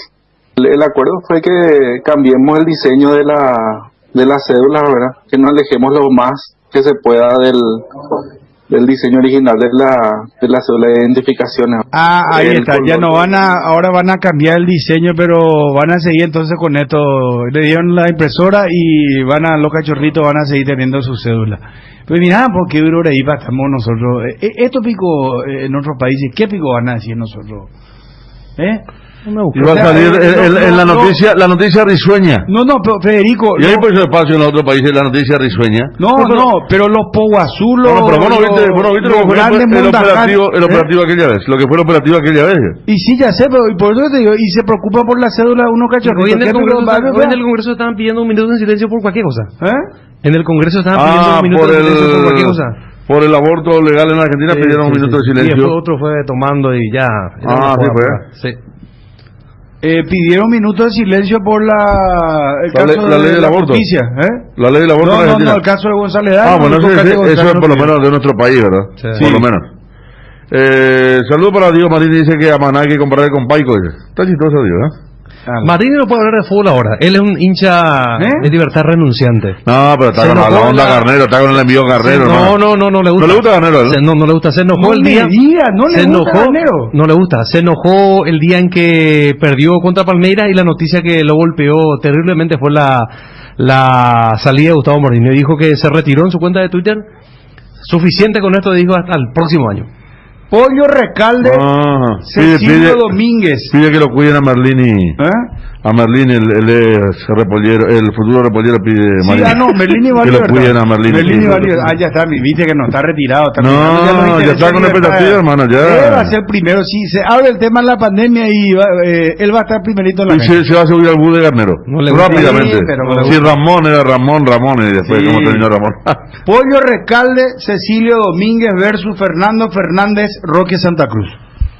El acuerdo fue que cambiemos el diseño de las cédulas, ¿verdad? Que nos alejemos lo más que se pueda del diseño original de la cédula de identificación. Ahí está, ya no ahora van a cambiar el diseño, pero van a seguir entonces con esto. Le dieron la impresora y los cachorritos van a seguir teniendo su cédula. Pues mira, porque ahí estamos nosotros. Esto pico en otros países, ¿qué pico van a decir nosotros? Iba a salir en la noticia risueña. No, pero Federico. Y ahí pues espacio en otros países la noticia risueña. Pero los Poguazulos. No, pero vos no viste los grandes el operativo aquella vez. Lo que fue el operativo aquella vez. Y sí, ya sé, pero por eso te digo, y se preocupa por la cédula de unos cachorritos. Hoy en el Congreso estaban pidiendo un minuto de silencio por cualquier cosa. En el Congreso estaban pidiendo un minuto de silencio por cualquier cosa. Por el aborto legal en Argentina pidieron un minuto de silencio. Y después otro fue tomando y ya. Sí fue. Sí. Pidieron minutos de silencio por el caso la ley del aborto. Justicia, La ley del aborto. No, el caso de González Dávila. Bueno, eso es por lo menos de nuestro país, ¿verdad? Sí. Por lo menos. Saludos para Diego Marín, dice que a Maná hay que comparar con Paico. Está chistoso, Diego, ¿eh? Martín no puede hablar de fútbol ahora. Él es un hincha de Libertad renunciante. No, pero está con la onda Garnero, está con el envío Garnero. No le gusta. ¿No le gusta Garnero? No le gusta. Se enojó el día. No le gusta Garnero. No le gusta. Se enojó el día en que perdió contra Palmeiras y la noticia que lo golpeó terriblemente fue la salida de Gustavo Mourinho. Dijo que se retiró en su cuenta de Twitter. Suficiente con esto, dijo, hasta el próximo año. Pollo Recalde, Cecilio Domínguez. Pide que lo cuiden a Merlini. A Merlini, el futuro repollero pide Merlini va a que lo cuiden a Merlini. Ya está, viste que no está retirado. Ya está con expectativa, hermano. Ya. Él va a ser primero. Si se abre el tema de la pandemia y él va a estar primerito en la cancha. Se va a subir al bus de Garnero. Rápidamente. Si Ramón era Ramón y después cómo terminó Ramón. Pollo Recalde, Cecilio Domínguez versus Fernando Fernández, Roque Santa Cruz.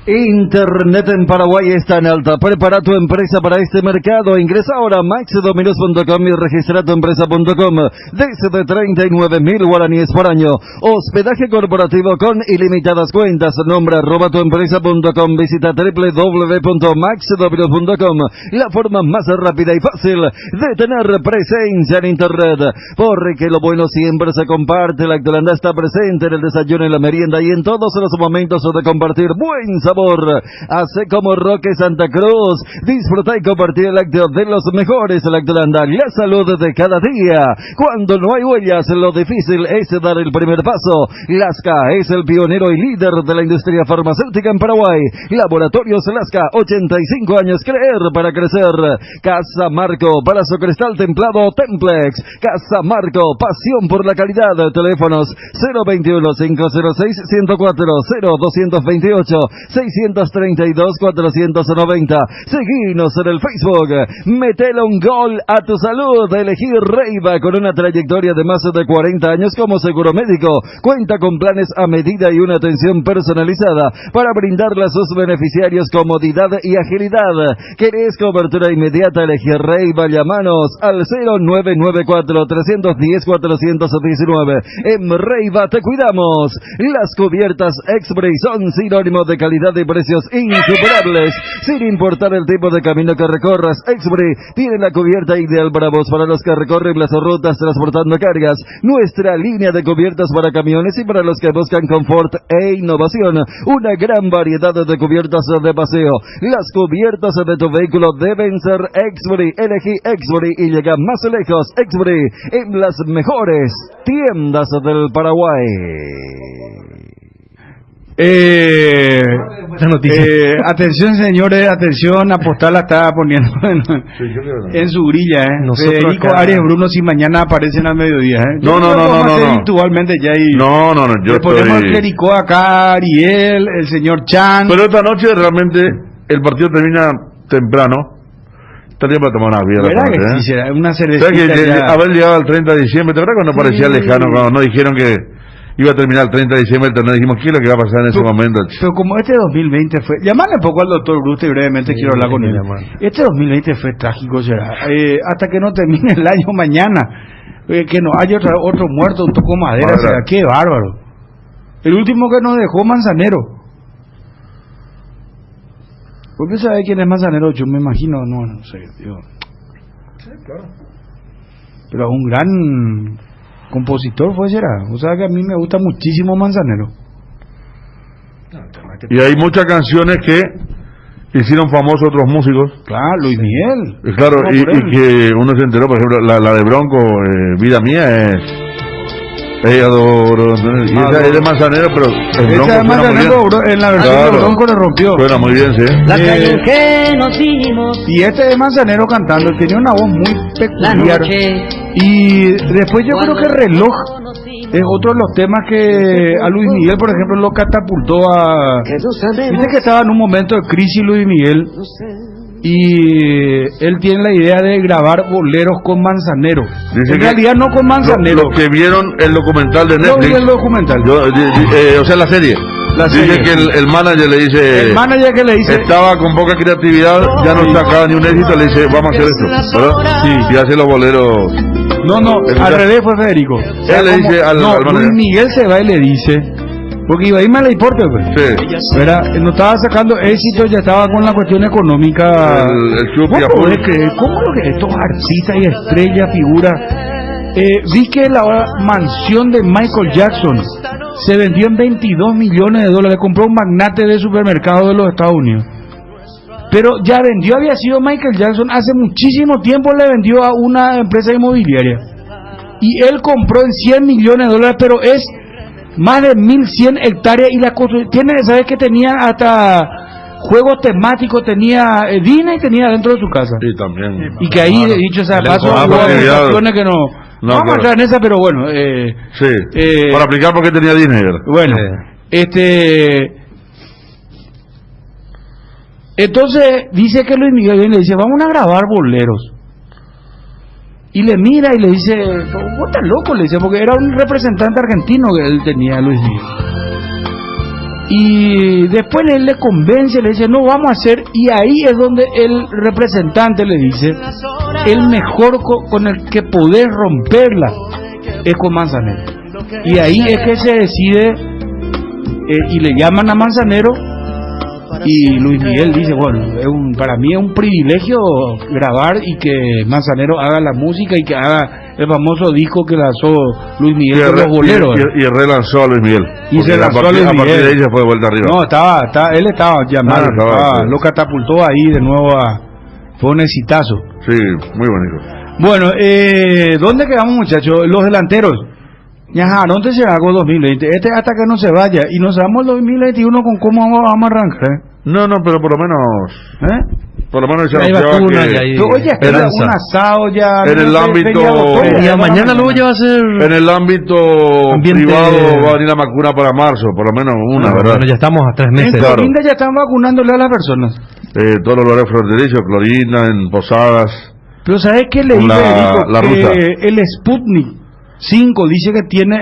Internet en Paraguay está en alta. Prepara tu empresa para este mercado. Ingresa ahora a maxdominos.com y registra tu empresa.com. Desde 39.000 guaraníes por año. Hospedaje corporativo con ilimitadas cuentas. Nombra @tuempresa.com. Visita www.maxdominos.com. La forma más rápida y fácil de tener presencia en Internet. Porque lo bueno siempre se comparte. La Lactolanda está presente en el desayuno, en la merienda y en todos los momentos de compartir buen sabor. Hace como Roque Santa Cruz. Disfruta y compartir el lácteo de los mejores Lactolanda. La salud de cada día. Cuando no hay huellas, lo difícil es dar el primer paso. Lasca es el pionero y líder de la industria farmacéutica en Paraguay. Laboratorios Lasca, 85 años, creer para crecer. Casa Marco, Palacio Cristal Templado Templex. Casa Marco, pasión por la calidad. Teléfonos 021-506-104, 0228 632-490. Seguinos en el Facebook. Metele un gol a tu salud. Elegir Reiva, con una trayectoria de más de 40 años como seguro médico. Cuenta con planes a medida y una atención personalizada para brindarle a sus beneficiarios comodidad y agilidad. ¿Querés cobertura inmediata? Elegir Reiva. Llámanos al 0994-310-419. En Reiva te cuidamos. Las cubiertas X-Bray son sinónimo de calidad y precios insuperables. Sin importar el tipo de camino que recorras, X-Bray tiene la cubierta ideal para vos, para los que recorren las rutas transportando cargas. Nuestra línea de cubiertas para camiones y para los que buscan confort e innovación. Una gran variedad de cubiertas de paseo. Las cubiertas de tu vehículo deben ser X-Bray. Elegí X-Bray y llega más lejos. X-Bray en las mejores tiendas del Paraguay. Atención, señores, atención. Apostal la está poniendo en su grilla, Federico Arias Bruno, si mañana aparecen al mediodía, No. Virtualmente ya hay. No. Le ponemos el clericó acá, Ariel, el señor Chan. Pero esta noche realmente el partido termina temprano. Estaría para tomar una vida. ¿Verdad que quisiera? Una cervecita. Haber llegado al 30 de diciembre, ¿te acuerdas cuando parecía lejano? Cuando nos dijeron que iba a terminar el 30 de diciembre el torneo, dijimos, ¿qué es lo que va a pasar en ese momento? Pero como este 2020 fue... Llamarle un poco al doctor Bruste y brevemente quiero hablar con él. Este 2020 fue trágico, será. Hasta que no termine el año mañana, que no haya otro muerto, un toco madera, será. Qué bárbaro. El último que nos dejó Manzanero. ¿Por qué sabe quién es Manzanero? Yo me imagino, no sé, tío. Sí, claro. Pero un gran compositor fue, será. O sea que a mí me gusta muchísimo Manzanero. Y hay muchas canciones que hicieron famosos otros músicos. Claro, Luis Miguel. Claro, y que uno se enteró, por ejemplo, la de Bronco, Vida Mía, es Adoro. Y esa es de Manzanero, pero el Bronco Esa de Manzanero en la versión de Bronco le rompió. Suena muy bien, sí. La calle en que nos dimos. Y este de Manzanero cantando, tenía una voz muy peculiar. Y después yo creo que Reloj es otro de los temas que a Luis Miguel, por ejemplo, lo catapultó a... Viste que estaba en un momento de crisis Luis Miguel, y él tiene la idea de grabar boleros con Manzanero. Dice en realidad no con Manzanero. Los que vieron el documental de Netflix. Yo vi el documental. O sea, la serie. Dice que el manager le dice... El manager que le dice... Estaba con poca creatividad, ya no sacaba ni un éxito, le dice, vamos a hacer esto, ¿verdad? Sí. Y hace los boleros... No, al revés fue Federico. Él le dice al manager. Luis Miguel se va y le dice... Porque iba a irme a la importe, pues. Sí. No estaba sacando éxito, ya estaba con la cuestión económica. ¿Cómo podés creer? ¿Cómo lo que estos artistas y estrellas, figuras? Vi que la mansión de Michael Jackson se vendió en $22 millones. Compró un magnate de supermercado de los Estados Unidos. Pero ya vendió, había sido Michael Jackson hace muchísimo tiempo, le vendió a una empresa inmobiliaria. Y él compró en $100 millones, pero es más de 1.100 hectáreas y la tiene, ¿sabes que tenía hasta juegos temáticos, tenía Disney, tenía dentro de su casa? Sí, también. Y que ahí, dicho sea paso, hubo aplicaciones que no vamos a entrar en esa, pero bueno. Para aplicar porque tenía Disney. Bueno, entonces dice que Luis Miguel le dice, vamos a grabar boleros. Y le mira y le dice, vos estás loco, le dice, porque era un representante argentino que él tenía, Luis Miguel. Y después él le convence, le dice, no, vamos a hacer, y ahí es donde el representante le dice, el mejor con el que podés romperla es con Manzanero. Y ahí es que se decide, y le llaman a Manzanero, y Luis Miguel dice, bueno, para mí es un privilegio grabar y que Manzanero haga la música y que haga el famoso disco que lanzó Luis Miguel con los boleros. Y relanzó a Luis Miguel. Y se lanzó a Luis Miguel. A partir de ahí se fue de vuelta arriba. No, él estaba llamado, lo catapultó ahí de nuevo fue un exitazo. Sí, muy bonito. Bueno, ¿dónde quedamos, muchachos? Los delanteros. ¿Dónde se hago 2020? Hasta que no se vaya. Y nos vamos el 2021 con cómo vamos a arrancar. No, pero por lo menos... Por lo menos hay vacuna oye, un asado ya... En el ámbito... mañana luego ya va a ser... En el ámbito privado va a venir la vacuna para marzo, por lo menos una, ¿verdad? Bueno, ya estamos a 3 meses. En Clorinda ya están vacunándole a las personas. Todos los lugares fronterizos, Clorinda, en Posadas... Pero ¿sabes qué le dice el Sputnik 5 dice que tiene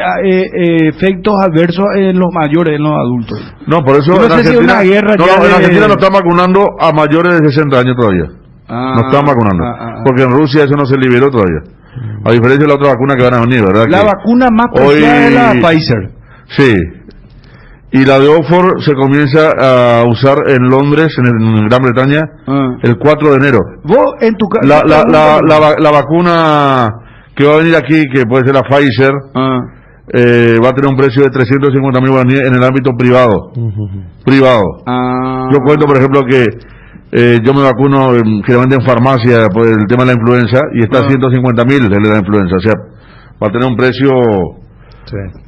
efectos adversos en los mayores, en los adultos? No, por eso en Argentina, en Argentina no están vacunando a mayores de 60 años todavía. No están vacunando. Porque en Rusia eso no se liberó todavía. A diferencia de la otra vacuna que van a venir, ¿verdad? La vacuna más preciada es la Pfizer. Sí. Y la de Oxford se comienza a usar en Londres, en Gran Bretaña, el 4 de enero. ¿Vos en tu casa? La vacuna que va a venir aquí, que puede ser la Pfizer, va a tener un precio de 350.000 guaraníes en el ámbito privado. Privado. Yo cuento, por ejemplo, que yo me vacuno generalmente en farmacia por el tema de la influenza y está a 150.000 de la influenza. O sea, va a tener un precio...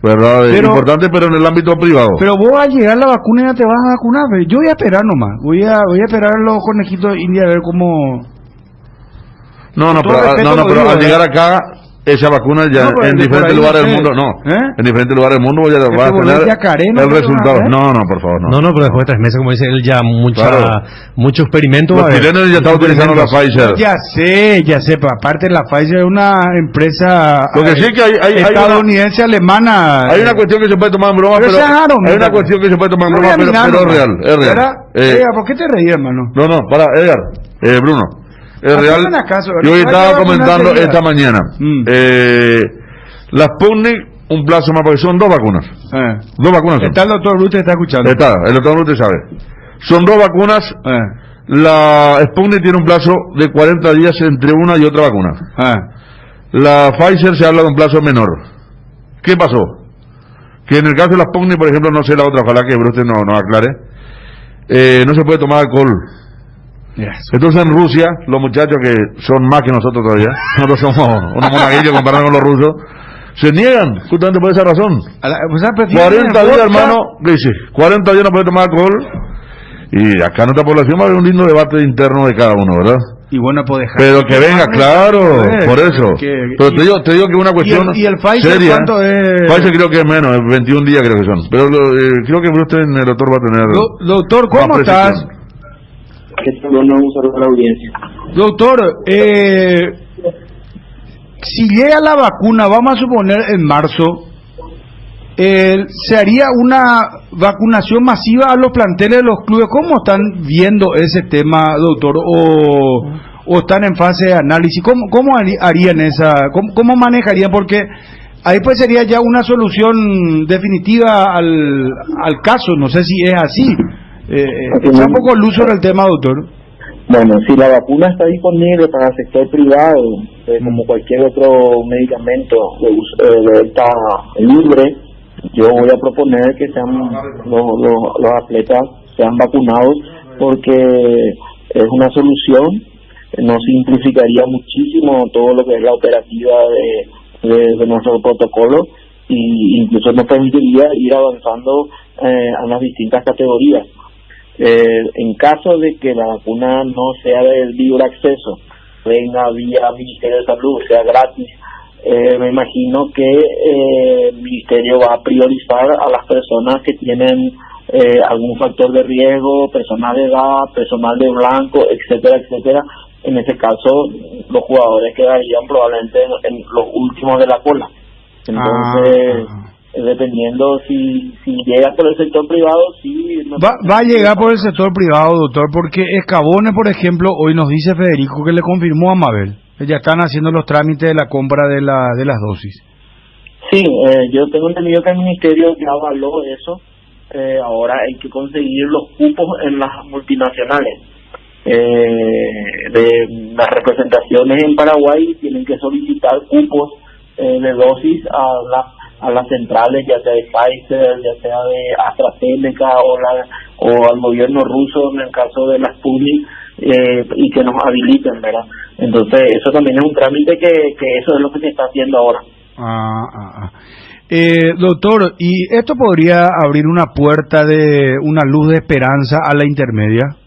¿verdad? Importante, pero en el ámbito privado. Pero vos al llegar la vacuna ya te vas a vacunar, ¿ve? Yo voy a esperar nomás. Voy a esperar los conejitos de India a ver cómo... pero al llegar acá, esa vacuna ya en diferentes lugares del mundo, en diferentes lugares del mundo ya va a tener el resultado. No, por favor, no, pero después de 3 meses, como dice él, ya mucho experimento. Los chilenos ya están utilizando la Pfizer. Ya sé, pero aparte la Pfizer es una empresa estadounidense, alemana. Hay una cuestión que se puede tomar en broma, pero hay una cuestión que se puede tomar en broma, pero es real. ¿Por qué te reías, hermano? No, para, Edgar, Bruno. Es real. Yo estaba comentando esta mañana. Las Sputnik, un plazo más, porque son 2 vacunas. 2 vacunas. El doctor Rute está escuchando. El doctor Rute sabe. Son 2 vacunas. La Sputnik tiene un plazo de 40 días entre una y otra vacuna. La Pfizer se habla de un plazo menor. ¿Qué pasó? Que en el caso de la Sputnik, por ejemplo, no sé la otra, ojalá que Bruce nos aclare, no se puede tomar alcohol. Entonces en Rusia, los muchachos que son más que nosotros todavía, nosotros somos unos monaguillos comparados con los rusos, Se niegan, justamente por esa razón. O sea, 40 días, hermano, ¿qué dice? 40 días no puede tomar alcohol. Y acá en nuestra población va a haber un lindo debate interno de cada uno, ¿verdad? Y bueno, pues dejar. Pero que venga, claro, por eso. Pero te digo que es una cuestión ¿Y el Pfizer seria. cuánto es? Pfizer creo que es menos, 21 días creo que son. Pero creo que usted, el doctor, va a tener... Doctor, ¿cómo estás? Que solo no usar la audiencia. Doctor, si llega la vacuna, vamos a suponer en marzo, ¿se haría una vacunación masiva a los planteles de los clubes? ¿Cómo están viendo ese tema, doctor? ¿O están en fase de análisis? ¿Cómo harían cómo manejarían? Porque ahí pues sería ya una solución definitiva al caso. No sé si es así. Está un poco luz sobre el tema, doctor. Bueno, si la vacuna está disponible para el sector privado, como cualquier otro medicamento de venta libre, yo voy a proponer que sean los atletas sean vacunados, porque es una solución, nos simplificaría muchísimo todo lo que es la operativa de nuestro protocolo, y incluso nos permitiría ir avanzando a las distintas categorías. En caso de que la vacuna no sea del libre acceso, venga vía Ministerio de Salud, sea gratis, me imagino que el Ministerio va a priorizar a las personas que tienen algún factor de riesgo, personal de edad, personal de blanco, etcétera, etcétera. En ese caso, los jugadores quedarían probablemente en los últimos de la cola. Entonces, dependiendo si llega por el sector privado, sí. Va a llegar por el sector privado, doctor, porque Escabone, por ejemplo, hoy nos dice Federico que le confirmó a Mabel. Ya están haciendo los trámites de la compra de las dosis. Sí, yo tengo entendido que el ministerio ya avaló eso. Ahora hay que conseguir los cupos en las multinacionales. De las representaciones en Paraguay tienen que solicitar cupos de dosis a las centrales, ya sea de Pfizer, ya sea de AstraZeneca o al gobierno ruso en el caso de la Sputnik, y que nos habiliten, ¿verdad? Entonces eso también es un trámite que eso es lo que se está haciendo ahora. Doctor, ¿y esto podría abrir una puerta de una luz de esperanza a la intermedia?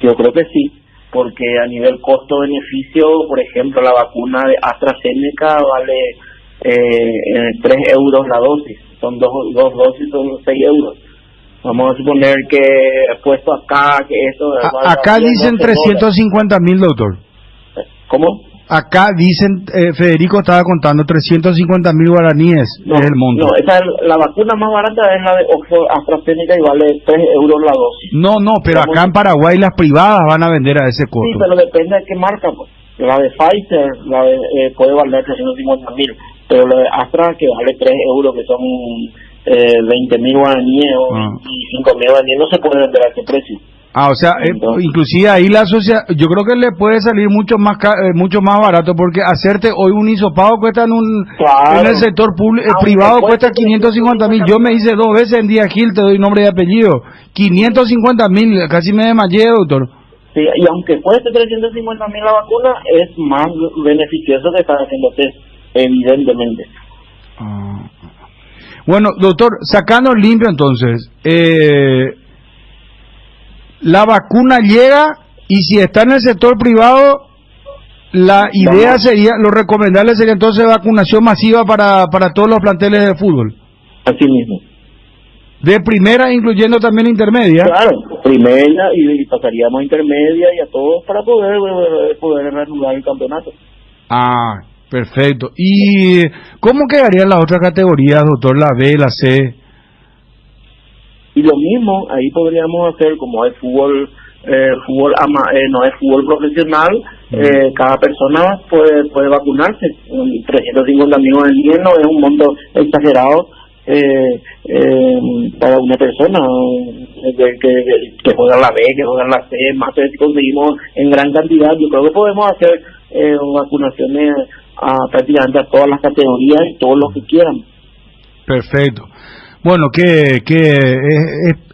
Yo creo que sí, porque a nivel costo-beneficio, por ejemplo, la vacuna de AstraZeneca vale 3 euros la dosis, son dos dosis, son 6 euros. Vamos a suponer que puesto acá, que esto... Acá dicen 350.000, doctor. ¿Cómo? Acá dicen, Federico estaba contando 350.000 guaraníes, no, es el monto. No, la vacuna más barata es la de Oxford AstraZeneca y vale 3 euros la dosis. No, pero acá en Paraguay las privadas van a vender a ese costo. Sí, pero depende de qué marca, pues. La de Pfizer puede valer 350.000, pero la de Astra, que vale 3 euros, que son 20.000 guaraníes o 25.000 guaraníes, no se puede vender a ese precio. O sea, inclusive ahí la sociedad, yo creo que le puede salir mucho más barato, porque hacerte hoy un hisopado cuesta en el sector privado cuesta 550.000. Yo me hice 2 veces en Día Gil, te doy nombre y apellido. 550.000, casi me desmayé, doctor. Sí, y aunque cueste 350.000 la vacuna, es más beneficioso que estar haciendo test, evidentemente. Bueno, doctor, sacando limpio entonces, la vacuna llega, y si está en el sector privado, la idea sería, lo recomendable sería entonces vacunación masiva para todos los planteles de fútbol. Así mismo. De primera, incluyendo también intermedia. Claro, primera y pasaríamos a intermedia y a todos para poder reanudar el campeonato. Perfecto. ¿Y cómo quedarían las otras categorías, doctor? La B, la C. Y lo mismo, ahí podríamos hacer, como hay fútbol, no es fútbol profesional, cada persona puede vacunarse. 350.000 al día no es un monto exagerado para una persona que juega la B, que juega la C, más si conseguimos en gran cantidad. Yo creo que podemos hacer vacunaciones prácticamente a todas las categorías y todos los que quieran. Perfecto. Bueno, que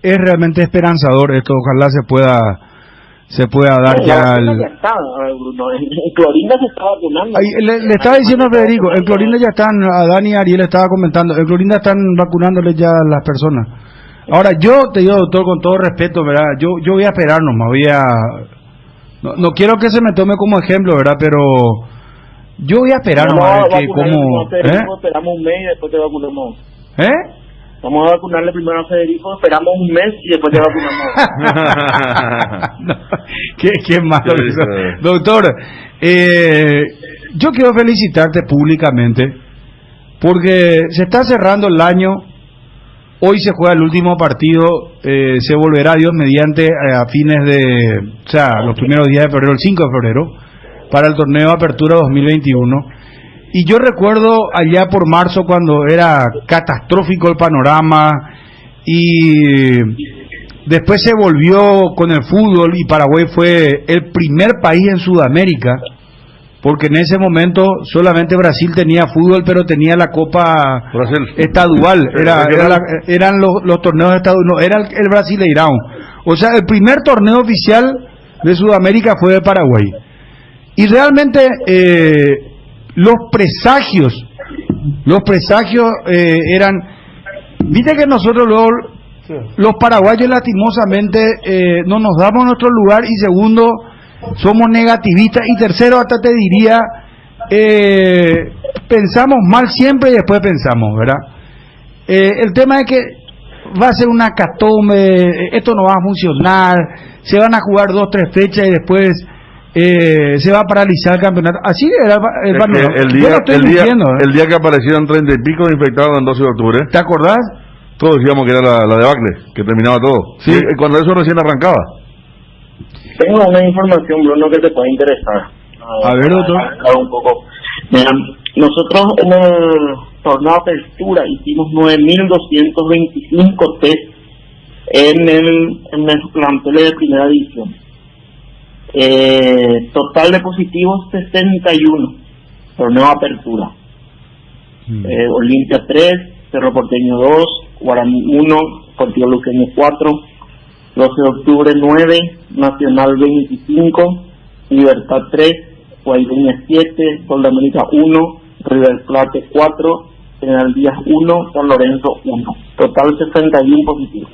es realmente esperanzador esto. Ojalá se pueda dar ya Ya está, Bruno. En Clorinda se está vacunando. Le estaba diciendo a Federico, en Clorinda ya están, a Dani y Ariel estaba comentando, en Clorinda están vacunándole ya a las personas. Ahora, yo te digo, doctor, con todo respeto, ¿verdad? Yo voy a esperar nomás, no quiero que se me tome como ejemplo, ¿verdad? Pero yo voy a esperar nomás, que como... Esperamos un mes y después te vacunamos. Vamos a vacunarle primero a Federico, esperamos un mes y después te vacunamos. No, qué malo eso. Doctor, yo quiero felicitarte públicamente porque se está cerrando el año. Hoy se juega el último partido, se volverá Dios mediante a fines de, o sea, los primeros días de febrero, el 5 de febrero, para el torneo de Apertura 2021. Y yo recuerdo allá por marzo cuando era catastrófico el panorama y después se volvió con el fútbol y Paraguay fue el primer país en Sudamérica, porque en ese momento solamente Brasil tenía fútbol, pero tenía la Copa estadual, eran los torneos estaduales, no, era el Brasileirão. O sea, el primer torneo oficial de Sudamérica fue de Paraguay. Y realmente los presagios eran, viste que nosotros luego, los paraguayos lastimosamente no nos damos nuestro lugar, y segundo, somos negativistas, y tercero, hasta te diría, pensamos mal siempre y después pensamos, ¿verdad? El tema es que va a ser una catombe, esto no va a funcionar, se van a jugar 2-3 fechas y después se va a paralizar el campeonato. Así era el panorama. El día que aparecieron 30 y pico de infectados en 12 de octubre. ¿Te acordás? Todos decíamos que era la debacle, que terminaba todo. Sí. Cuando eso recién arrancaba. Tengo una información, Bruno, que te puede interesar. A ver, doctor. Un poco. Mira, nosotros en el torneo Apertura hicimos 9.225 test en el plantel de primera división. Total de positivos 61. Torneo Apertura. Olimpia 3, Cerro Porteño 2, Guaraní 1, Sportivo Luqueño 4, 12 de octubre 9, Nacional 25, Libertad 3, Guaireña 7, Sol de América 1, River Plate 4, General Díaz 1, San Lorenzo 1. Total 61 positivos.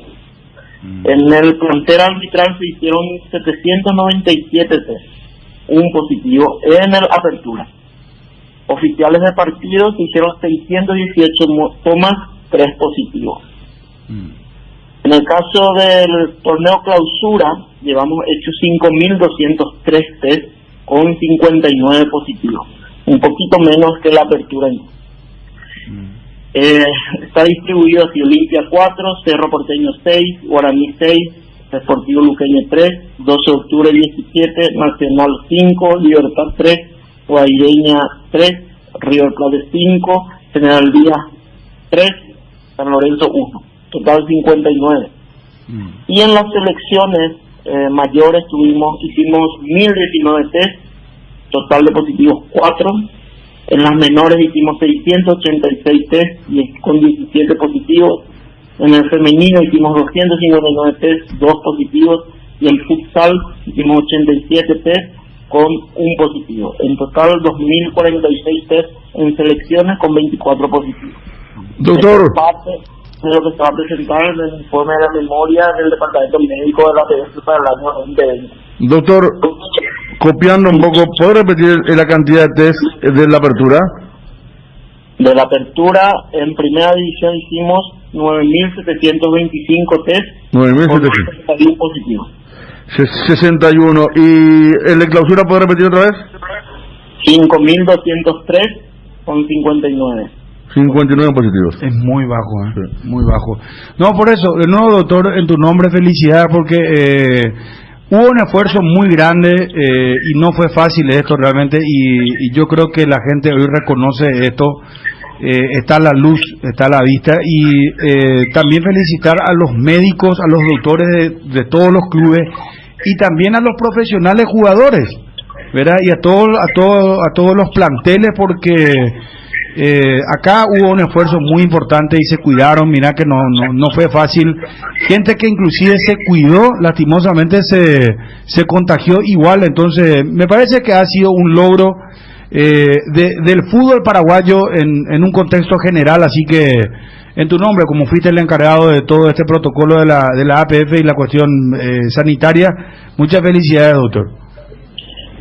En el plantel arbitral se hicieron 797 test, un positivo en el Apertura. Oficiales de partidos se hicieron 618 tomas, 3 positivos. En el caso del torneo Clausura, llevamos hecho 5.203 test con 59 positivos, un poquito menos que la Apertura. Está distribuido así: Olimpia 4, Cerro Porteño 6, Guaraní 6, Sportivo Luqueño 3, 12 de octubre 17, Nacional 5, Libertad 3, Guaireña 3, River Plate 5, General Díaz 3, San Lorenzo 1, total 59. Y en las selecciones mayores hicimos 1.019 test, total de positivos 4. En las menores hicimos 686 test y con 17 positivos. En el femenino hicimos 259 test, 2 positivos. Y en futsal hicimos 87 test con 1 positivo. En total 2.046 test en selecciones con 24 positivos. Doctor. Esto es parte de lo que estaba presentado en el informe de la memoria del Departamento Médico de la PDC para el año 2020. Doctor, copiando un poco, ¿puedo repetir la cantidad de test de la Apertura? De la Apertura, en primera división hicimos 9.725 test. 9.700 positivos. 61. ¿Y el de Clausura puedo repetir otra vez? 5.203 con 59. 59 positivos. Es muy bajo, muy bajo. No, por eso, de nuevo, doctor, en tu nombre, felicidades, porque hubo un esfuerzo muy grande y no fue fácil esto realmente, y yo creo que la gente hoy reconoce esto. Está a la luz, está a la vista, y también felicitar a los médicos, a los doctores de todos los clubes, y también a los profesionales jugadores, ¿verdad? Y a todos los planteles, porque Acá hubo un esfuerzo muy importante y se cuidaron, mira que no fue fácil. Gente que inclusive se cuidó, lastimosamente se contagió igual. Entonces, me parece que ha sido un logro del fútbol paraguayo en un contexto general. Así que, en tu nombre, como fuiste el encargado de todo este protocolo de la APF y la cuestión sanitaria, muchas felicidades, doctor.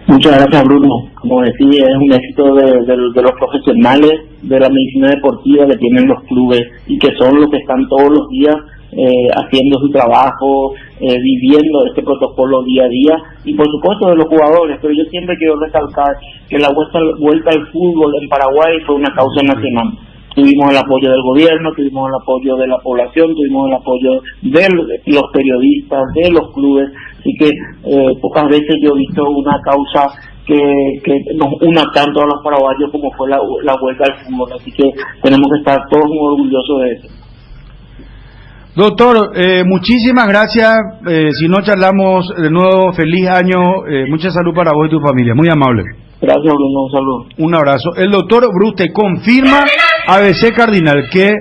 Muchas gracias, Bruno. Como decía, es un éxito de los profesionales de la medicina deportiva que tienen los clubes y que son los que están todos los días haciendo su trabajo, viviendo este protocolo día a día, y por supuesto de los jugadores. Pero yo siempre quiero recalcar que la vuelta al fútbol en Paraguay fue una causa nacional. Tuvimos el apoyo del gobierno, tuvimos el apoyo de la población, tuvimos el apoyo de los periodistas, de los clubes. Así que pocas veces yo he visto una causa que nos una tanto a los paraguayos como fue la vuelta al fútbol. Así que tenemos que estar todos muy orgullosos de eso. Doctor, muchísimas gracias. Si no charlamos de nuevo, feliz año, mucha salud para vos y tu familia. Muy amable. Gracias, Bruno. Un saludo. Un abrazo. El doctor Bruste confirma ABC Cardinal que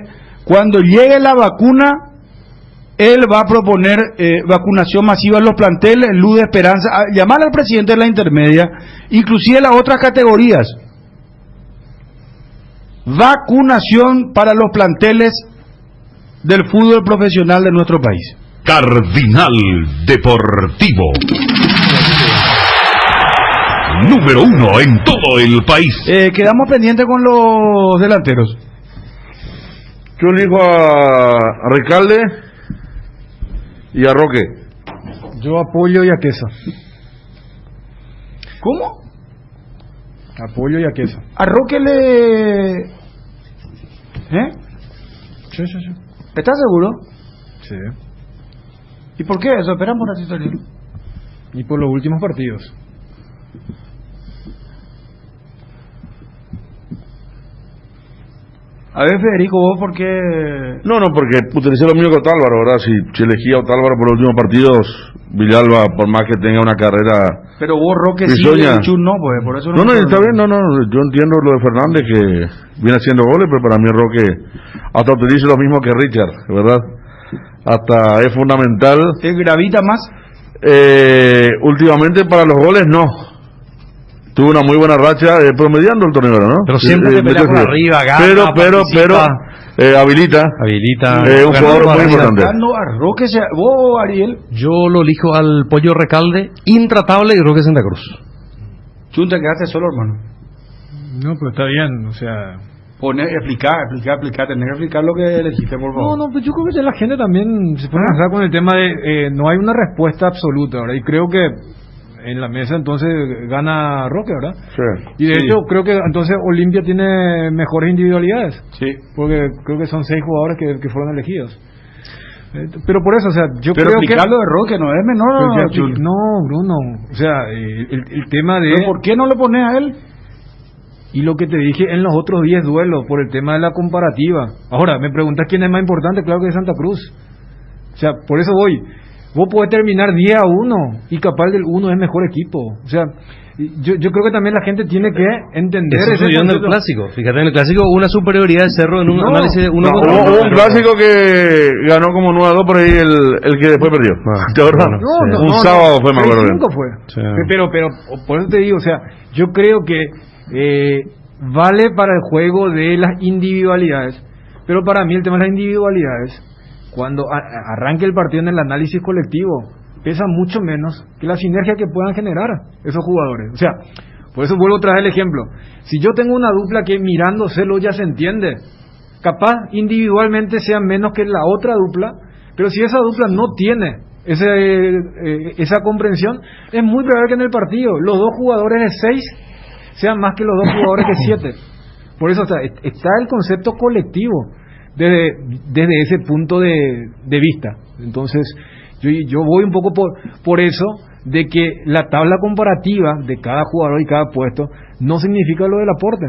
cuando llegue la vacuna, él va a proponer vacunación masiva en los planteles, luz de esperanza, llamar al presidente de la intermedia, inclusive las otras categorías. Vacunación para los planteles del fútbol profesional de nuestro país. Cardinal Deportivo. Número 1 en todo el país. Quedamos pendientes con los delanteros. Yo elijo a Recalde y a Roque. Yo apoyo y a Quesa. ¿Cómo? Apoyo y a Quesa. ¿A Roque le...? Sí. ¿Estás seguro? Sí. ¿Y por qué eso? Esperamos un ratito. Y por los últimos partidos. A ver, Federico, ¿vos por qué...? No, porque utilicé lo mismo que Otálvaro, ¿verdad? Si elegía a Otálvaro por los últimos partidos, Villalba, por más que tenga una carrera... Pero vos, Roque, sí, Chun no, pues, por eso... No, está bien, yo entiendo lo de Fernández, que viene haciendo goles, pero para mí Roque hasta utiliza lo mismo que Richard, ¿verdad? Hasta es fundamental... ¿Es gravita más? Últimamente para los goles, no. Tuvo una muy buena racha promediando el torneo, ¿no? Pero siempre que pelea por arriba, gana, pero habilita. Un jugador muy importante. ¿Vos, Ariel? Yo lo elijo al Pollo Recalde, intratable, y Roque Santa Cruz. Chun, te quedaste solo, hermano. No, pero está bien, o sea... Explicar, tenés que explicar lo que elegiste, por favor. No, pues yo creo que la gente también se puede pensar con el tema de... no hay una respuesta absoluta, ¿verdad? Y creo que en la mesa entonces gana Roque, ¿verdad? Sí. Y de hecho creo que entonces Olimpia tiene mejores individualidades. Sí. Porque creo que son 6 jugadores que fueron elegidos. Pero por eso, o sea, yo pero creo que... Pero de Roque no es menor. No, Bruno. O sea, el tema de... ¿Pero por qué no le pones a él? Y lo que te dije en los otros 10 duelos, por el tema de la comparativa. Ahora, me preguntas quién es más importante, claro que es Santa Cruz. O sea, por eso voy. Vos podés terminar 10-1 y capaz del 1 es mejor equipo. O sea, yo creo que también la gente tiene que entender eso sucedió en el clásico. Fíjate, en el clásico hubo una superioridad de Cerro en un análisis de uno contra uno. Hubo un clásico que ganó como 9-2 por ahí el que después perdió. Un sábado fue, me acuerdo. 5 fue. Sí. Pero por eso te digo, o sea, yo creo que vale para el juego de las individualidades, pero para mí el tema de las individualidades, cuando arranque el partido en el análisis colectivo, pesa mucho menos que la sinergia que puedan generar esos jugadores. O sea, por eso vuelvo a traer el ejemplo. Si yo tengo una dupla que mirándoselo ya se entiende, capaz individualmente sea menos que la otra dupla, pero si esa dupla no tiene esa comprensión, es muy probable que en el partido los 2 jugadores de 6 sean más que los 2 jugadores de 7. Por eso está el concepto colectivo desde ese punto de vista. Entonces yo voy un poco por eso, de que la tabla comparativa de cada jugador y cada puesto no significa lo del aporte.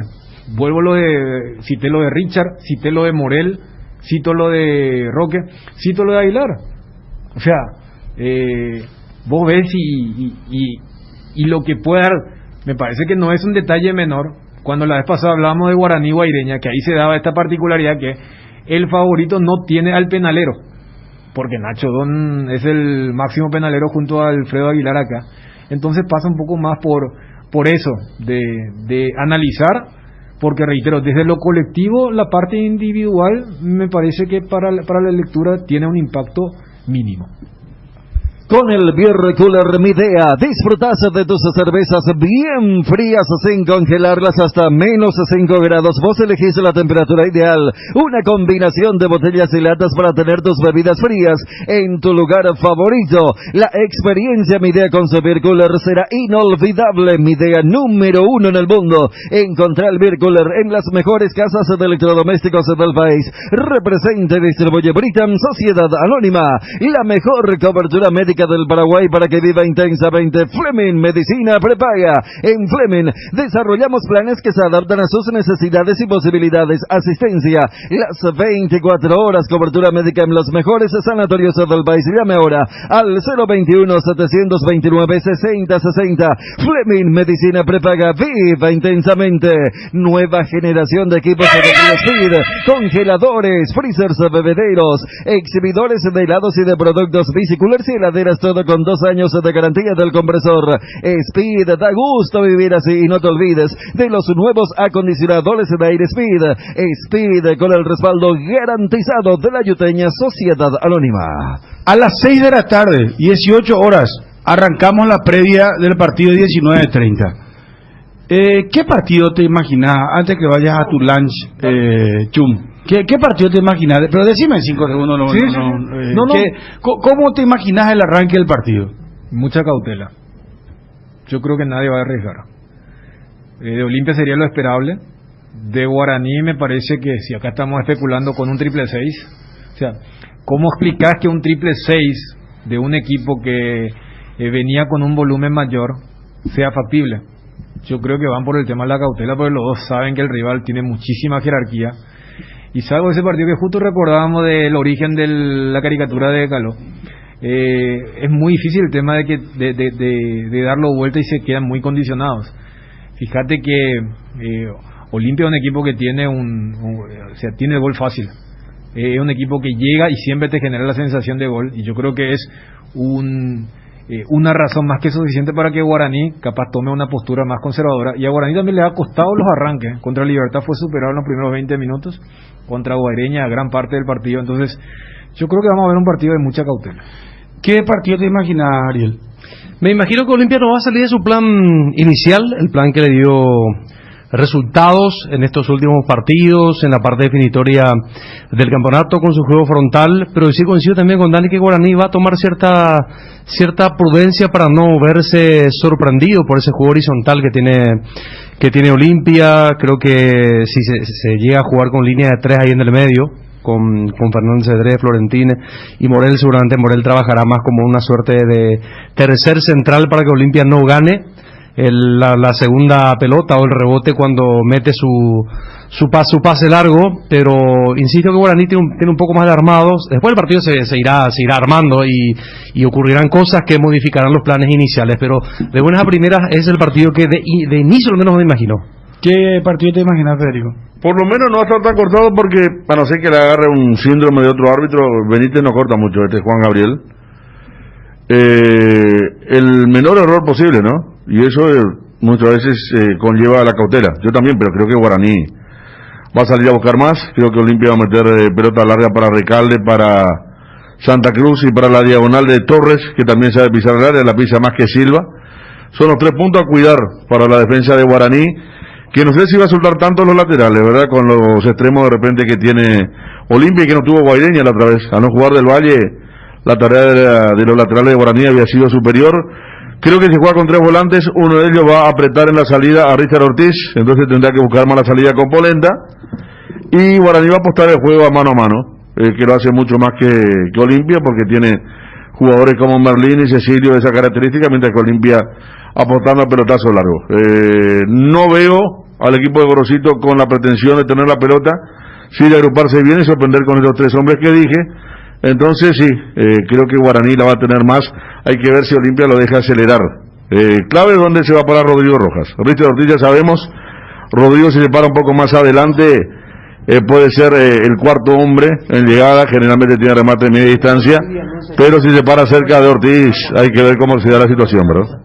Cité lo de Richard, cité lo de Morel, cito lo de Roque, cito lo de Aguilar. O sea, vos ves y lo que puede dar, me parece que no es un detalle menor, cuando la vez pasada hablábamos de Guaraní Guaireña, que ahí se daba esta particularidad que el favorito no tiene al penalero, porque Nacho Don es el máximo penalero junto a Alfredo Aguilar acá. Entonces pasa un poco más por eso, de analizar, porque reitero, desde lo colectivo, la parte individual me parece que para la lectura tiene un impacto mínimo. Con el Beer Cooler Midea, disfrutas de tus cervezas bien frías sin congelarlas hasta menos 5 grados. Vos elegís la temperatura ideal. Una combinación de botellas y latas para tener tus bebidas frías en tu lugar favorito. La experiencia Midea con su Beer Cooler será inolvidable. Midea número 1 en el mundo. Encontrá el Beer Cooler en las mejores casas de electrodomésticos del país. Representa y distribuye Britam Sociedad Anónima. La mejor cobertura médica del Paraguay para que viva intensamente. Fleming Medicina Prepaga. En Fleming desarrollamos planes que se adaptan a sus necesidades y posibilidades. Asistencia las 24 horas, cobertura médica en los mejores sanatorios del país. Llame ahora al 021-729-6060. Fleming Medicina Prepaga. Viva intensamente. Nueva generación de equipos de Speed, congeladores, freezers, bebederos, exhibidores de helados y de productos biciculars y heladeras, todo con 2 años de garantía del compresor. Speed, da gusto vivir así, y no te olvides de los nuevos acondicionadores de aire Speed. Speed, con el respaldo garantizado de la Yuteña Sociedad Anónima. A las 6 de la tarde, 18 horas, arrancamos la previa del partido 19:30. ¿Qué partido te imaginas antes que vayas a tu lunch, Chum? ¿Qué partido te imaginas? Pero decime en 5 segundos. ¿Cómo te imaginas el arranque del partido? Mucha cautela. Yo creo que nadie va a arriesgar. De Olimpia sería lo esperable. De Guaraní me parece que si acá estamos especulando con un 6-6, o sea, ¿cómo explicás que un 6-6 de un equipo que venía con un volumen mayor sea factible? Yo creo que van por el tema de la cautela, porque los dos saben que el rival tiene muchísima jerarquía. Y salvo ese partido que justo recordábamos del origen de la caricatura de Caló, es muy difícil el tema de darlo vuelta y se quedan muy condicionados. Fíjate que Olimpia es un equipo que tiene tiene el gol fácil. Es un equipo que llega y siempre te genera la sensación de gol, y yo creo que es una razón más que suficiente para que Guaraní capaz tome una postura más conservadora. Y a Guaraní también le ha costado los arranques. Contra Libertad fue superado en los primeros 20 minutos, contra Guaireña gran parte del partido. Entonces yo creo que vamos a ver un partido de mucha cautela. ¿Qué partido te imaginas, Ariel? Me imagino que Olimpia no va a salir de su plan inicial, el plan que le dio resultados en estos últimos partidos, en la parte definitoria del campeonato con su juego frontal, pero sí coincido también con Dani que Guaraní va a tomar cierta prudencia para no verse sorprendido por ese juego horizontal que tiene Olimpia. Creo que si se llega a jugar con línea de 3 ahí en el medio, con Fernández Cedrés, Florentine y Morel, seguramente Morel trabajará más como una suerte de tercer central para que Olimpia no gane la segunda pelota o el rebote cuando mete su pase largo. Pero insisto que Guaraní tiene un poco más de armados. Después el partido se irá armando y ocurrirán cosas que modificarán los planes iniciales, pero de buenas a primeras es el partido que de inicio al menos me imagino. ¿Qué partido te imaginas, Federico? Por lo menos no va a estar tan cortado, porque a no ser que le agarre un síndrome de otro árbitro, Benítez no corta mucho, Juan Gabriel. El menor error posible, ¿no? Y eso muchas veces conlleva la cautela. Yo también, pero creo que Guaraní va a salir a buscar más. Creo que Olimpia va a meter pelota larga para Recalde, para Santa Cruz y para la diagonal de Torres, que también sabe pisar el área, la pisa más que Silva. Son los 3 puntos a cuidar para la defensa de Guaraní, que no sé si va a soltar tanto los laterales, ¿verdad? Con los extremos de repente que tiene Olimpia y que no tuvo Guaireña la otra vez. A no jugar del Valle, la tarea de los laterales de Guaraní había sido superior. Creo que si juega con 3 volantes, uno de ellos va a apretar en la salida a Richard Ortiz, entonces tendrá que buscar más la salida con Polenta. Y Guaraní va a apostar el juego a mano, que lo hace mucho más que Olimpia, porque tiene jugadores como Merlín y Cecilio de esa característica, mientras que Olimpia apostando a pelotazo largo. No veo al equipo de Gorosito con la pretensión de tener la pelota, sí de agruparse bien y sorprender con esos 3 hombres que dije. Entonces sí, creo que Guaraní la va a tener más. Hay que ver si Olimpia lo deja acelerar. Clave dónde se va a parar Rodrigo Rojas. Richard Ortiz ya sabemos, Rodrigo, si se para un poco más adelante, puede ser el cuarto hombre en llegada, generalmente tiene remate de media distancia, pero si se para cerca de Ortiz, hay que ver cómo se da la situación, ¿verdad?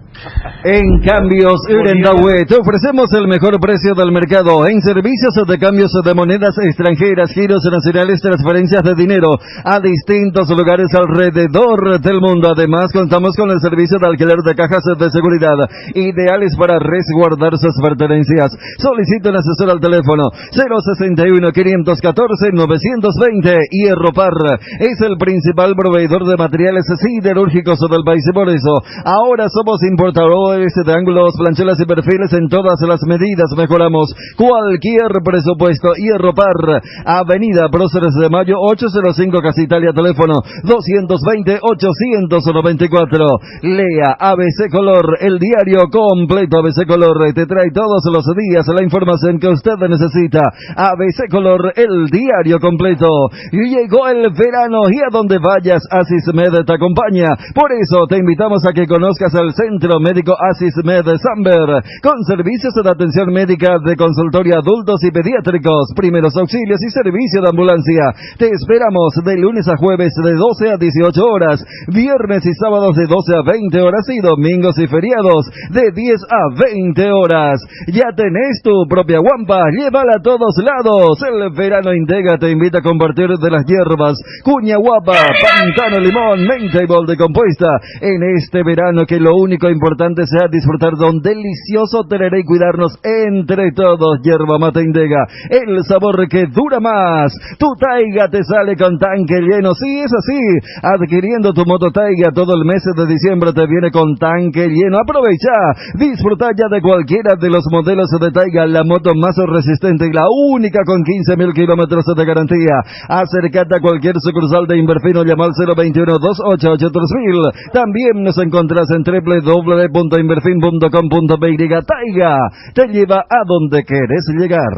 En Cambios Urendahue te ofrecemos el mejor precio del mercado en servicios de cambios de monedas extranjeras, giros nacionales, transferencias de dinero a distintos lugares alrededor del mundo. Además, contamos con el servicio de alquiler de cajas de seguridad, ideales para resguardar sus pertenencias. Solicita un asesor al teléfono 061-514-920. Hierro Par es el principal proveedor de materiales siderúrgicos del país y por eso ahora somos importadores de ángulos, planchuelas y perfiles en todas las medidas. Mejoramos cualquier presupuesto. Hierro Par, Avenida Próceres de Mayo 805, Casa Italia, teléfono 220-894. Lea ABC Color, el diario completo. ABC Color te trae todos los días la información que usted necesita. ABC Color, el diario completo. Y llegó el verano y a donde vayas, Asismed te acompaña. Por eso te invitamos a que conozcas el Centro Médico Asismed Samber, con servicios de atención médica de consultorio adultos y pediátricos, primeros auxilios y servicio de ambulancia. Te esperamos de lunes a jueves de 12 a 18 horas, viernes y sábados de 12 a 20 horas y domingos y feriados de 10 a 20 horas. Ya tenés tu propia guampa, llévala a todos lados. El verano Intega te invita a compartir de las hierbas cuña guapa, pantano, limón, menta y bolde compuesta. En este verano que lo único importante sea disfrutar de un delicioso tereré y cuidarnos entre todos. Yerba mate Intega, el sabor que dura más. Tu Taiga te sale con tanque lleno, sí, es así. Adquiriendo tu moto Taiga todo el mes de diciembre te viene con tanque lleno. Aprovecha, disfruta ya de cualquiera de los modelos de Taiga, la moto más resistente y la única con 15.000 kilómetros de garantía. Acércate a cualquier sucursal de Inverfino, llama al 021-288-3000. También nos encontrás en www.inverfin.com.py. Taiga te lleva a donde quieres llegar.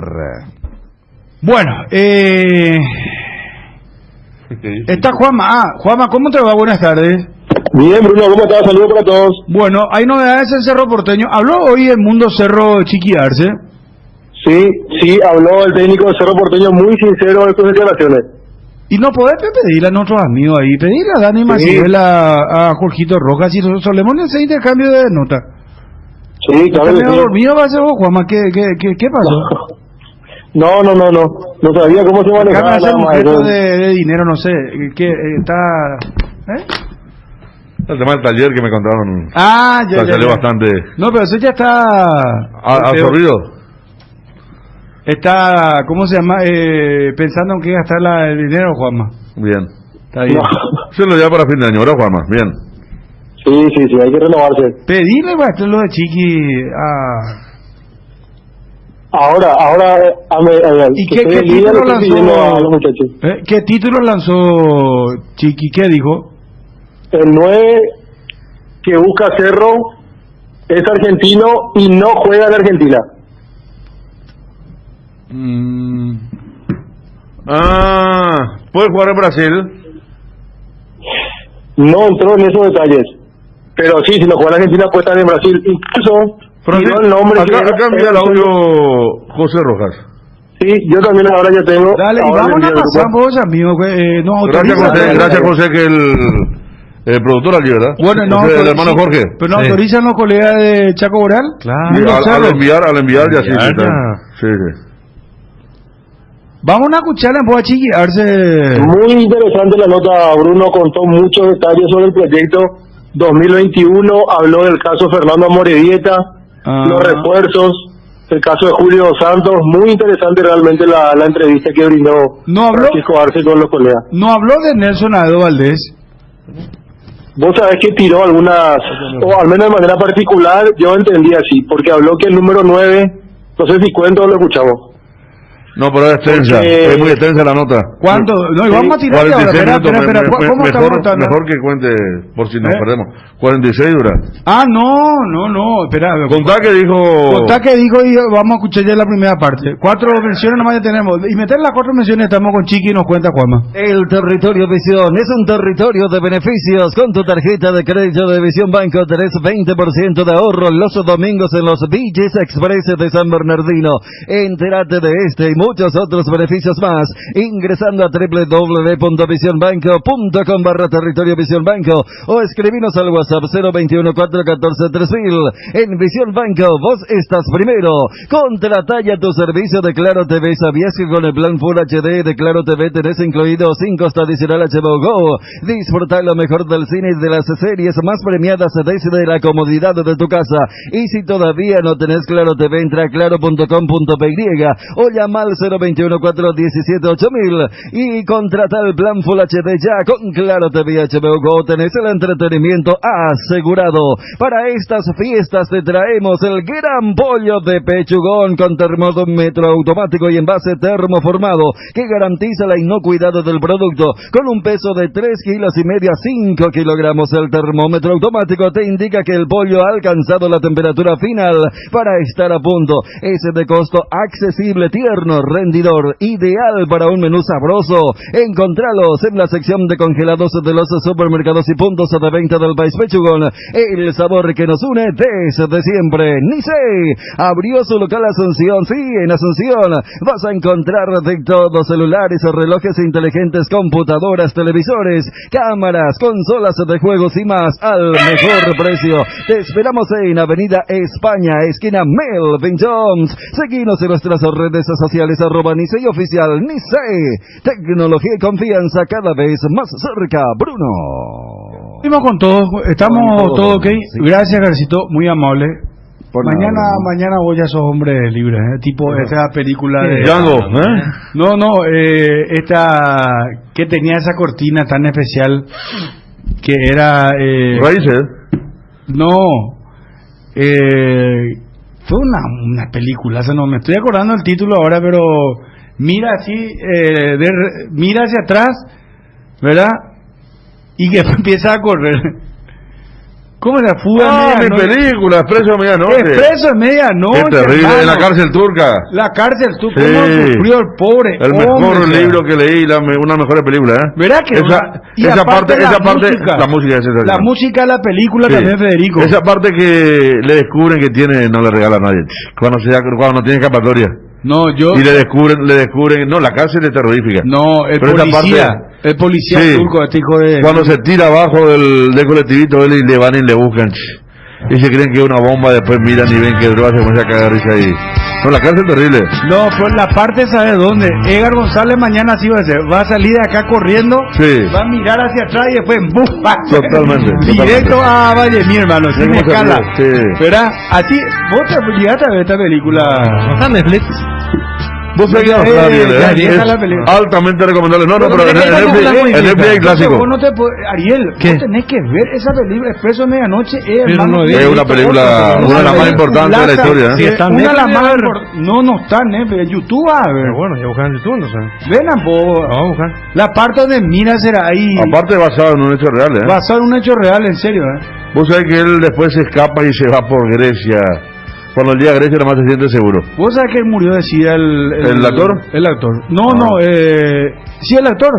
Bueno, está Juanma. Juanma, ¿cómo te va? Buenas tardes. Bien, Bruno, ¿cómo estás? Saludos para todos. Bueno, hay novedades en Cerro Porteño. ¿Habló hoy el Mundo Cerro Chiqui Arce? Sí, habló el técnico de Cerro Porteño muy sincero en sus declaraciones. Y no podés pedirle a nuestros amigos ahí, pedirle a Dani Maciel, a Jorgito Rojas, y solemos ese intercambio de nota. Sí, claro. ¿Estás medio dormido, va a ser vos, Juanma? ¿Qué pasó? No sabía cómo se manejaba. Acá me hace un de dinero, no sé, que está... El tema del taller que me contaron. Ya salió bastante. No, pero eso ya está... absorbido. Está, ¿cómo se llama? Pensando en qué gastar el dinero, Juanma. Bien. Está bien. Se lo lleva para fin de año, ¿verdad, Juanma? Bien. Sí, hay que renovarse. Pedirle, lo de Chiqui Ahora, ¿y qué título lanzó? ¿Qué título lanzó Chiqui? ¿Qué dijo? El 9 que busca Cerro es argentino y no juega en Argentina. ¿Puede jugar en Brasil? No entró en esos detalles. Pero sí, si no juega en Argentina puede estar en Brasil. Incluso tiró el nombre. Acá envía el audio José Rojas. Sí, yo también ahora ya tengo. Dale, y vamos a pasar vos, amigo. Gracias, José, que el productor allí, ¿verdad? Bueno, no, el hermano Jorge. Pero no autorizan los colegas de Chaco Boral. Claro. Al enviar ya sí. Vamos a escuchar en voz Chiqui Arce. Muy interesante la nota. Bruno contó muchos detalles sobre el proyecto 2021. Habló del caso Fernando Amorebieta, los refuerzos, el caso de Julio Dos Santos. Muy interesante realmente la entrevista que brindó Francisco Arce con los colegas. No habló de Nelson Aedo Valdés. Vos sabés que tiró algunas, o al menos de manera particular, yo entendí así, porque habló que el número 9, no sé si cuento o lo escuchamos. No, pero es extensa, es muy extensa la nota. ¿Cuánto? No, y vamos a tirar ahora. Espera, ¿cómo estamos votando? Mejor que cuente por si nos perdemos. 46 dura. Ah, no, espera. Contá que dijo y vamos a escuchar ya la primera parte. 4 menciones nomás ya tenemos. Y meter las 4 menciones estamos con Chiqui y nos cuenta Juanma. El Territorio Visión es un territorio de beneficios. Con tu tarjeta de crédito de Visión Banco tenés 20% de ahorro los domingos en los Beaches Express de San Bernardino. Entérate de este y muchos otros beneficios más ingresando a www.visionbanco.com/territorio Visión Banco o escribinos al WhatsApp 021-414-3000. En Visión Banco vos estás primero. Contrata ya tu servicio de Claro TV. ¿Sabías que con el plan Full HD de Claro TV tenés incluido 5 costa adicional HBO Go? Disfruta lo mejor del cine y de las series más premiadas desde la comodidad de tu casa. Y si todavía no tenés Claro TV, entra a claro.com.py o llama al 021-417-8000 y contrata el plan Full HD ya. Con Claro TV HBO Go tenés el entretenimiento asegurado. Para estas fiestas te traemos el gran pollo de pechugón con termómetro automático y envase termoformado que garantiza la inocuidad del producto. Con un peso de 3,5 kilos a 5 kilogramos, el termómetro automático te indica que el pollo ha alcanzado la temperatura final para estar a punto. Es de costo accesible, tierno, rendidor, ideal para un menú sabroso. Encontralos en la sección de congelados de los supermercados y puntos de venta del país. Pechugón, el sabor que nos une desde siempre. Nice abrió su local Asunción. Sí, en Asunción vas a encontrar de todo: celulares, relojes inteligentes, computadoras, televisores, cámaras, consolas de juegos y más al mejor precio. Te esperamos en Avenida España, esquina Melvin Jones. Seguinos en nuestras redes sociales @Nice y oficial Nice. Tecnología y confianza cada vez más cerca. Bruno. Estamos con todo, estamos todo ok. Sí. Gracias, Garcito, muy amable. Mañana vos ya sos hombre libre, tipo esa película de Django, No, esta que tenía esa cortina tan especial que era Raíces. No, fue una película, o sea, no me estoy acordando el título ahora, pero mira así, mira hacia atrás, ¿verdad? Y que empieza a correr. ¿Cómo era? Fuga mi película, Expreso de Medianoche. Expreso de Medianoche. Qué terrible, en la cárcel turca. La cárcel turca, sí. ¿Cómo sufrió el pobre? El mejor libro que leí, una de las mejores películas, ¿Verdad que esa parte, la música la música de la película también, Federico. Esa parte que le descubren que tiene, no le regala a nadie. Cuando no tiene escapatoria. Y le descubren, no, la cárcel es terrorífica. No, el policía sí, turco, este hijo de... Cuando se tira abajo del colectivito, él y le van y le buscan. Y se creen que es una bomba, después miran y ven que droga, se comienza a cagar risa ahí. No, la cárcel es terrible. No, pues la parte, ¿sabe dónde? Edgar González mañana sí va a salir de acá corriendo, va a mirar hacia atrás y después ¡bum! Totalmente. Directo a Valle, mi hermano, sin escala. Sí. ¿Verdad? Así, vos te llegaste a ver esta película. ¿No está en Netflix? Vos sabés que es altamente recomendable. No, pero en Netflix es clásico. Ariel, vos tenés que ver esa película, Expreso de Medianoche. Es una película, una de las más importantes de la historia. Una de las más importantes. No está en Netflix, YouTube, a ver. Pero bueno, ya buscan en YouTube, no sé. Ven a vos. Vamos a buscar. La parte donde mira será ahí. Aparte basado en un hecho real, Basado en un hecho real, en serio, Vos sabés que él después se escapa y se va por Grecia. Cuando llega a Grecia nomás se siente seguro. ¿Vos sabés que él murió, decía el actor? El actor. No, sí, el actor.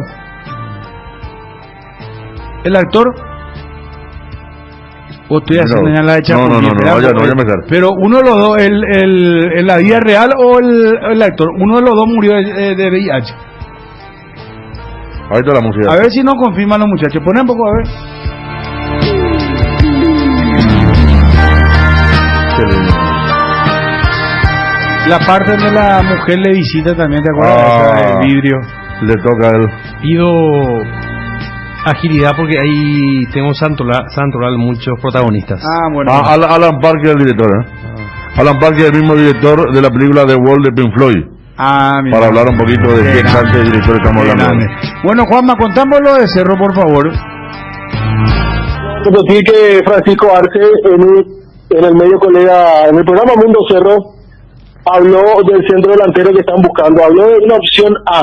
El actor. O estoy haciendo ya la hecha. No, vaya a empezar. Pero uno de los dos, en la vida real o el actor, uno de los dos murió de VIH. Ahí está la música. A ver si nos confirman los muchachos. Ponen un poco, a ver. La parte donde la mujer le visita también, ¿te acuerdas? El vidrio. Le toca a él. Pido agilidad porque ahí tengo Santoral muchos protagonistas. Bueno. Alan Parker es el director, Alan Parker es el mismo director de la película The Wall de Pink Floyd. Mira. Para hablar un poquito de qué clase de director estamos hablando. Bueno, Juanma, contámoslo de Cerro, por favor. Decir que Francisco Arce en el medio colega, en el programa Mundo Cerro, habló del centro delantero que están buscando, habló de una opción A,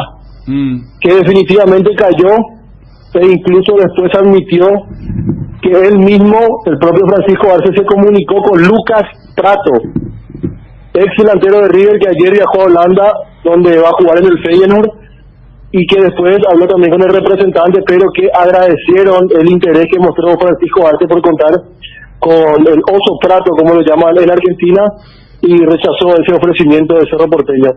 que definitivamente cayó, e incluso después admitió que él mismo, el propio Francisco Arce, se comunicó con Lucas Prato, ex delantero de River, que ayer viajó a Holanda, donde va a jugar en el Feyenoord, y que después habló también con el representante, pero que agradecieron el interés que mostró Francisco Arce por contar con el Oso Prato, como lo llaman en Argentina, y rechazó ese ofrecimiento de Cerro Porteño.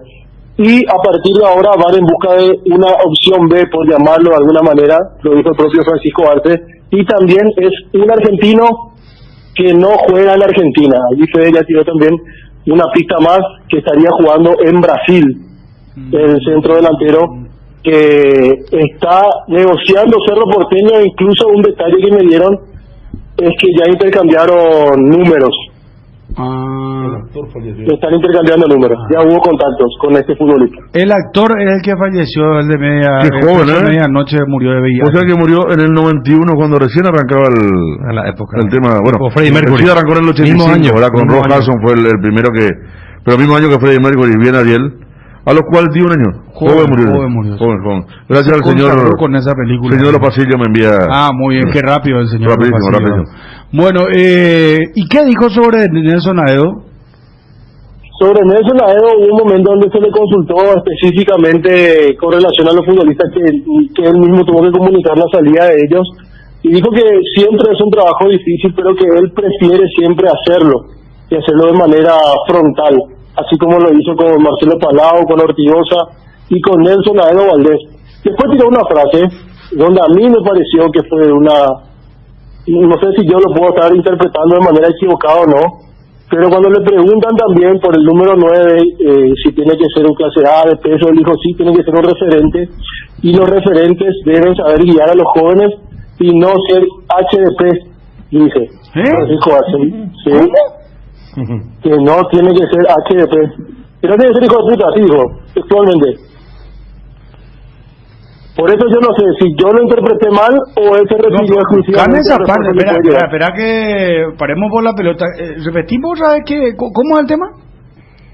Y a partir de ahora van en busca de una opción B, por llamarlo de alguna manera, lo dijo el propio Francisco Arce, y también es un argentino que no juega en la Argentina. Allí Fede ya tiró también una pista más, que estaría jugando en Brasil, el centro delantero, que está negociando Cerro Porteño. Incluso un detalle que me dieron es que ya intercambiaron números. Están intercambiando números. Ya hubo contactos con este futbolista. El actor es el que falleció, el de Qué joven, medianoche murió de VIH. O sea que murió en el 91, cuando recién arrancaba en la época, el tema. Bueno, Freddie Mercury. Sí arrancó en el 85, año, ¿verdad? Con Rock Hudson fue el primero que... Pero el mismo año que Freddie Mercury y bien Ariel, a los cuales 21 años. Joven murió. Joven. Gracias al señor. Con esa película. Señor de los pasillos me envía. Muy bien, qué rápido el señor. Rapidísimo. Bueno, ¿y qué dijo sobre Nelson Aedo? Sobre Nelson Aedo hubo un momento donde se le consultó específicamente con relación a los futbolistas que él mismo tuvo que comunicar la salida de ellos, y dijo que siempre es un trabajo difícil, pero que él prefiere siempre hacerlo, y hacerlo de manera frontal, así como lo hizo con Marcelo Palau, con Ortigosa y con Nelson Aedo Valdés. Después tiró una frase donde a mí me pareció que fue no sé si yo lo puedo estar interpretando de manera equivocada o no, pero cuando le preguntan también por el número 9, si tiene que ser un clase A de peso, él dijo sí, tiene que ser un referente, y los referentes deben saber guiar a los jóvenes y no ser HDP, dice Francisco Arce. ¿Sí? Que no tiene que ser HDP, que no tiene que ser hijo de puta, así dijo, textualmente. Por eso yo no sé si yo lo interpreté mal o él se refirió exclusivamente esa parte. Espera que paremos por la pelota. ¿Repetimos otra vez cómo es el tema?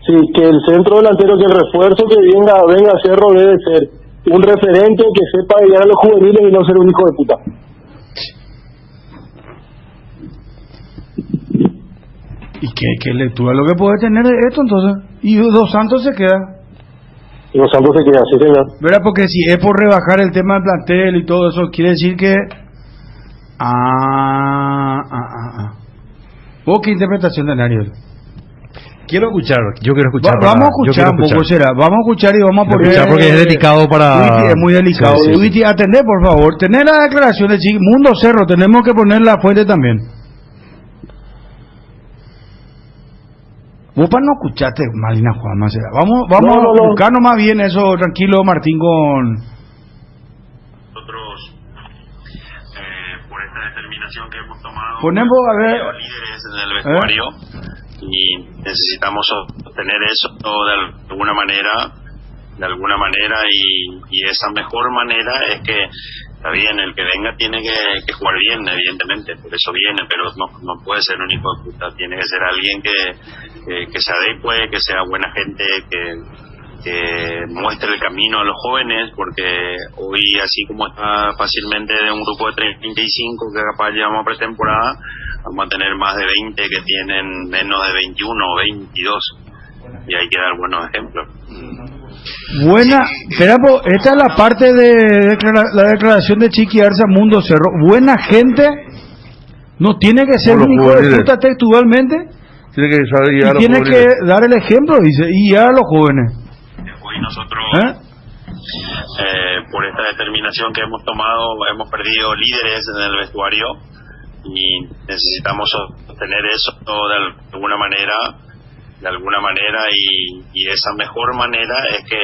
Sí, que el centro delantero, que el refuerzo que venga a Cerro debe ser un referente que sepa guiar a los juveniles y no ser un hijo de puta. ¿Y qué lectura lo que puede tener de esto entonces? Y Dos Santos se queda. Los Santos se quedan, sí, señor. ¿Verdad? Porque si es por rebajar el tema del plantel y todo eso, quiere decir que... ¿Qué interpretación de Ariel? Yo quiero escuchar. Vamos a escuchar un poco, será. Vamos a escuchar y vamos a poner... porque es delicado para... Es muy delicado. Sí. Atendé, por favor. Tener la declaración de Mundo Cerro. Tenemos que poner la fuente también. Vos para no escucharte, Malina Juanma, será. Vamos a buscarnos más bien eso, tranquilo, Martín, con... Nosotros, por esta determinación que hemos tomado, ponemos a ver líderes en el vestuario y necesitamos obtener eso de alguna manera y esa mejor manera es que está bien, el que venga tiene que jugar bien, evidentemente, por eso viene, pero no puede ser un hijo de puta, tiene que ser alguien que se adecue, que sea buena gente, que muestre el camino a los jóvenes, porque hoy, así como está fácilmente de un grupo de 35 que capaz llevamos a pretemporada, vamos a tener más de 20 que tienen menos de 21 o 22, y hay que dar buenos ejemplos. Buena, esperamos, esta es la parte de la declaración de Chiqui Arce a Mundo Cerro. Buena gente, no tiene que ser un hijo de puta textualmente, tiene que saber guiar a los tiene que dar el ejemplo, dice, y guiar a los jóvenes. Hoy nosotros, por esta determinación que hemos tomado, hemos perdido líderes en el vestuario y necesitamos obtener eso de alguna manera y esa mejor manera es que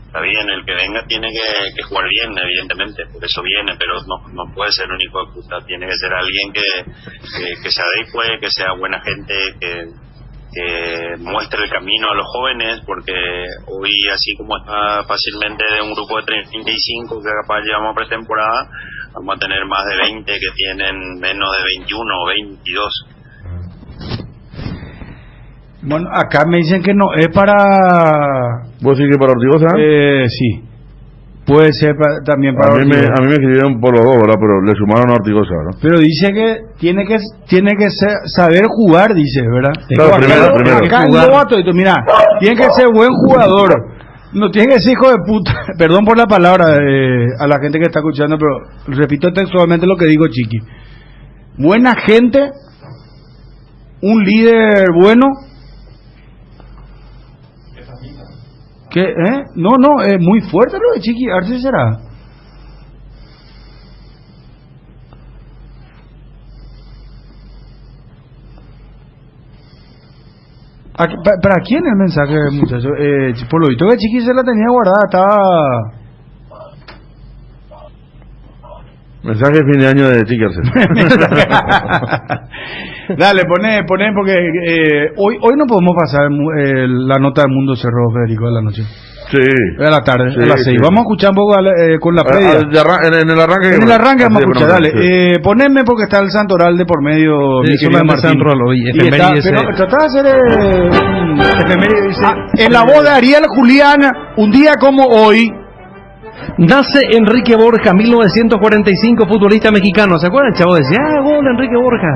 está bien, el que venga tiene que jugar bien, evidentemente, por eso viene, pero no puede ser un hijo de puta, tiene que ser alguien que se adecue, que sea buena gente, que muestre el camino a los jóvenes, porque hoy, así como está fácilmente de un grupo de 35 que capaz llevamos a pretemporada, vamos a tener más de 20 que tienen menos de 21 o 22. Bueno, acá me dicen que no es para... ¿Vos decís que para Ortigosa? Sí. Puede ser también para Ortigosa. A mí me escribieron por los dos, ¿verdad? Pero le sumaron a Ortigosa, ¿verdad? Pero dice que tiene que saber jugar, dice, ¿verdad? Claro, primero. Acá mira, tiene que ser buen jugador. No tiene que ser hijo de puta. Perdón por la palabra a la gente que está escuchando, pero repito textualmente lo que digo, Chiqui. Buena gente, un líder bueno. ¿Qué? No, es muy fuerte lo de Chiqui Arce, será. ¿Para quién el mensaje, muchacho? Por lo visto que Chiqui se la tenía guardada, estaba... Mensaje de fin de año de Chiqui Arce. Dale, poné porque hoy no podemos pasar la nota del Mundo Cerró, Federico, de la noche. Sí. A la tarde, sí, a las 6. Sí. Vamos a escuchar un poco con la previa. En el arranque. En el arranque vamos a escuchar, dale. Sí. Poneme porque está el Santoral de por medio. Sí, mi Martín. Pero tratá de hacer efeméride, dice. En la voz de Ariel Julián, un día como hoy. Nace Enrique Borja, 1945, futbolista mexicano. ¿Se acuerdan, chavo? Decía, gol de Enrique Borja.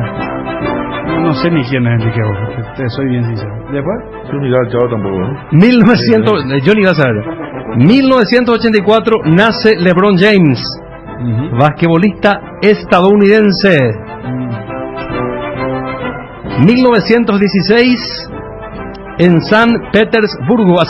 No sé ni quién es Enrique Borja, te soy bien sincero. ¿Después? Sí, mira, el chavo tampoco, ¿no? 1900, yo ni iba a saber. 1984 nace LeBron James, basquetbolista estadounidense. 1916 en San Petersburgo,